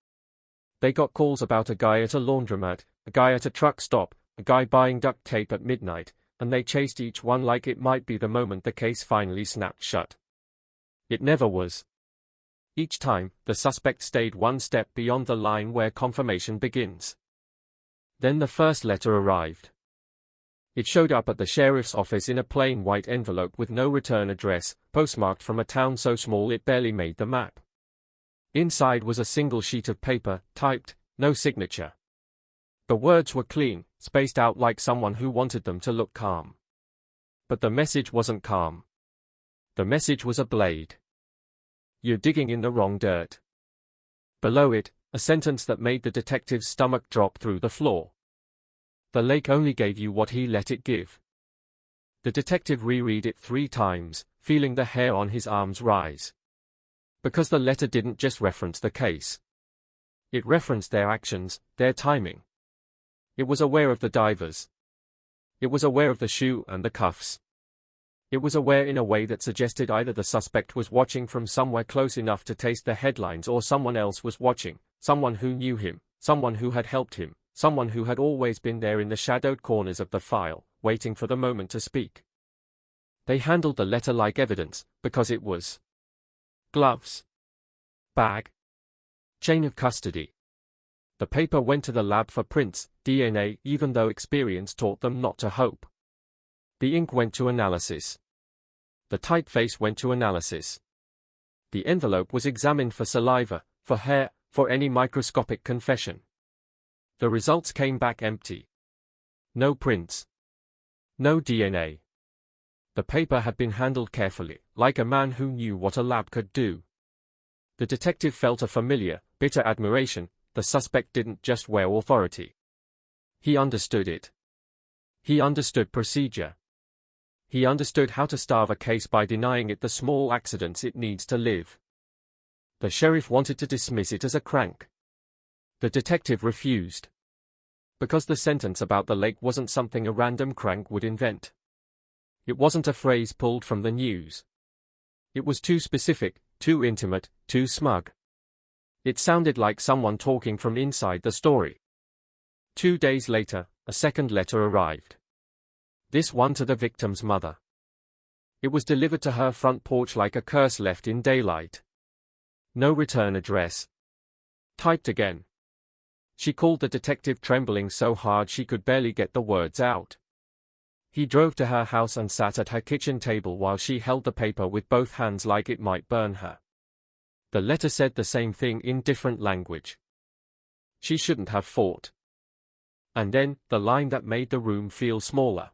Speaker 21: They got calls about a guy at a laundromat, a guy at a truck stop, a guy buying duct tape at midnight, and they chased each one like it might be the moment the case finally snapped shut. It never was. Each time, the suspect stayed one step beyond the line where confirmation begins. Then the first letter arrived. It showed up at the sheriff's office in a plain white envelope with no return address, postmarked from a town so small it barely made the map. Inside was a single sheet of paper, typed, no signature. The words were clean, spaced out like someone who wanted them to look calm. But the message wasn't calm. The message was a blade. You're digging in the wrong dirt. Below it, a sentence that made the detective's stomach drop through the floor. The lake only gave you what he let it give. The detective reread it 3 times, feeling the hair on his arms rise. Because the letter didn't just reference the case. It referenced their actions, their timing. It was aware of the divers. It was aware of the shoe and the cuffs. It was aware in a way that suggested either the suspect was watching from somewhere close enough to taste the headlines or someone else was watching, someone who knew him, someone who had helped him, someone who had always been there in the shadowed corners of the file, waiting for the moment to speak. They handled the letter like evidence, because it was gloves, bag, chain of custody. The paper went to the lab for prints, DNA, even though experience taught them not to hope. The ink went to analysis. The typeface went to analysis. The envelope was examined for saliva, for hair, for any microscopic confession. The results came back empty. No prints. No DNA. The paper had been handled carefully, like a man who knew what a lab could do. The detective felt a familiar, bitter admiration. The suspect didn't just wear authority. He understood it. He understood procedure. He understood how to starve a case by denying it the small accidents it needs to live. The sheriff wanted to dismiss it as a crank. The detective refused. Because the sentence about the lake wasn't something a random crank would invent. It wasn't a phrase pulled from the news. It was too specific, too intimate, too smug. It sounded like someone talking from inside the story. 2 days later, a second letter arrived. This one to the victim's mother. It was delivered to her front porch like a curse left in daylight. No return address. Typed again. She called the detective trembling so hard she could barely get the words out. He drove to her house and sat at her kitchen table while she held the paper with both hands like it might burn her. The letter said the same thing in different language. She shouldn't have fought. And then, the line that made the room feel smaller.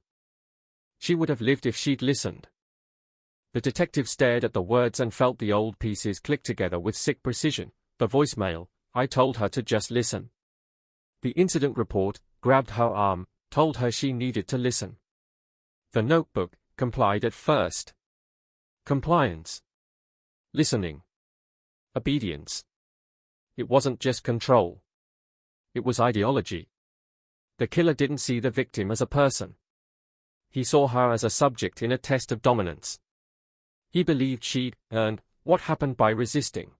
Speaker 21: She would have lived if she'd listened. The detective stared at the words and felt the old pieces click together with sick precision. The voicemail, I told her to just listen. The incident report, grabbed her arm, told her she needed to listen. The notebook, complied at first. Compliance. Listening. Obedience. It wasn't just control. It was ideology. The killer didn't see the victim as a person. He saw her as a subject in a test of dominance. He believed she'd earned what happened by resisting.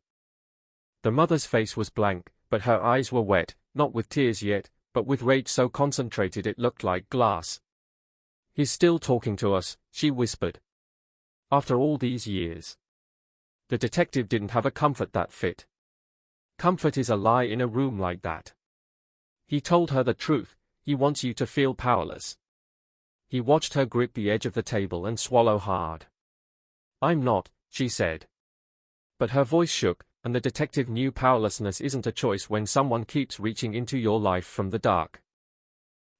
Speaker 21: The mother's face was blank, but her eyes were wet, not with tears yet, but with rage so concentrated it looked like glass. He's still talking to us, she whispered. After all these years. The detective didn't have a comfort that fit. Comfort is a lie in a room like that. He told her the truth, he wants you to feel powerless. He watched her grip the edge of the table and swallow hard. I'm not, she said. But her voice shook, and the detective knew powerlessness isn't a choice when someone keeps reaching into your life from the dark.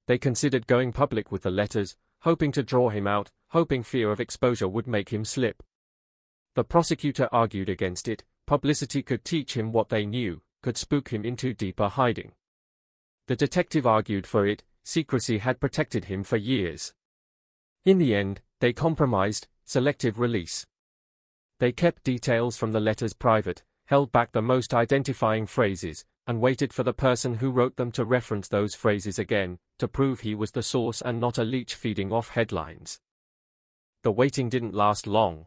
Speaker 21: They considered going public with the letters, hoping to draw him out, hoping fear of exposure would make him slip. The prosecutor argued against it. Publicity could teach him what they knew, could spook him into deeper hiding. The detective argued for it. Secrecy had protected him for years. In the end, they compromised, selective release. They kept details from the letters private, held back the most identifying phrases, and waited for the person who wrote them to reference those phrases again, to prove he was the source and not a leech feeding off headlines. The waiting didn't last long.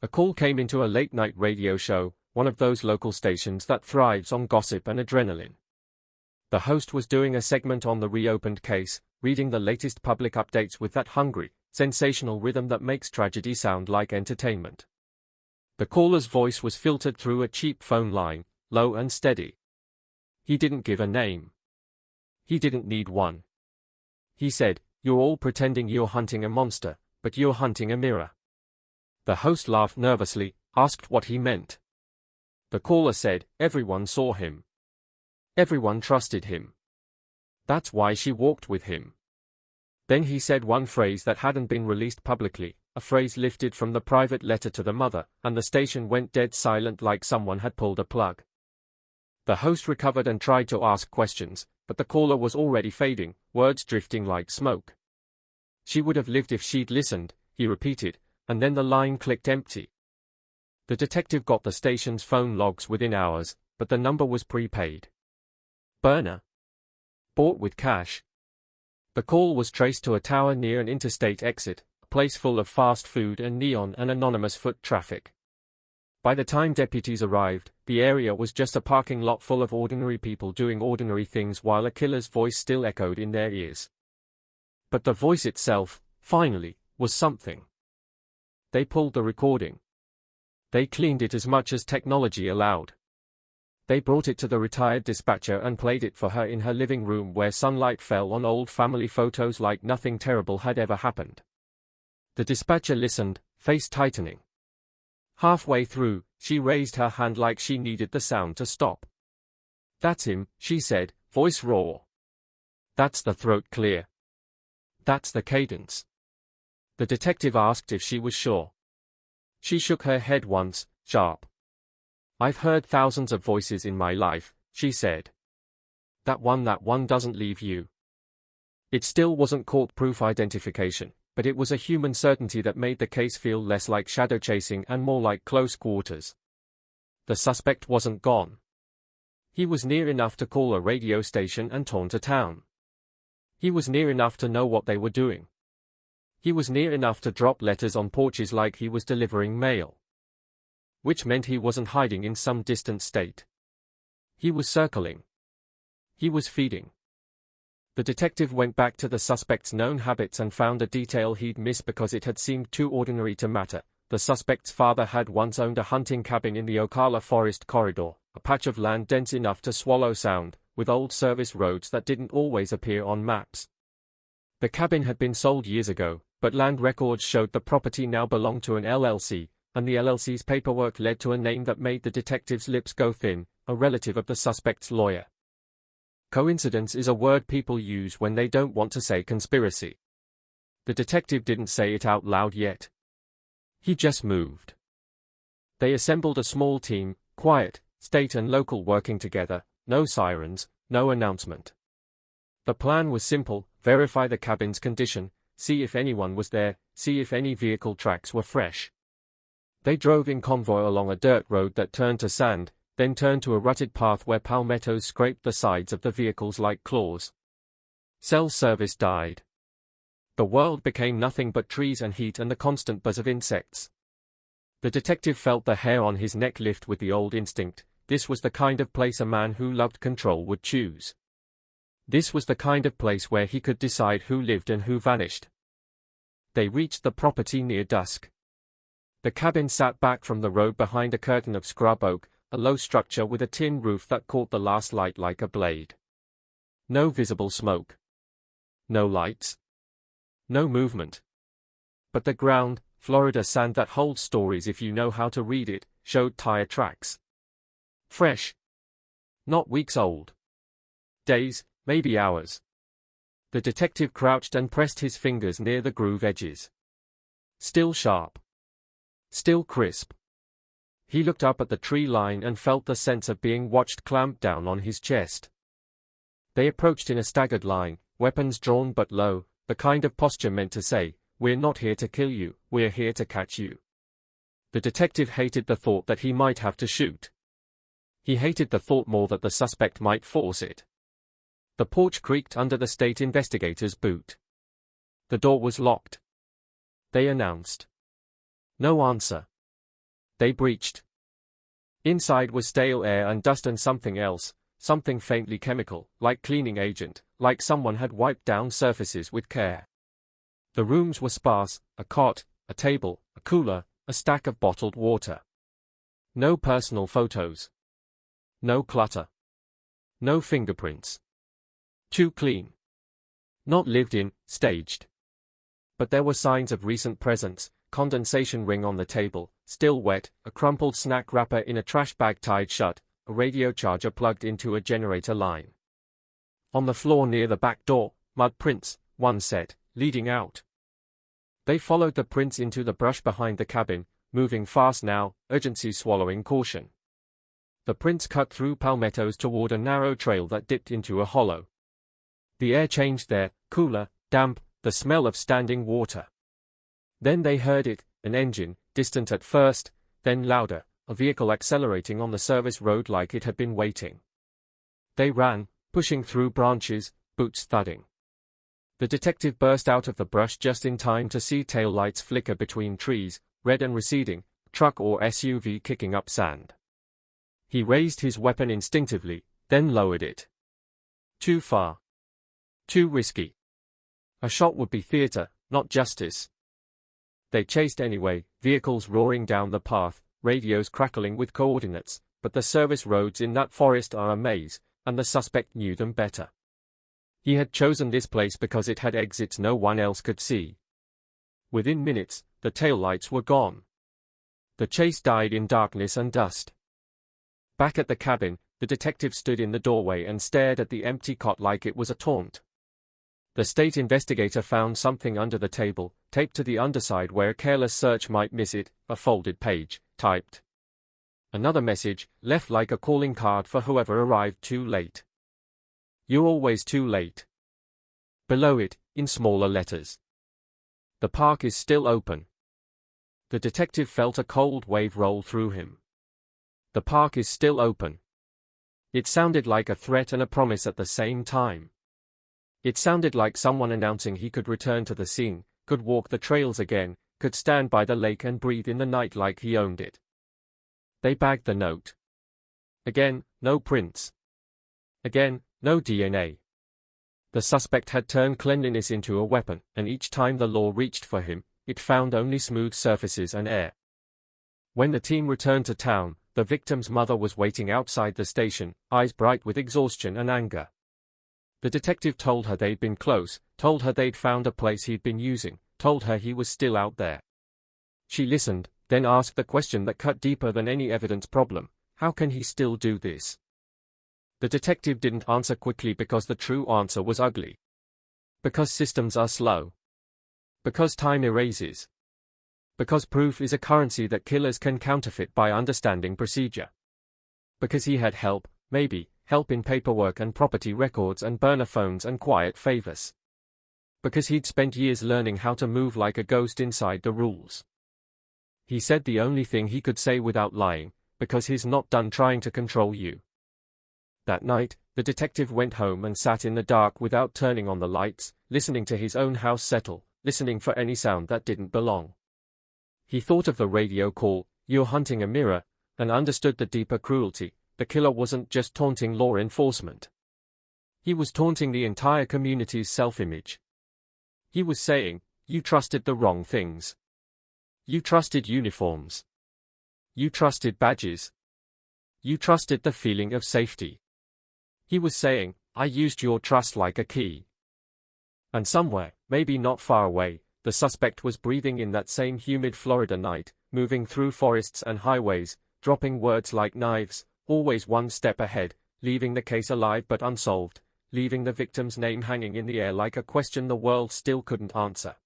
Speaker 21: A call came into a late-night radio show, one of those local stations that thrives on gossip and adrenaline. The host was doing a segment on the reopened case, reading the latest public updates with that hungry, sensational rhythm that makes tragedy sound like entertainment. The caller's voice was filtered through a cheap phone line, low and steady. He didn't give a name. He didn't need one. He said, "You're all pretending you're hunting a monster, but you're hunting a mirror." The host laughed nervously, asked what he meant. The caller said, "Everyone saw him. Everyone trusted him. That's why she walked with him." Then he said one phrase that hadn't been released publicly, a phrase lifted from the private letter to the mother, and the station went dead silent like someone had pulled a plug. The host recovered and tried to ask questions, but the caller was already fading, words drifting like smoke. "She would have lived if she'd listened," he repeated, and then the line clicked empty. The detective got the station's phone logs within hours, but the number was prepaid. Burner. Bought with cash. The call was traced to a tower near an interstate exit, a place full of fast food and neon and anonymous foot traffic. By the time deputies arrived, the area was just a parking lot full of ordinary people doing ordinary things while a killer's voice still echoed in their ears. But the voice itself, finally, was something. They pulled the recording. They cleaned it as much as technology allowed. They brought it to the retired dispatcher and played it for her in her living room where sunlight fell on old family photos like nothing terrible had ever happened. The dispatcher listened, face tightening. Halfway through, she raised her hand like she needed the sound to stop. "That's him," she said, voice raw. "That's the throat clear. That's the cadence." The detective asked if she was sure. She shook her head once, sharp. "I've heard thousands of voices in my life," she said. That one doesn't leave you." It still wasn't court-proof identification, but it was a human certainty that made the case feel less like shadow chasing and more like close quarters. The suspect wasn't gone. He was near enough to call a radio station and taunt a town. He was near enough to know what they were doing. He was near enough to drop letters on porches like he was delivering mail. Which meant he wasn't hiding in some distant state. He was circling. He was feeding. The detective went back to the suspect's known habits and found a detail he'd missed because it had seemed too ordinary to matter. The suspect's father had once owned a hunting cabin in the Ocala Forest Corridor, a patch of land dense enough to swallow sound, with old service roads that didn't always appear on maps. The cabin had been sold years ago, but land records showed the property now belonged to an LLC, and the LLC's paperwork led to a name that made the detective's lips go thin, a relative of the suspect's lawyer. Coincidence is a word people use when they don't want to say conspiracy. The detective didn't say it out loud yet. He just moved. They assembled a small team, quiet, state and local working together, no sirens, no announcement. The plan was simple: verify the cabin's condition, see if anyone was there, see if any vehicle tracks were fresh. They drove in convoy along a dirt road that turned to sand, then turned to a rutted path where palmettos scraped the sides of the vehicles like claws. Cell service died. The world became nothing but trees and heat and the constant buzz of insects. The detective felt the hair on his neck lift with the old instinct. This was the kind of place a man who loved control would choose. This was the kind of place where he could decide who lived and who vanished. They reached the property near dusk. The cabin sat back from the road behind a curtain of scrub oak, a low structure with a tin roof that caught the last light like a blade. No visible smoke. No lights. No movement. But the ground, Florida sand that holds stories if you know how to read it, showed tire tracks. Fresh. Not weeks old. Days, maybe hours. The detective crouched and pressed his fingers near the groove edges. Still sharp. Still crisp. He looked up at the tree line and felt the sense of being watched clamp down on his chest. They approached in a staggered line, weapons drawn but low, the kind of posture meant to say, "We're not here to kill you, we're here to catch you." The detective hated the thought that he might have to shoot. He hated the thought more that the suspect might force it. The porch creaked under the state investigator's boot. The door was locked. They announced. No answer. They breached. Inside was stale air and dust and something else, something faintly chemical, like cleaning agent, like someone had wiped down surfaces with care. The rooms were sparse, a cot, a table, a cooler, a stack of bottled water. No personal photos. No clutter. No fingerprints. Too clean. Not lived in, staged. But there were signs of recent presence, condensation ring on the table, still wet, a crumpled snack wrapper in a trash bag tied shut, a radio charger plugged into a generator line. On the floor near the back door, mud prints, one set, leading out. They followed the prints into the brush behind the cabin, moving fast now, urgency swallowing caution. The prints cut through palmettos toward a narrow trail that dipped into a hollow. The air changed there, cooler, damp, the smell of standing water. Then they heard it, an engine, distant at first, then louder, a vehicle accelerating on the service road like it had been waiting. They ran, pushing through branches, boots thudding. The detective burst out of the brush just in time to see taillights flicker between trees, red and receding, truck or SUV kicking up sand. He raised his weapon instinctively, then lowered it. Too far. Too risky. A shot would be theater, not justice. They chased anyway, vehicles roaring down the path, radios crackling with coordinates, but the service roads in that forest are a maze, and the suspect knew them better. He had chosen this place because it had exits no one else could see. Within minutes, the taillights were gone. The chase died in darkness and dust. Back at the cabin, the detective stood in the doorway and stared at the empty cot like it was a taunt. The state investigator found something under the table, taped to the underside where a careless search might miss it, a folded page, typed. Another message, left like a calling card for whoever arrived too late. You're always too late. Below it, in smaller letters. The park is still open. The detective felt a cold wave roll through him. The park is still open. It sounded like a threat and a promise at the same time. It sounded like someone announcing he could return to the scene, could walk the trails again, could stand by the lake and breathe in the night like he owned it. They bagged the note. Again, no prints. Again, no DNA. The suspect had turned cleanliness into a weapon, and each time the law reached for him, it found only smooth surfaces and air. When the team returned to town, the victim's mother was waiting outside the station, eyes bright with exhaustion and anger. The detective told her they'd been close, told her they'd found a place he'd been using, told her he was still out there. She listened, then asked the question that cut deeper than any evidence problem: how can he still do this? The detective didn't answer quickly because the true answer was ugly. Because systems are slow. Because time erases. Because proof is a currency that killers can counterfeit by understanding procedure. Because he had help, maybe, help in paperwork and property records and burner phones and quiet favors. Because he'd spent years learning how to move like a ghost inside the rules. He said the only thing he could say without lying, because he's not done trying to control you. That night, the detective went home and sat in the dark without turning on the lights, listening to his own house settle, listening for any sound that didn't belong. He thought of the radio call, "You're hunting a mirror," and understood the deeper cruelty. The killer wasn't just taunting law enforcement. He was taunting the entire community's self-image. He was saying, you trusted the wrong things. You trusted uniforms. You trusted badges. You trusted the feeling of safety. He was saying, I used your trust like a key. And somewhere, maybe not far away, the suspect was breathing in that same humid Florida night, moving through forests and highways, dropping words like knives, always one step ahead, leaving the case alive but unsolved, leaving the victim's name hanging in the air like a question the world still couldn't answer.